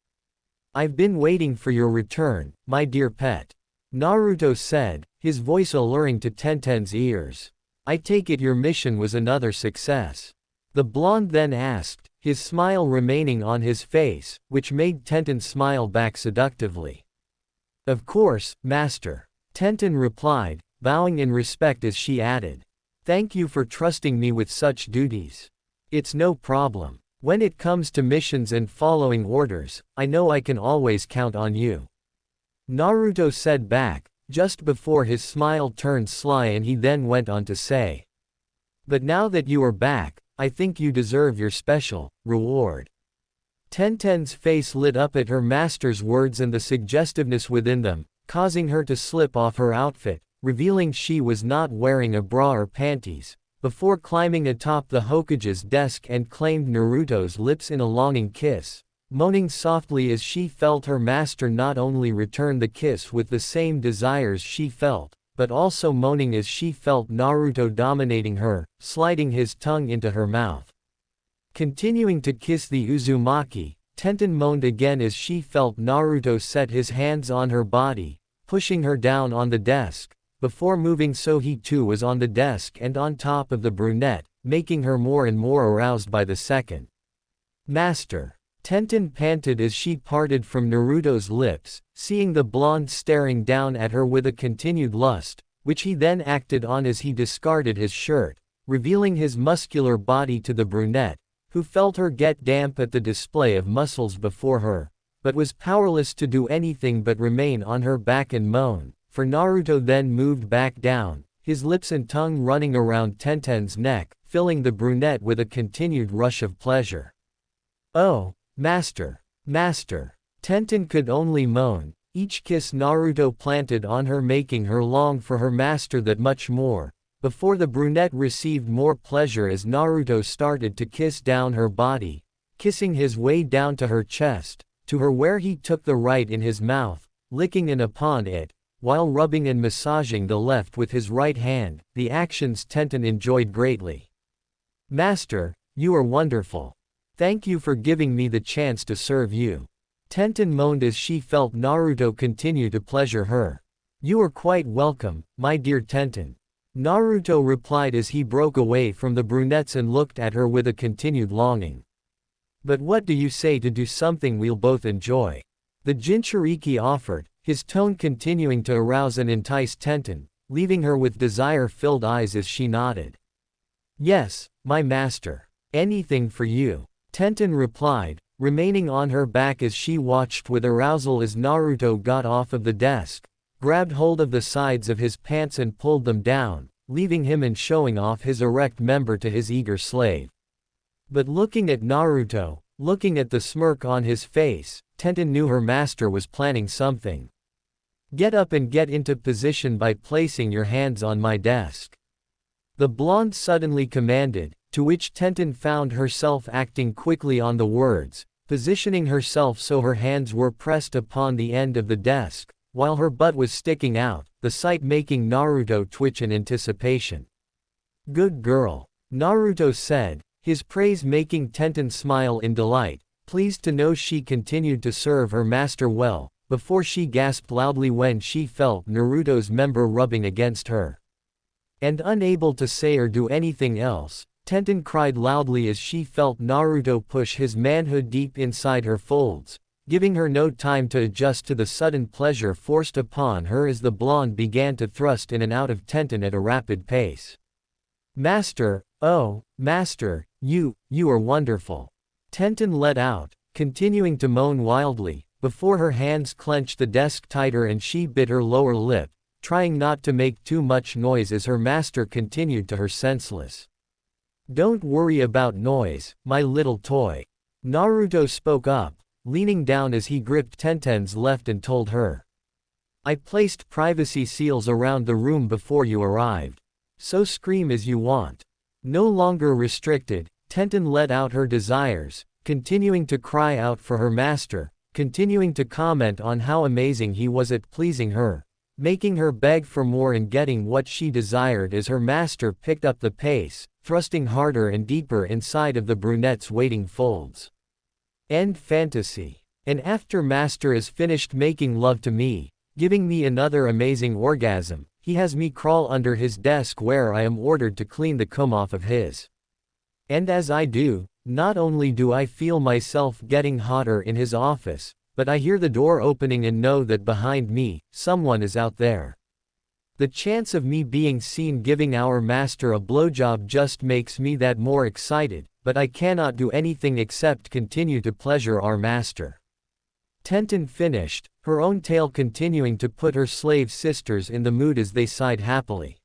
I've been waiting for your return, my dear pet. Naruto said, his voice alluring to Tenten's ears. I take it your mission was another success. The blonde then asked, his smile remaining on his face, which made Tenten smile back seductively. Of course, master. Tenten replied, bowing in respect as she added. Thank you for trusting me with such duties. It's no problem. When it comes to missions and following orders, I know I can always count on you. Naruto said back, just before his smile turned sly, and he then went on to say. But now that you are back, I think you deserve your special reward. Tenten's face lit up at her master's words and the suggestiveness within them, causing her to slip off her outfit, revealing she was not wearing a bra or panties, before climbing atop the Hokage's desk and claimed Naruto's lips in a longing kiss, moaning softly as she felt her master not only return the kiss with the same desires she felt, but also moaning as she felt Naruto dominating her, sliding his tongue into her mouth. Continuing to kiss the Uzumaki, Tenten moaned again as she felt Naruto set his hands on her body, pushing her down on the desk, before moving so he too was on the desk and on top of the brunette, making her more and more aroused by the second. Master. Tenten panted as she parted from Naruto's lips, seeing the blonde staring down at her with a continued lust, which he then acted on as he discarded his shirt, revealing his muscular body to the brunette, who felt her get damp at the display of muscles before her, but was powerless to do anything but remain on her back and moan, for Naruto then moved back down, his lips and tongue running around Tenten's neck, filling the brunette with a continued rush of pleasure. Oh, master, master. Tenten could only moan, each kiss Naruto planted on her making her long for her master that much more, before the brunette received more pleasure as Naruto started to kiss down her body, kissing his way down to her chest, to her where he took the right in his mouth, licking in upon it, while rubbing and massaging the left with his right hand, the actions Tenten enjoyed greatly. Master, you are wonderful. Thank you for giving me the chance to serve you. Tenten moaned as she felt Naruto continue to pleasure her. You are quite welcome, my dear Tenten. Naruto replied as he broke away from the brunettes and looked at her with a continued longing. But what do you say to do something we'll both enjoy? The Jinchuriki offered, his tone continuing to arouse and entice Tenten, leaving her with desire-filled eyes as she nodded. Yes, my master. Anything for you. Tenten replied, remaining on her back as she watched with arousal as Naruto got off of the desk, grabbed hold of the sides of his pants and pulled them down, leaving him and showing off his erect member to his eager slave. But looking at Naruto, looking at the smirk on his face, Tenten knew her master was planning something. Get up and get into position by placing your hands on my desk. The blonde suddenly commanded, to which Tenten found herself acting quickly on the words, positioning herself so her hands were pressed upon the end of the desk, while her butt was sticking out, the sight making Naruto twitch in anticipation. Good girl. Naruto said, his praise making Tenten smile in delight, pleased to know she continued to serve her master well, before she gasped loudly when she felt Naruto's member rubbing against her. And unable to say or do anything else, Tenten cried loudly as she felt Naruto push his manhood deep inside her folds, giving her no time to adjust to the sudden pleasure forced upon her as the blonde began to thrust in and out of Tenten at a rapid pace. "Master, oh, Master, you are wonderful," Tenten let out, continuing to moan wildly, before her hands clenched the desk tighter and she bit her lower lip, trying not to make too much noise as her master continued to her senseless. "Don't worry about noise, my little toy," Naruto spoke up, leaning down as he gripped Tenten's left and told her. "I placed privacy seals around the room before you arrived. So scream as you want." No longer restricted, Tenten let out her desires, continuing to cry out for her master, continuing to comment on how amazing he was at pleasing her, making her beg for more and getting what she desired as her master picked up the pace, thrusting harder and deeper inside of the brunette's waiting folds. End fantasy. And after master is finished making love to me, giving me another amazing orgasm, he has me crawl under his desk where I am ordered to clean the cum off of his. And as I do, not only do I feel myself getting hotter in his office, but I hear the door opening and know that behind me, someone is out there. The chance of me being seen giving our master a blowjob just makes me that more excited, but I cannot do anything except continue to pleasure our master. Tenten finished, her own tale continuing to put her slave sisters in the mood as they sighed happily.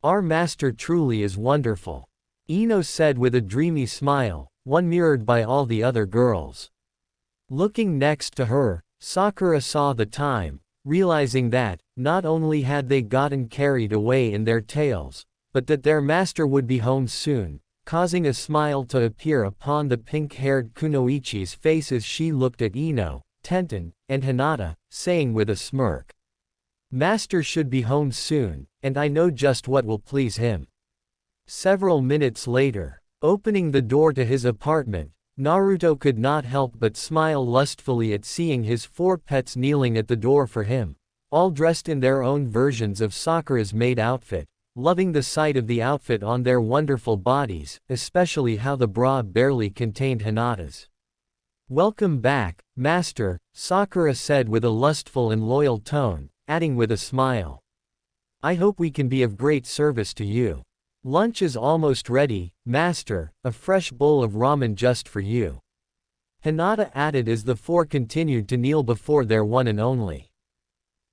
"Our master truly is wonderful," Ino said with a dreamy smile, one mirrored by all the other girls. Looking next to her, Sakura saw the time, realizing that, not only had they gotten carried away in their tales, but that their master would be home soon, causing a smile to appear upon the pink-haired Kunoichi's face as she looked at Ino, Tenten, and Hinata, saying with a smirk, "Master should be home soon, and I know just what will please him." Several minutes later, opening the door to his apartment, Naruto could not help but smile lustfully at seeing his 4 pets kneeling at the door for him, all dressed in their own versions of Sakura's maid outfit, loving the sight of the outfit on their wonderful bodies, especially how the bra barely contained Hinata's. "Welcome back, master," Sakura said with a lustful and loyal tone, adding with a smile, "I hope we can be of great service to you. Lunch is almost ready, master, a fresh bowl of ramen just for you," Hinata added as the 4 continued to kneel before their one and only.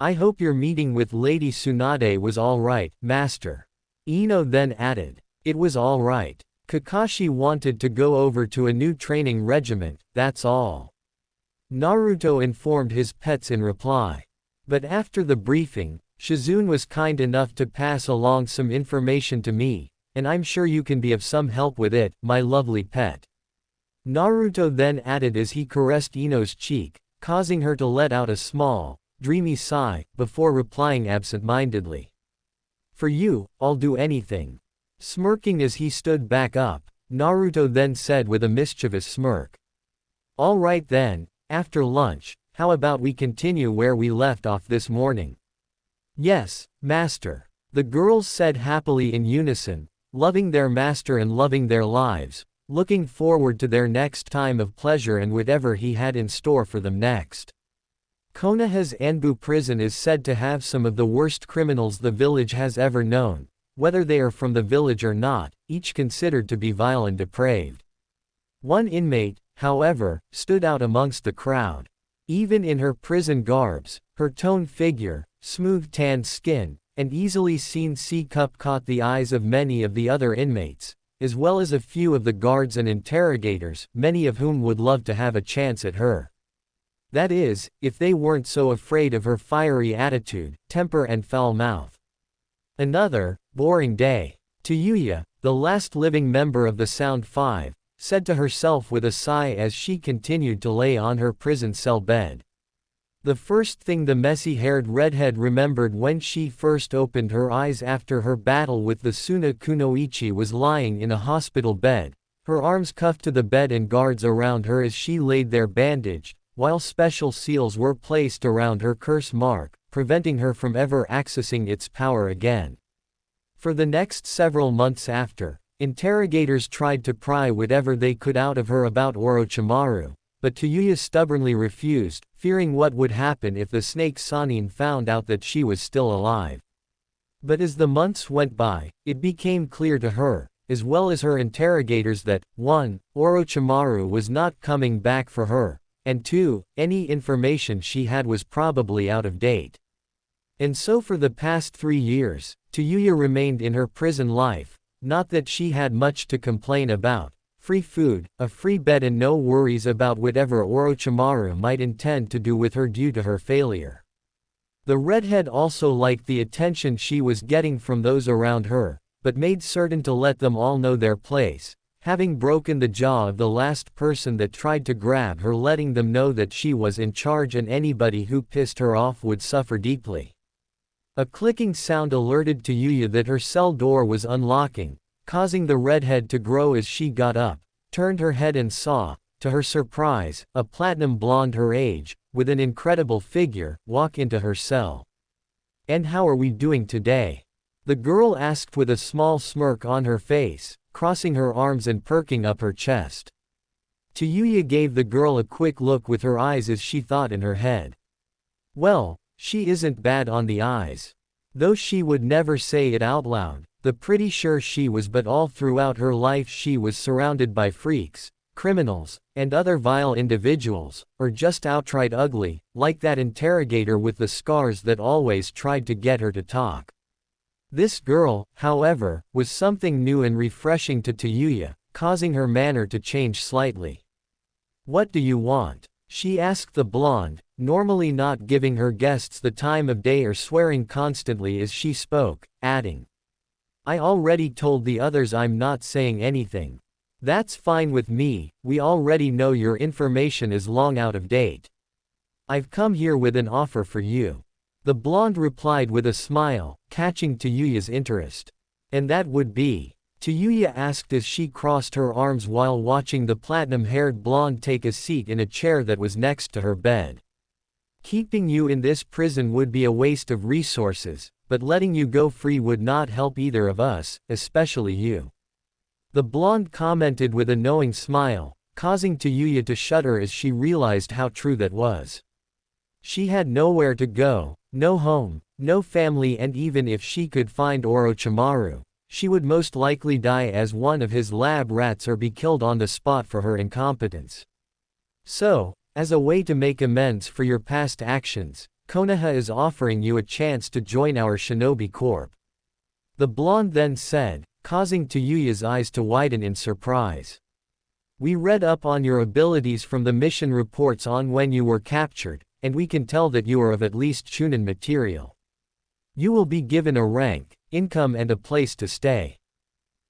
"I hope your meeting with Lady Tsunade was all right, master," Ino then added. "It was all right. Kakashi wanted to go over to a new training regiment, that's all," Naruto informed his pets in reply. "But after the briefing, Shizune was kind enough to pass along some information to me, and I'm sure you can be of some help with it, my lovely pet," Naruto then added as he caressed Ino's cheek, causing her to let out a small, dreamy sigh, before replying absent-mindedly, "For you, I'll do anything." Smirking as he stood back up, Naruto then said with a mischievous smirk, "All right then, after lunch, how about we continue where we left off this morning?" "Yes, master," the girls said happily in unison, loving their master and loving their lives, looking forward to their next time of pleasure and whatever he had in store for them next. Konoha's Anbu prison is said to have some of the worst criminals the village has ever known, whether they are from the village or not, each considered to be vile and depraved. One inmate, however, stood out amongst the crowd. Even in her prison garbs, her toned figure, smooth tanned skin, and easily seen C-cup caught the eyes of many of the other inmates, as well as a few of the guards and interrogators, many of whom would love to have a chance at her. That is, if they weren't so afraid of her fiery attitude, temper and foul mouth. Another, boring day. Tayuya, the last living member of the Sound Five, said to herself with a sigh as she continued to lay on her prison cell bed. The first thing the messy-haired redhead remembered when she first opened her eyes after her battle with the Suna Kunoichi was lying in a hospital bed, her arms cuffed to the bed and guards around her as she laid there bandaged, while special seals were placed around her curse mark, preventing her from ever accessing its power again. For the next several months after, interrogators tried to pry whatever they could out of her about Orochimaru, but Tayuya stubbornly refused, fearing what would happen if the snake Sannin found out that she was still alive. But as the months went by, it became clear to her, as well as her interrogators, that 1. Orochimaru was not coming back for her, and 2. Any information she had was probably out of date. And so for the past 3 years, Tayuya remained in her prison life. Not that she had much to complain about: free food, a free bed, and no worries about whatever Orochimaru might intend to do with her due to her failure. The redhead also liked the attention she was getting from those around her, but made certain to let them all know their place, having broken the jaw of the last person that tried to grab her, letting them know that she was in charge and anybody who pissed her off would suffer deeply. A clicking sound alerted Tayuya that her cell door was unlocking, causing the redhead to grow as she got up, turned her head and saw, to her surprise, a platinum blonde her age, with an incredible figure, walk into her cell. "And how are we doing today?" the girl asked with a small smirk on her face, crossing her arms and perking up her chest. Tayuya gave the girl a quick look with her eyes as she thought in her head. Well, she isn't bad on the eyes. Though she would never say it out loud, the pretty sure she was, but all throughout her life she was surrounded by freaks, criminals, and other vile individuals, or just outright ugly, like that interrogator with the scars that always tried to get her to talk. This girl, however, was something new and refreshing to Tayuya, causing her manner to change slightly. "What do you want?" she asked the blonde, normally not giving her guests the time of day or swearing constantly as she spoke, adding, "I already told the others I'm not saying anything. That's fine with me, we already know your information is long out of date. I've come here with an offer for you." The blonde replied with a smile, catching Tayuya's interest. "And that would be?" Tayuya asked as she crossed her arms while watching the platinum-haired blonde take a seat in a chair that was next to her bed. "Keeping you in this prison would be a waste of resources, but letting you go free would not help either of us, especially you." The blonde commented with a knowing smile, causing Tayuya to shudder as she realized how true that was. She had nowhere to go, no home, no family, and even if she could find Orochimaru, she would most likely die as one of his lab rats or be killed on the spot for her incompetence. So, as a way to make amends for your past actions, Konoha is offering you a chance to join our Shinobi Corps. The blonde then said, causing Tayuya's eyes to widen in surprise. "We read up on your abilities from the mission reports on when you were captured, and we can tell that you are of at least Chunin material. You will be given a rank, income, and a place to stay.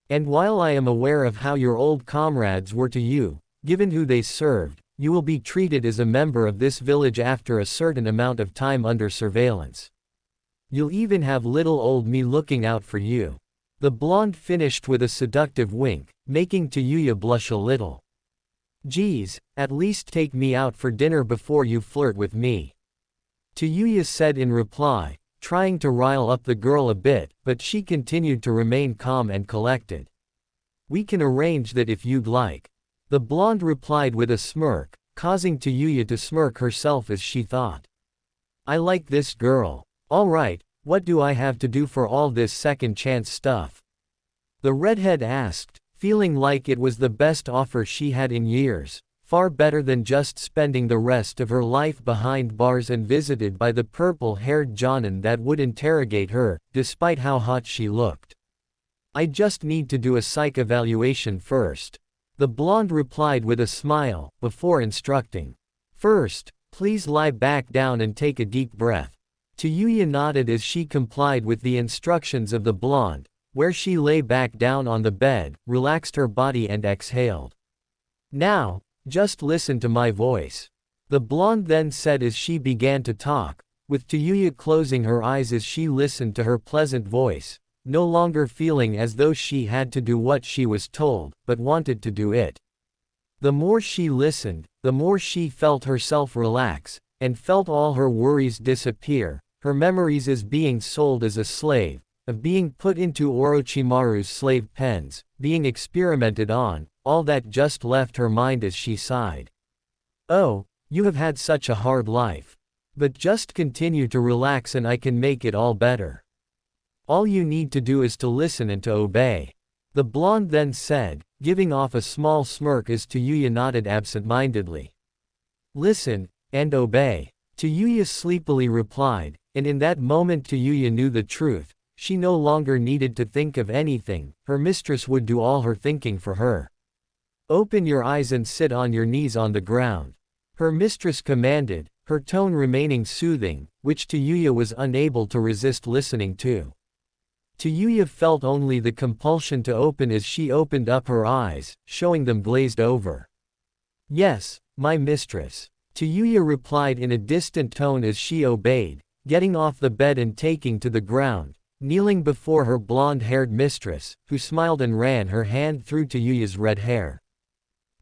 And while I am aware of how your old comrades were to you, given who they served, you will be treated as a member of this village after a certain amount of time under surveillance. You'll even have little old me looking out for you." The blonde finished with a seductive wink, making Tayuya blush a little. "Geez, at least take me out for dinner before you flirt with me," Tayuya said in reply, trying to rile up the girl a bit, but she continued to remain calm and collected. "We can arrange that if you'd like," the blonde replied with a smirk, causing Tayuya to smirk herself as she thought, "I like this girl. All right, what do I have to do for all this second chance stuff?" the redhead asked, feeling like it was the best offer she had in years, far better than just spending the rest of her life behind bars and visited by the purple-haired Jonin that would interrogate her, despite how hot she looked. "I just need to do a psych evaluation first," the blonde replied with a smile, before instructing, "First, please lie back down and take a deep breath." Tayuya nodded as she complied with the instructions of the blonde, where she lay back down on the bed, relaxed her body and exhaled. "Now, just listen to my voice," the blonde then said as she began to talk, with Tayuya closing her eyes as she listened to her pleasant voice, no longer feeling as though she had to do what she was told, but wanted to do it. The more she listened, the more she felt herself relax, and felt all her worries disappear, her memories as being sold as a slave, of being put into Orochimaru's slave pens, being experimented on, all that just left her mind as she sighed. Oh, you have had such a hard life. But just continue to relax and I can make it all better. All you need to do is to listen and to obey. The blonde then said, giving off a small smirk as Tayuya nodded absent-mindedly. Listen, and obey. Tayuya sleepily replied, and in that moment Tayuya knew the truth. She no longer needed to think of anything, her mistress would do all her thinking for her. Open your eyes and sit on your knees on the ground. Her mistress commanded, her tone remaining soothing, which Tayuya was unable to resist listening to. Tayuya felt only the compulsion to open as she opened up her eyes, showing them glazed over. Yes, my mistress. Tayuya replied in a distant tone as she obeyed, getting off the bed and taking to the ground, kneeling before her blonde-haired mistress, who smiled and ran her hand through Tayuya's red hair.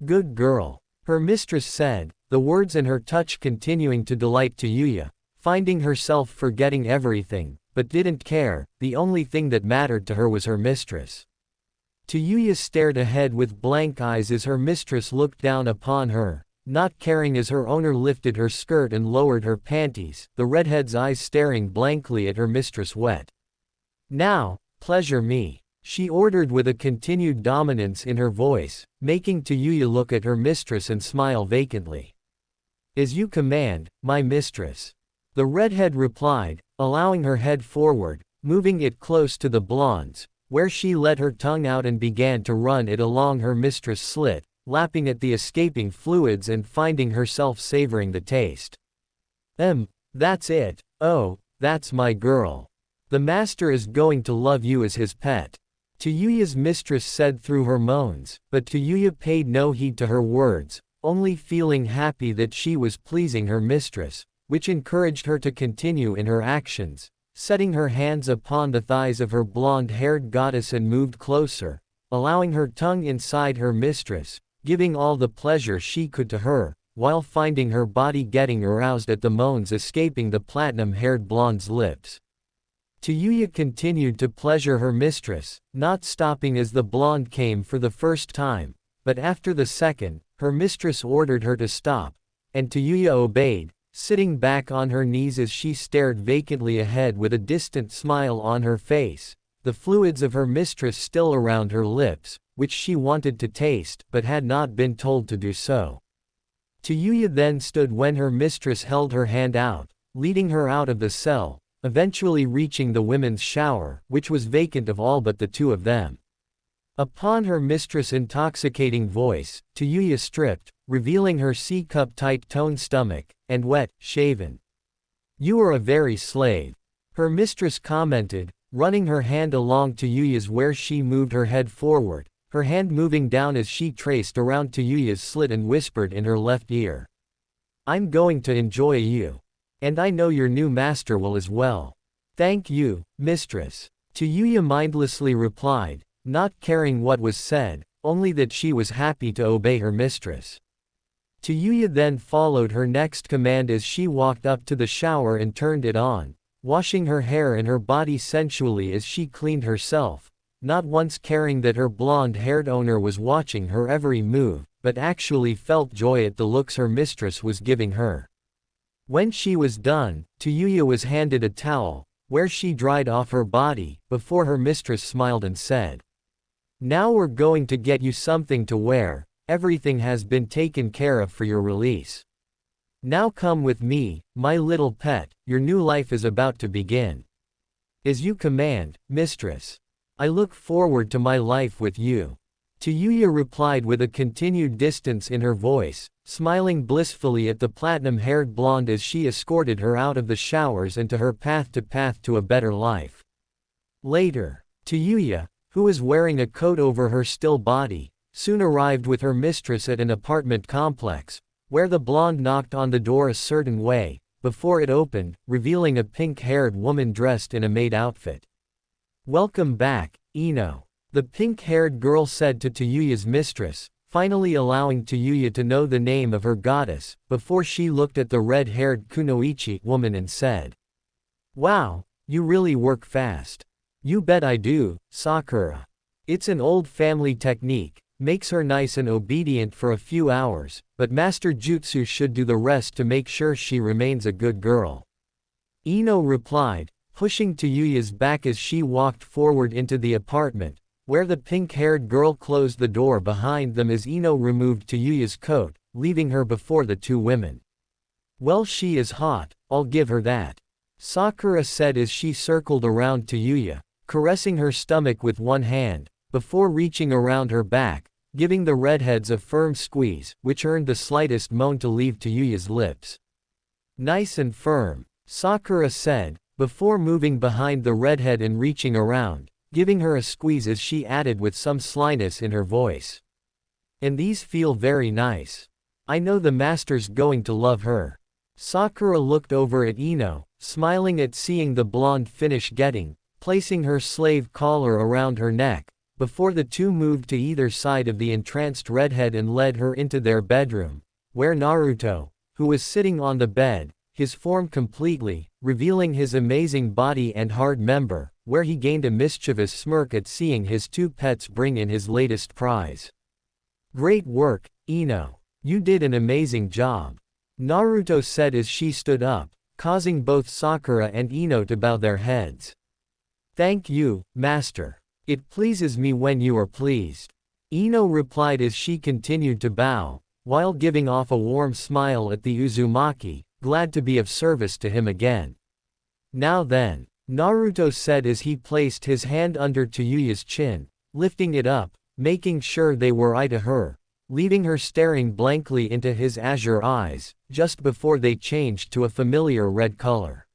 Good girl. Her mistress said, the words and her touch continuing to delight Tayuya, finding herself forgetting everything, but didn't care, the only thing that mattered to her was her mistress. Tayuya stared ahead with blank eyes as her mistress looked down upon her, not caring as her owner lifted her skirt and lowered her panties, the redhead's eyes staring blankly at her mistress wet. Now, pleasure me, she ordered with a continued dominance in her voice, making Tayuya look at her mistress and smile vacantly. As you command, my mistress. The redhead replied, allowing her head forward, moving it close to the blonde's, where she let her tongue out and began to run it along her mistress' slit, lapping at the escaping fluids and finding herself savoring the taste. That's it. Oh, that's my girl. The master is going to love you as his pet. Tayuya's mistress said through her moans, but Tayuya paid no heed to her words, only feeling happy that she was pleasing her mistress, which encouraged her to continue in her actions, setting her hands upon the thighs of her blonde-haired goddess and moved closer, allowing her tongue inside her mistress, giving all the pleasure she could to her, while finding her body getting aroused at the moans escaping the platinum-haired blonde's lips. Tayuya continued to pleasure her mistress, not stopping as the blonde came for the first time, but after the second, her mistress ordered her to stop, and Tayuya obeyed, sitting back on her knees as she stared vacantly ahead with a distant smile on her face, the fluids of her mistress still around her lips, which she wanted to taste but had not been told to do so. Tayuya then stood when her mistress held her hand out, leading her out of the cell, eventually reaching the women's shower, which was vacant of all but the two of them. Upon her mistress' intoxicating voice, Tayuya stripped, revealing her C-cup-tight toned stomach, and wet, shaven. You are a very slave. Her mistress commented, running her hand along Tayuya's where she moved her head forward, her hand moving down as she traced around Tayuya's slit and whispered in her left ear. I'm going to enjoy you. And I know your new master will as well. Thank you, mistress. Tayuya mindlessly replied, not caring what was said, only that she was happy to obey her mistress. Tayuya then followed her next command as she walked up to the shower and turned it on, washing her hair and her body sensually as she cleaned herself, not once caring that her blonde-haired owner was watching her every move, but actually felt joy at the looks her mistress was giving her. When she was done, Tayuya was handed a towel, where she dried off her body, before her mistress smiled and said, now we're going to get you something to wear, everything has been taken care of for your release. Now come with me, my little pet, your new life is about to begin. As you command, mistress. I look forward to my life with you. Tayuya replied with a continued distance in her voice, smiling blissfully at the platinum-haired blonde as she escorted her out of the showers and to her path to a better life. Later, Tayuya, who was wearing a coat over her still body, soon arrived with her mistress at an apartment complex, where the blonde knocked on the door a certain way, before it opened, revealing a pink-haired woman dressed in a maid outfit. Welcome back, Ino. The pink-haired girl said to Tayuya's mistress, finally allowing Tayuya to know the name of her goddess, before she looked at the red-haired kunoichi woman and said, "Wow, you really work fast." "You bet I do, Sakura. It's an old family technique, makes her nice and obedient for a few hours, but Master Jutsu should do the rest to make sure she remains a good girl." Ino replied, pushing Tayuya's back as she walked forward into the apartment, where the pink-haired girl closed the door behind them as Ino removed Tayuya's coat, leaving her before the two women. "Well, she is hot, I'll give her that," Sakura said as she circled around Tayuya, caressing her stomach with one hand, before reaching around her back, giving the redheads a firm squeeze, which earned the slightest moan to leave Tayuya's lips. "Nice and firm," Sakura said, before moving behind the redhead and reaching around, giving her a squeeze as she added with some slyness in her voice. "And these feel very nice. I know the master's going to love her." Sakura looked over at Ino, smiling at seeing the blonde finish getting, placing her slave collar around her neck, before the two moved to either side of the entranced redhead and led her into their bedroom, where Naruto, who was sitting on the bed, his form completely, revealing his amazing body and hard member, where he gained a mischievous smirk at seeing his two pets bring in his latest prize. "Great work, Ino. You did an amazing job," Naruto said as she stood up, causing both Sakura and Ino to bow their heads. "Thank you, Master. It pleases me when you are pleased," Ino replied as she continued to bow, while giving off a warm smile at the Uzumaki, glad to be of service to him again. "Now then," Naruto said as he placed his hand under Tayuya's chin, lifting it up, making sure they were eye to her, leaving her staring blankly into his azure eyes, just before they changed to a familiar red color.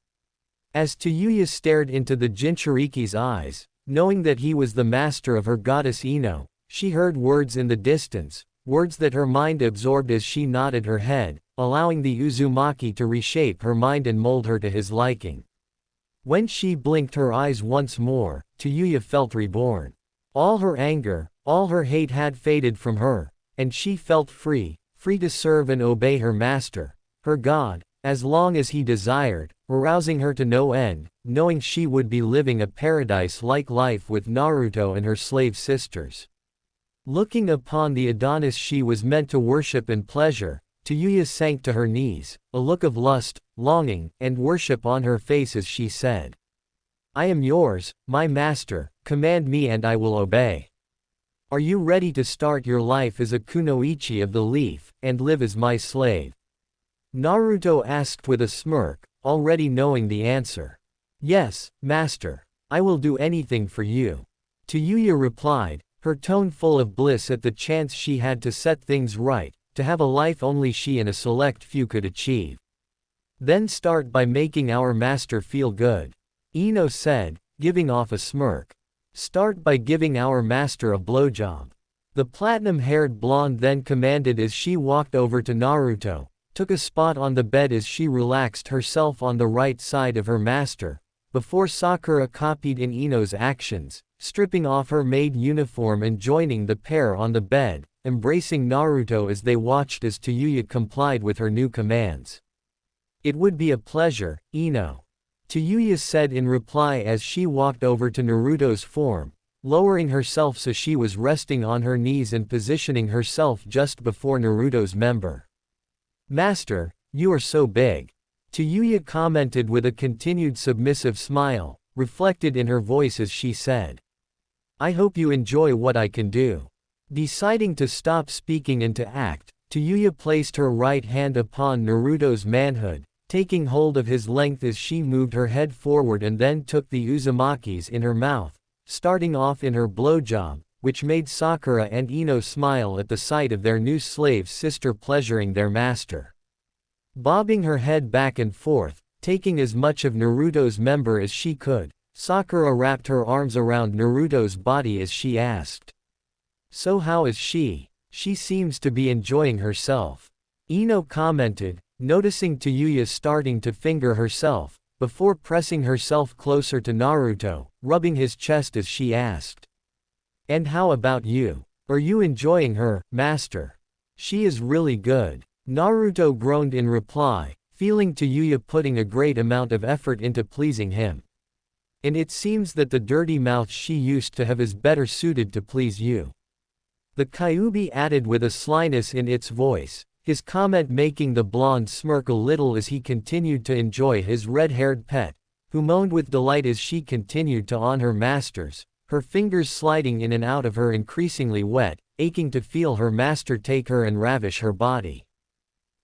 As Tayuya stared into the Jinchuriki's eyes, knowing that he was the master of her goddess Ino, she heard words in the distance, words that her mind absorbed as she nodded her head, allowing the Uzumaki to reshape her mind and mold her to his liking. When she blinked her eyes once more, Tayuya felt reborn. All her anger, all her hate had faded from her, and she felt free, free to serve and obey her master, her god, as long as he desired, arousing her to no end, knowing she would be living a paradise-like life with Naruto and her slave sisters. Looking upon the Adonis she was meant to worship and pleasure, Tayuya sank to her knees, a look of lust, longing, and worship on her face as she said, "I am yours, my master, command me and I will obey. Are you ready to start your life as a kunoichi of the leaf, and live as my slave?" Naruto asked with a smirk, already knowing the answer. "Yes, master. I will do anything for you," Tayuya replied, her tone full of bliss at the chance she had to set things right, to have a life only she and a select few could achieve. "Then start by making our master feel good," Ino said, giving off a smirk. "Start by giving our master a blowjob," the platinum-haired blonde then commanded as she walked over to Naruto, took a spot on the bed as she relaxed herself on the right side of her master, before Sakura copied in Ino's actions, stripping off her maid uniform and joining the pair on the bed, embracing Naruto as they watched as Tayuya complied with her new commands. "It would be a pleasure, Ino," Tayuya said in reply as she walked over to Naruto's form, lowering herself so she was resting on her knees and positioning herself just before Naruto's member. "Master, you are so big," Tayuya commented with a continued submissive smile, reflected in her voice as she said, "I hope you enjoy what I can do." Deciding to stop speaking and to act, Tayuya placed her right hand upon Naruto's manhood, taking hold of his length as she moved her head forward and then took the Uzumaki's in her mouth, starting off in her blowjob, which made Sakura and Ino smile at the sight of their new slave sister pleasuring their master. Bobbing her head back and forth, taking as much of Naruto's member as she could, Sakura wrapped her arms around Naruto's body as she asked, "So how is she? She seems to be enjoying herself," Ino commented, noticing Tayuya starting to finger herself, before pressing herself closer to Naruto, rubbing his chest as she asked, "And how about you? Are you enjoying her, master? She is really good. Naruto groaned in reply, feeling Yuya putting a great amount of effort into pleasing him. And it seems that the dirty mouth she used to have is better suited to please you. The Kyuubi added with a slyness in its voice, his comment making the blonde smirk a little as he continued to enjoy his red-haired pet, who moaned with delight as she continued to on her masters, her fingers sliding in and out of her increasingly wet, aching to feel her master take her and ravish her body.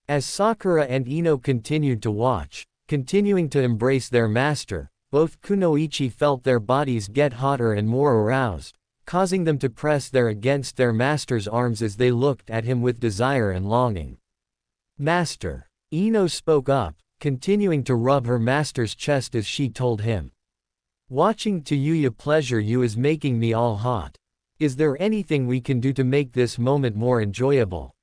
As Sakura and Ino continued to watch, continuing to embrace their master, both kunoichi felt their bodies get hotter and more aroused, causing them to press against their master's arms as they looked at him with desire and longing. Master. Ino spoke up, continuing to rub her master's chest as she told him. Watching Yuya pleasure you is making me all hot. Is there anything we can do to make this moment more enjoyable?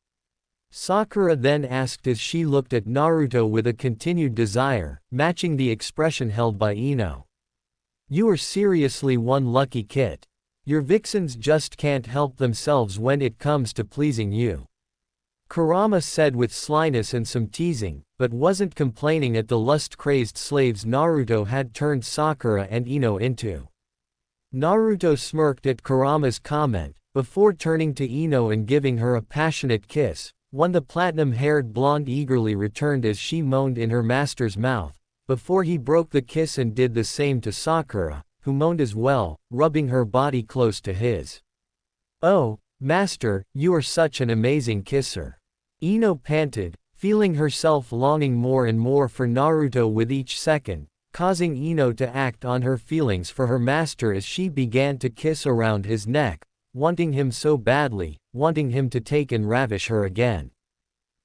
Sakura then asked as she looked at Naruto with a continued desire, matching the expression held by Ino. You are seriously one lucky kid. Your vixens just can't help themselves when it comes to pleasing you. Kurama said with slyness and some teasing, but wasn't complaining at the lust-crazed slaves Naruto had turned Sakura and Ino into. Naruto smirked at Kurama's comment, before turning to Ino and giving her a passionate kiss, one the platinum-haired blonde eagerly returned as she moaned in her master's mouth, before he broke the kiss and did the same to Sakura, who moaned as well, rubbing her body close to his. Oh, master, you are such an amazing kisser. Ino panted, feeling herself longing more and more for Naruto with each second, causing Ino to act on her feelings for her master as she began to kiss around his neck, wanting him so badly, wanting him to take and ravish her again.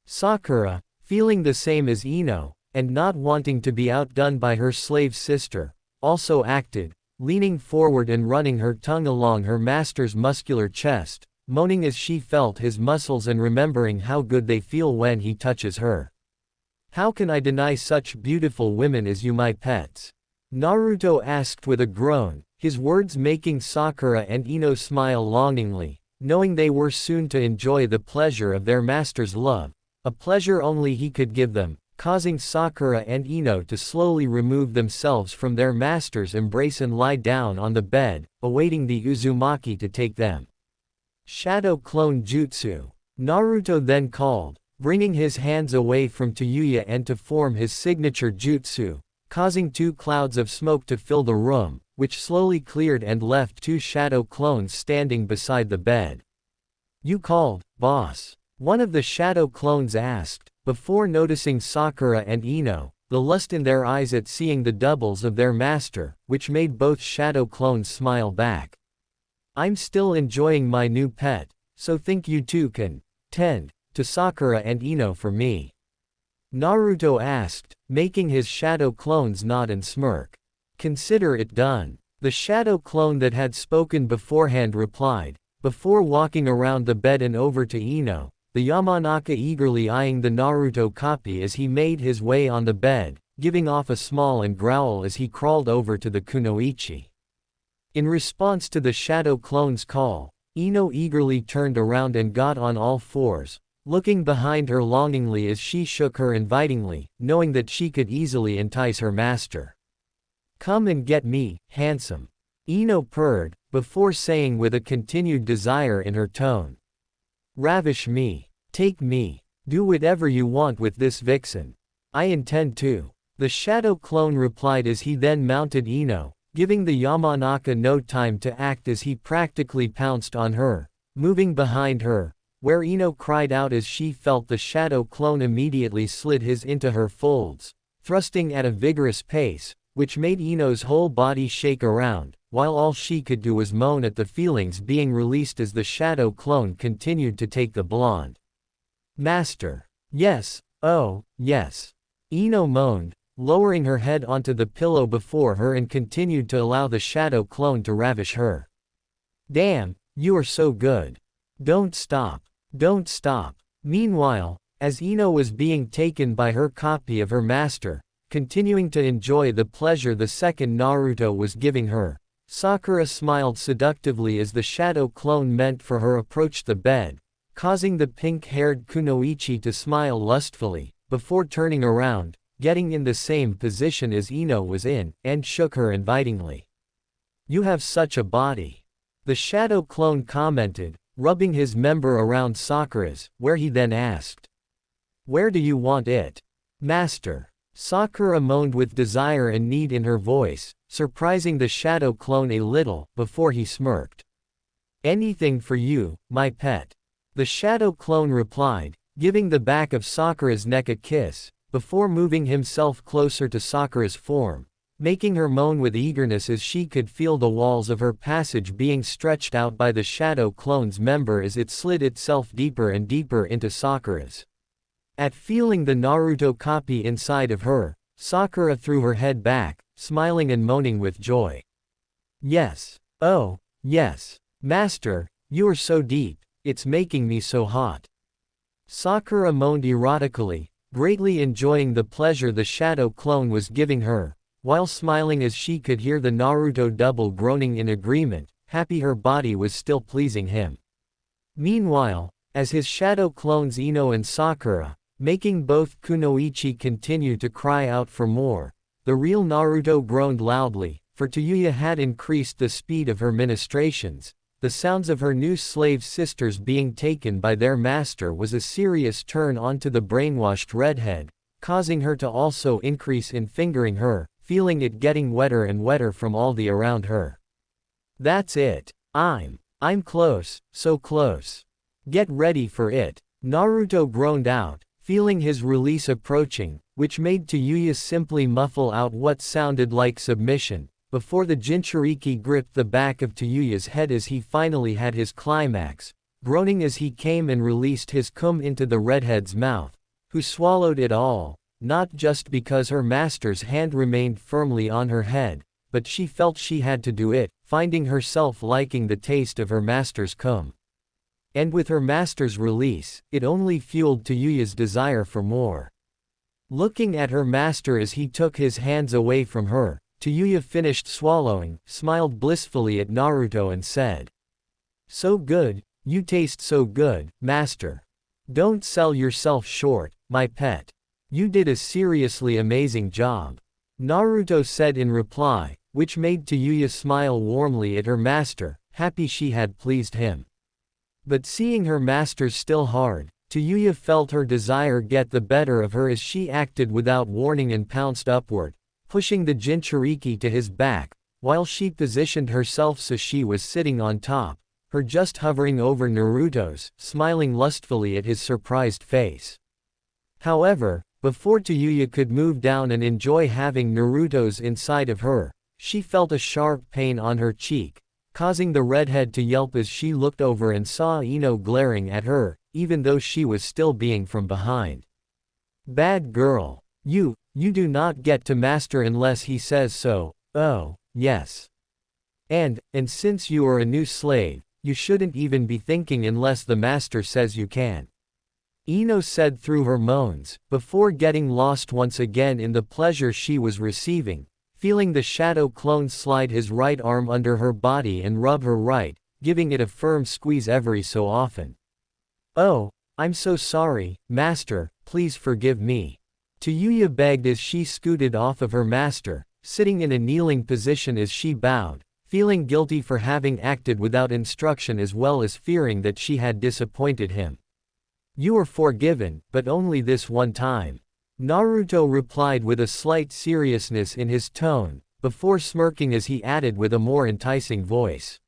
Sakura, feeling the same as Ino, and not wanting to be outdone by her slave sister, also acted, leaning forward and running her tongue along her master's muscular chest, moaning as she felt his muscles and remembering how good they feel when he touches her. How can I deny such beautiful women as you, my pets? Naruto asked with a groan, his words making Sakura and Ino smile longingly, knowing they were soon to enjoy the pleasure of their master's love, a pleasure only he could give them, causing Sakura and Ino to slowly remove themselves from their master's embrace and lie down on the bed, awaiting the Uzumaki to take them. Shadow Clone Jutsu. Naruto then called, bringing his hands away from Yuya and to form his signature jutsu, causing 2 clouds of smoke to fill the room, which slowly cleared and left 2 shadow clones standing beside the bed. You called, boss? One of the shadow clones asked, before noticing Sakura and Ino, the lust in their eyes at seeing the doubles of their master, which made both shadow clones smile back. I'm still enjoying my new pet, so think you two can tend to Sakura and Ino for me? Naruto asked, making his shadow clones nod and smirk. Consider it done. The shadow clone that had spoken beforehand replied, before walking around the bed and over to Ino, the Yamanaka eagerly eyeing the Naruto copy as he made his way on the bed, giving off a small and growl as he crawled over to the kunoichi. In response to the shadow clone's call, Ino eagerly turned around and got on all fours, looking behind her longingly as she shook her invitingly, knowing that she could easily entice her master. Come and get me, handsome. Ino purred, before saying with a continued desire in her tone. Ravish me. Take me. Do whatever you want with this vixen. I intend to. The shadow clone replied as he then mounted Ino, giving the Yamanaka no time to act as he practically pounced on her, moving behind her, where Ino cried out as she felt the shadow clone immediately slid his into her folds, thrusting at a vigorous pace, which made Ino's whole body shake around, while all she could do was moan at the feelings being released as the shadow clone continued to take the blonde. Master. Yes, oh, yes. Ino moaned, lowering her head onto the pillow before her and continued to allow the shadow clone to ravish her. Damn, you are so good. Don't stop. Don't stop. Meanwhile, as Ino was being taken by her copy of her master, continuing to enjoy the pleasure the second Naruto was giving her, Sakura smiled seductively as the shadow clone meant for her approached the bed, causing the pink-haired Kunoichi to smile lustfully, before turning around, getting in the same position as Ino was in, and shook her invitingly. "You have such a body," the shadow clone commented, rubbing his member around Sakura's, where he then asked, "Where do you want it, master?" Sakura moaned with desire and need in her voice, surprising the shadow clone a little, before he smirked. "Anything for you, my pet," the shadow clone replied, giving the back of Sakura's neck a kiss, before moving himself closer to Sakura's form, making her moan with eagerness as she could feel the walls of her passage being stretched out by the shadow clone's member as it slid itself deeper and deeper into Sakura's. At feeling the Naruto copy inside of her, Sakura threw her head back, smiling and moaning with joy. "Yes. Oh, yes. Master, you are so deep, it's making me so hot." Sakura moaned erotically, greatly enjoying the pleasure the shadow clone was giving her, while smiling as she could hear the Naruto double groaning in agreement, happy her body was still pleasing him. Meanwhile, as his shadow clones Ino and Sakura, making both Kunoichi continue to cry out for more, the real Naruto groaned loudly, for Tayuya had increased the speed of her ministrations. The sounds of her new slave sisters being taken by their master was a serious turn on to the brainwashed redhead, causing her to also increase in fingering her, feeling it getting wetter and wetter from all the around her. "That's it. I'm close, so close. Get ready for it," Naruto groaned out, feeling his release approaching, which made Tayuya simply muffle out what sounded like submission, before the Jinchuriki gripped the back of Tayuya's head as he finally had his climax, groaning as he came and released his cum into the redhead's mouth, who swallowed it all, not just because her master's hand remained firmly on her head, but she felt she had to do it, finding herself liking the taste of her master's cum. And with her master's release, it only fueled Tayuya's desire for more. Looking at her master as he took his hands away from her, Tayuya finished swallowing, smiled blissfully at Naruto and said, "So good, you taste so good, master. Don't sell yourself short, my pet. You did a seriously amazing job," Naruto said in reply, which made Tayuya smile warmly at her master, happy she had pleased him. But seeing her master's still hard, Tayuya felt her desire get the better of her as she acted without warning and pounced upward, pushing the Jinchuriki to his back, while she positioned herself so she was sitting on top, her just hovering over Naruto's, smiling lustfully at his surprised face. However, before Tayuya could move down and enjoy having Naruto's inside of her, she felt a sharp pain on her cheek, causing the redhead to yelp as she looked over and saw Ino glaring at her, even though she was still being from behind. "Bad girl. You do not get to master unless he says so. Oh, yes. And since you are a new slave, you shouldn't even be thinking unless the master says you can," Ino said through her moans, before getting lost once again in the pleasure she was receiving, feeling the shadow clone slide his right arm under her body and rub her right, giving it a firm squeeze every so often. "Oh, I'm so sorry, master, please forgive me," Tayuya begged as she scooted off of her master, sitting in a kneeling position as she bowed, feeling guilty for having acted without instruction as well as fearing that she had disappointed him. "You are forgiven, but only this one time," Naruto replied with a slight seriousness in his tone, before smirking as he added with a more enticing voice,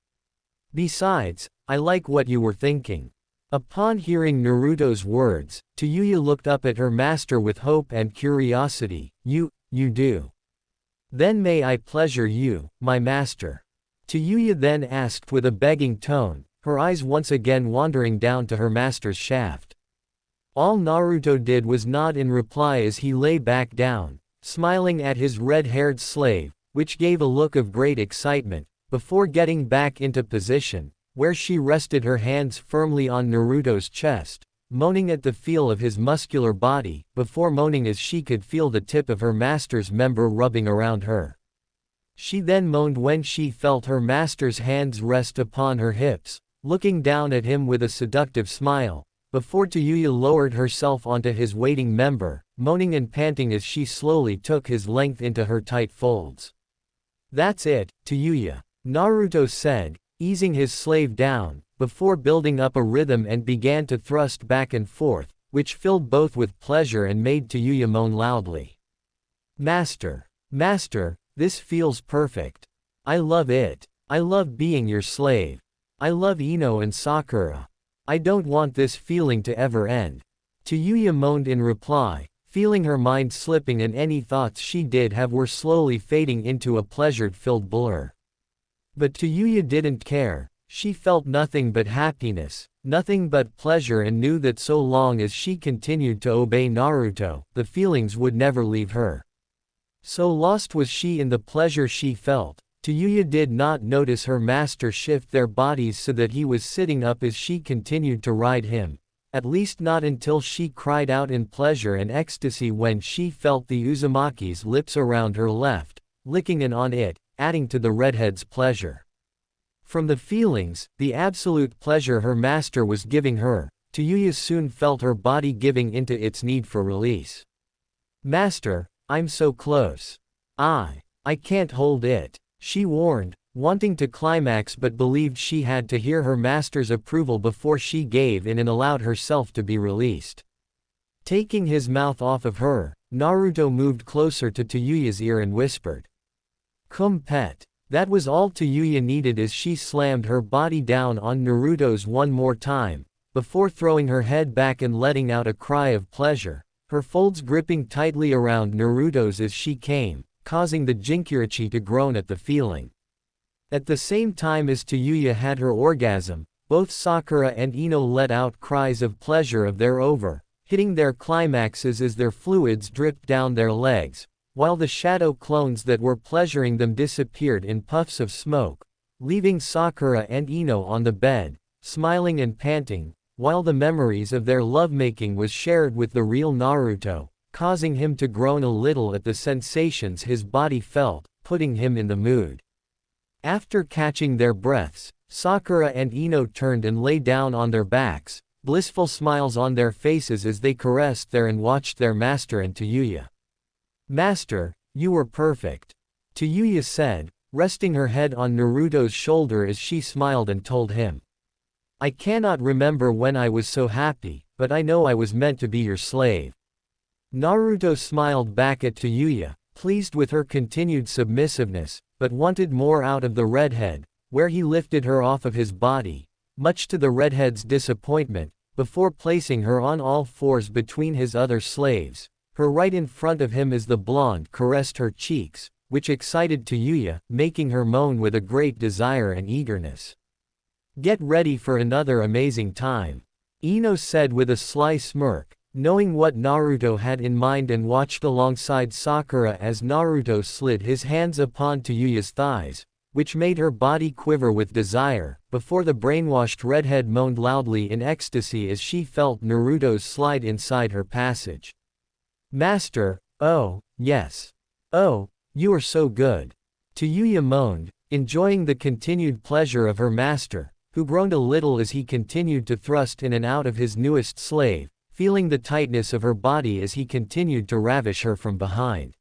"Besides, I like what you were thinking." Upon hearing Naruto's words, Tayuya looked up at her master with hope and curiosity. You do? Then may I pleasure you, my master?" Tayuya then asked with a begging tone, her eyes once again wandering down to her master's shaft. All Naruto did was nod in reply as he lay back down, smiling at his red-haired slave, which gave a look of great excitement, before getting back into position, where she rested her hands firmly on Naruto's chest, moaning at the feel of his muscular body, before moaning as she could feel the tip of her master's member rubbing around her. She then moaned when she felt her master's hands rest upon her hips, looking down at him with a seductive smile, before Tayuya lowered herself onto his waiting member, moaning and panting as she slowly took his length into her tight folds. "That's it, Tayuya," Naruto said, easing his slave down, before building up a rhythm and began to thrust back and forth, which filled both with pleasure and made Tayuya moan loudly. "Master, Master, this feels perfect. I love it. I love being your slave. I love Ino and Sakura. I don't want this feeling to ever end." Tayuya moaned in reply, feeling her mind slipping and any thoughts she did have were slowly fading into a pleasure-filled blur. But Tayuya didn't care. She felt nothing but happiness, nothing but pleasure, and knew that so long as she continued to obey Naruto, the feelings would never leave her. So lost was she in the pleasure she felt, Tayuya did not notice her master shift their bodies so that he was sitting up as she continued to ride him, at least not until she cried out in pleasure and ecstasy when she felt the Uzumaki's lips around her left, licking in on it, adding to the redhead's pleasure. From the feelings, the absolute pleasure her master was giving her, Tayuya soon felt her body giving into its need for release. "Master, I'm so close. I can't hold it," she warned, wanting to climax but believed she had to hear her master's approval before she gave in and allowed herself to be released. Taking his mouth off of her, Naruto moved closer to Tayuya's ear and whispered, "Come pet." That was all Tayuya needed as she slammed her body down on Naruto's one more time, before throwing her head back and letting out a cry of pleasure, her folds gripping tightly around Naruto's as she came, causing the Jinkurichi to groan at the feeling. At the same time as Tayuya had her orgasm, both Sakura and Ino let out cries of pleasure of their over, hitting their climaxes as their fluids dripped down their legs, while the shadow clones that were pleasuring them disappeared in puffs of smoke, leaving Sakura and Ino on the bed, smiling and panting, while the memories of their lovemaking was shared with the real Naruto, causing him to groan a little at the sensations his body felt, putting him in the mood. After catching their breaths, Sakura and Ino turned and lay down on their backs, blissful smiles on their faces as they caressed their and watched their master and Tayuya. "Master, you were perfect," Tayuya said, resting her head on Naruto's shoulder as she smiled and told him. "I cannot remember when I was so happy, but I know I was meant to be your slave." Naruto smiled back at Tayuya, pleased with her continued submissiveness, but wanted more out of the redhead, where he lifted her off of his body, much to the redhead's disappointment, before placing her on all fours between his other slaves, her right in front of him as the blonde caressed her cheeks, which excited Tayuya, making her moan with a great desire and eagerness. "Get ready for another amazing time," Ino said with a sly smirk, knowing what Naruto had in mind, and watched alongside Sakura as Naruto slid his hands upon Tayuya's thighs, which made her body quiver with desire, before the brainwashed redhead moaned loudly in ecstasy as she felt Naruto's slide inside her passage. "Master, oh, yes. Oh, you are so good," Tayuya moaned, enjoying the continued pleasure of her master, who groaned a little as he continued to thrust in and out of his newest slave, feeling the tightness of her body as he continued to ravish her from behind.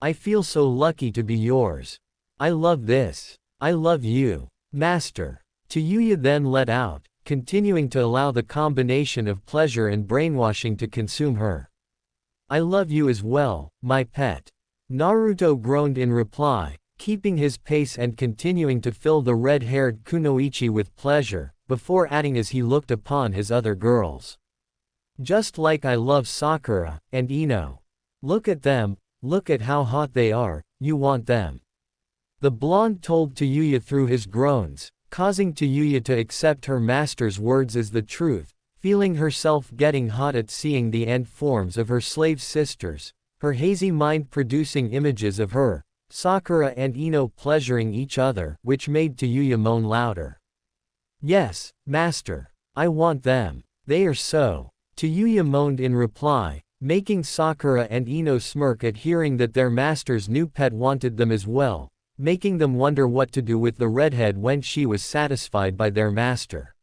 "I feel so lucky to be yours. I love this. I love you, master," Tayuya then let out, continuing to allow the combination of pleasure and brainwashing to consume her. "I love you as well, my pet," Naruto groaned in reply, keeping his pace and continuing to fill the red-haired kunoichi with pleasure, before adding as he looked upon his other girls. "Just like I love Sakura and Ino. Look at them, look at how hot they are, you want them." The blonde told Tayuya through his groans, causing Tayuya to accept her master's words as the truth, feeling herself getting hot at seeing the end forms of her slave sisters, her hazy mind producing images of her, Sakura and Ino pleasuring each other, which made Tayuya moan louder. "Yes, master. I want them. They are so," Tayuya moaned in reply, making Sakura and Ino smirk at hearing that their master's new pet wanted them as well, making them wonder what to do with the redhead when she was satisfied by their master.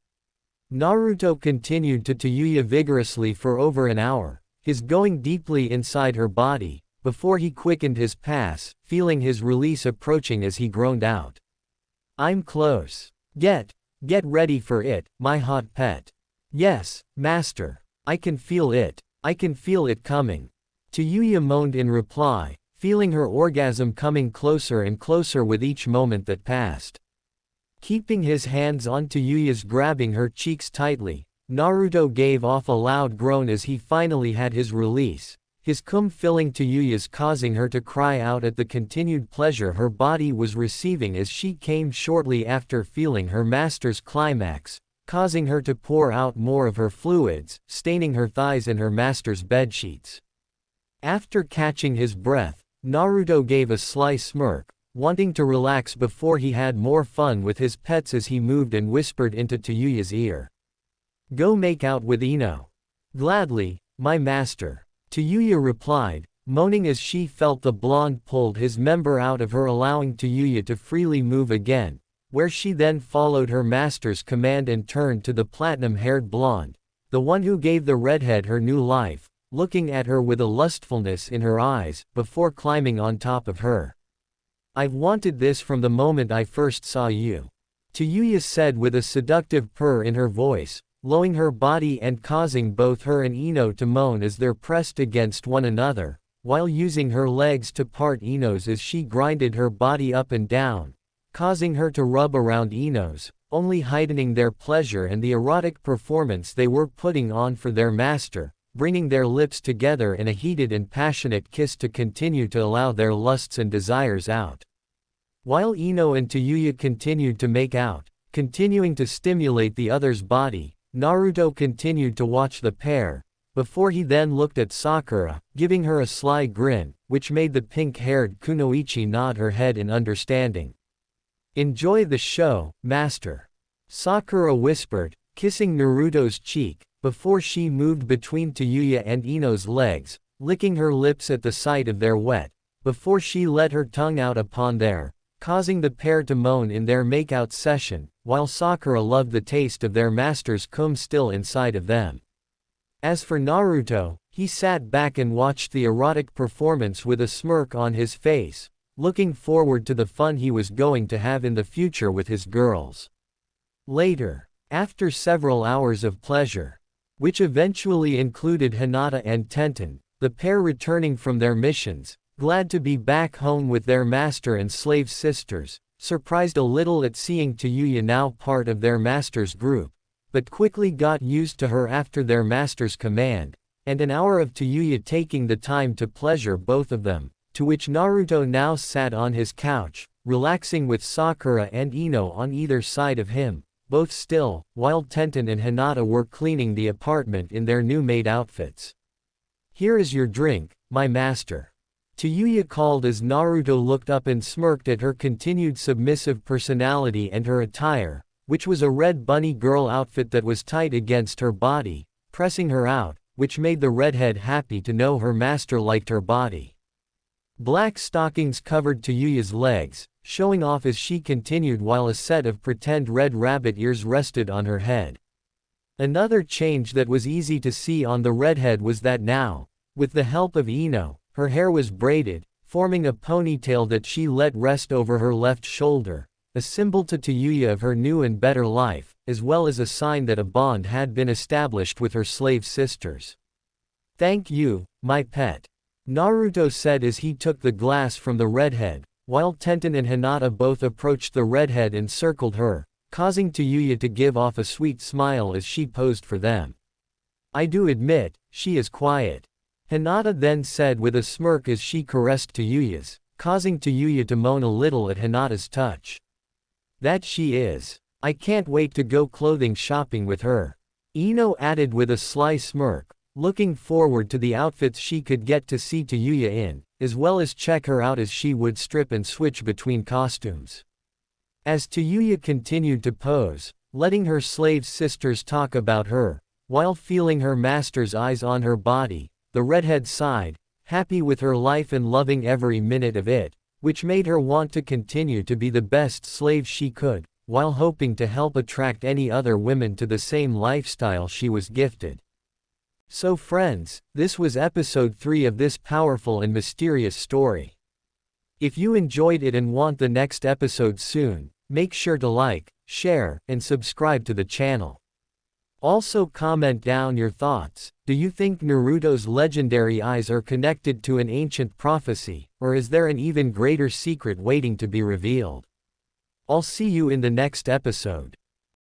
Naruto continued to Yuya vigorously for over an hour, his going deeply inside her body, before he quickened his pace, feeling his release approaching as he groaned out. "I'm close. Get ready for it, my hot pet." "Yes, master. I can feel it. I can feel it coming." Yuya moaned in reply, feeling her orgasm coming closer and closer with each moment that passed. Keeping his hands on Yuya's, grabbing her cheeks tightly, Naruto gave off a loud groan as he finally had his release, his cum filling Yuya's, causing her to cry out at the continued pleasure her body was receiving as she came shortly after feeling her master's climax, causing her to pour out more of her fluids, staining her thighs and her master's bedsheets. After catching his breath, Naruto gave a sly smirk, wanting to relax before he had more fun with his pets as he moved and whispered into Yuya's ear. "Go make out with Ino." "Gladly, my master." Yuya replied, moaning as she felt the blonde pulled his member out of her, allowing Yuya to freely move again, where she then followed her master's command and turned to the platinum-haired blonde, the one who gave the redhead her new life, looking at her with a lustfulness in her eyes, before climbing on top of her. "I've wanted this from the moment I first saw you," Yuya said with a seductive purr in her voice, lowering her body and causing both her and Ino to moan as they're pressed against one another, while using her legs to part Ino's as she grinded her body up and down, causing her to rub around Ino's, only heightening their pleasure and the erotic performance they were putting on for their master, bringing their lips together in a heated and passionate kiss to continue to allow their lusts and desires out. While Ino and Yuya continued to make out, continuing to stimulate the other's body, Naruto continued to watch the pair, before he then looked at Sakura, giving her a sly grin, which made the pink-haired kunoichi nod her head in understanding. "Enjoy the show, master," Sakura whispered, kissing Naruto's cheek, before she moved between Yuya and Ino's legs, licking her lips at the sight of their wet, before she let her tongue out upon their, causing the pair to moan in their makeout session, while Sakura loved the taste of their master's cum still inside of them. As for Naruto, he sat back and watched the erotic performance with a smirk on his face, looking forward to the fun he was going to have in the future with his girls. Later, after several hours of pleasure, which eventually included Hinata and Tenten, the pair returning from their missions, glad to be back home with their master and slave sisters, surprised a little at seeing Yuya now part of their master's group, but quickly got used to her after their master's command, and an hour of Yuya taking the time to pleasure both of them, to which Naruto now sat on his couch, relaxing with Sakura and Ino on either side of him, both still, while Tenten and Hinata were cleaning the apartment in their new maid outfits. "Here is your drink, my master," Yuya called as Naruto looked up and smirked at her continued submissive personality and her attire, which was a red bunny girl outfit that was tight against her body, pressing her out, which made the redhead happy to know her master liked her body. Black stockings covered Yuya's legs, showing off as she continued while a set of pretend red rabbit ears rested on her head. Another change that was easy to see on the redhead was that now, with the help of Ino, her hair was braided, forming a ponytail that she let rest over her left shoulder, a symbol to Yuya of her new and better life, as well as a sign that a bond had been established with her slave sisters. "Thank you, my pet," Naruto said as he took the glass from the redhead, while Tenten and Hinata both approached the redhead and circled her, causing Yuya to give off a sweet smile as she posed for them. "I do admit, she is quiet," Hinata then said with a smirk as she caressed Yuya's, causing Yuya to moan a little at Hinata's touch. "That she is. I can't wait to go clothing shopping with her," Ino added with a sly smirk, looking forward to the outfits she could get to see Yuya in, as well as check her out as she would strip and switch between costumes. As Yuya continued to pose, letting her slave sisters talk about her, while feeling her master's eyes on her body, the redhead sighed, happy with her life and loving every minute of it, which made her want to continue to be the best slave she could, while hoping to help attract any other women to the same lifestyle she was gifted. So friends, this was episode 3 of this powerful and mysterious story. If you enjoyed it and want the next episode soon, make sure to like, share, and subscribe to the channel. Also comment down your thoughts. Do you think Naruto's legendary eyes are connected to an ancient prophecy, or is there an even greater secret waiting to be revealed? I'll see you in the next episode.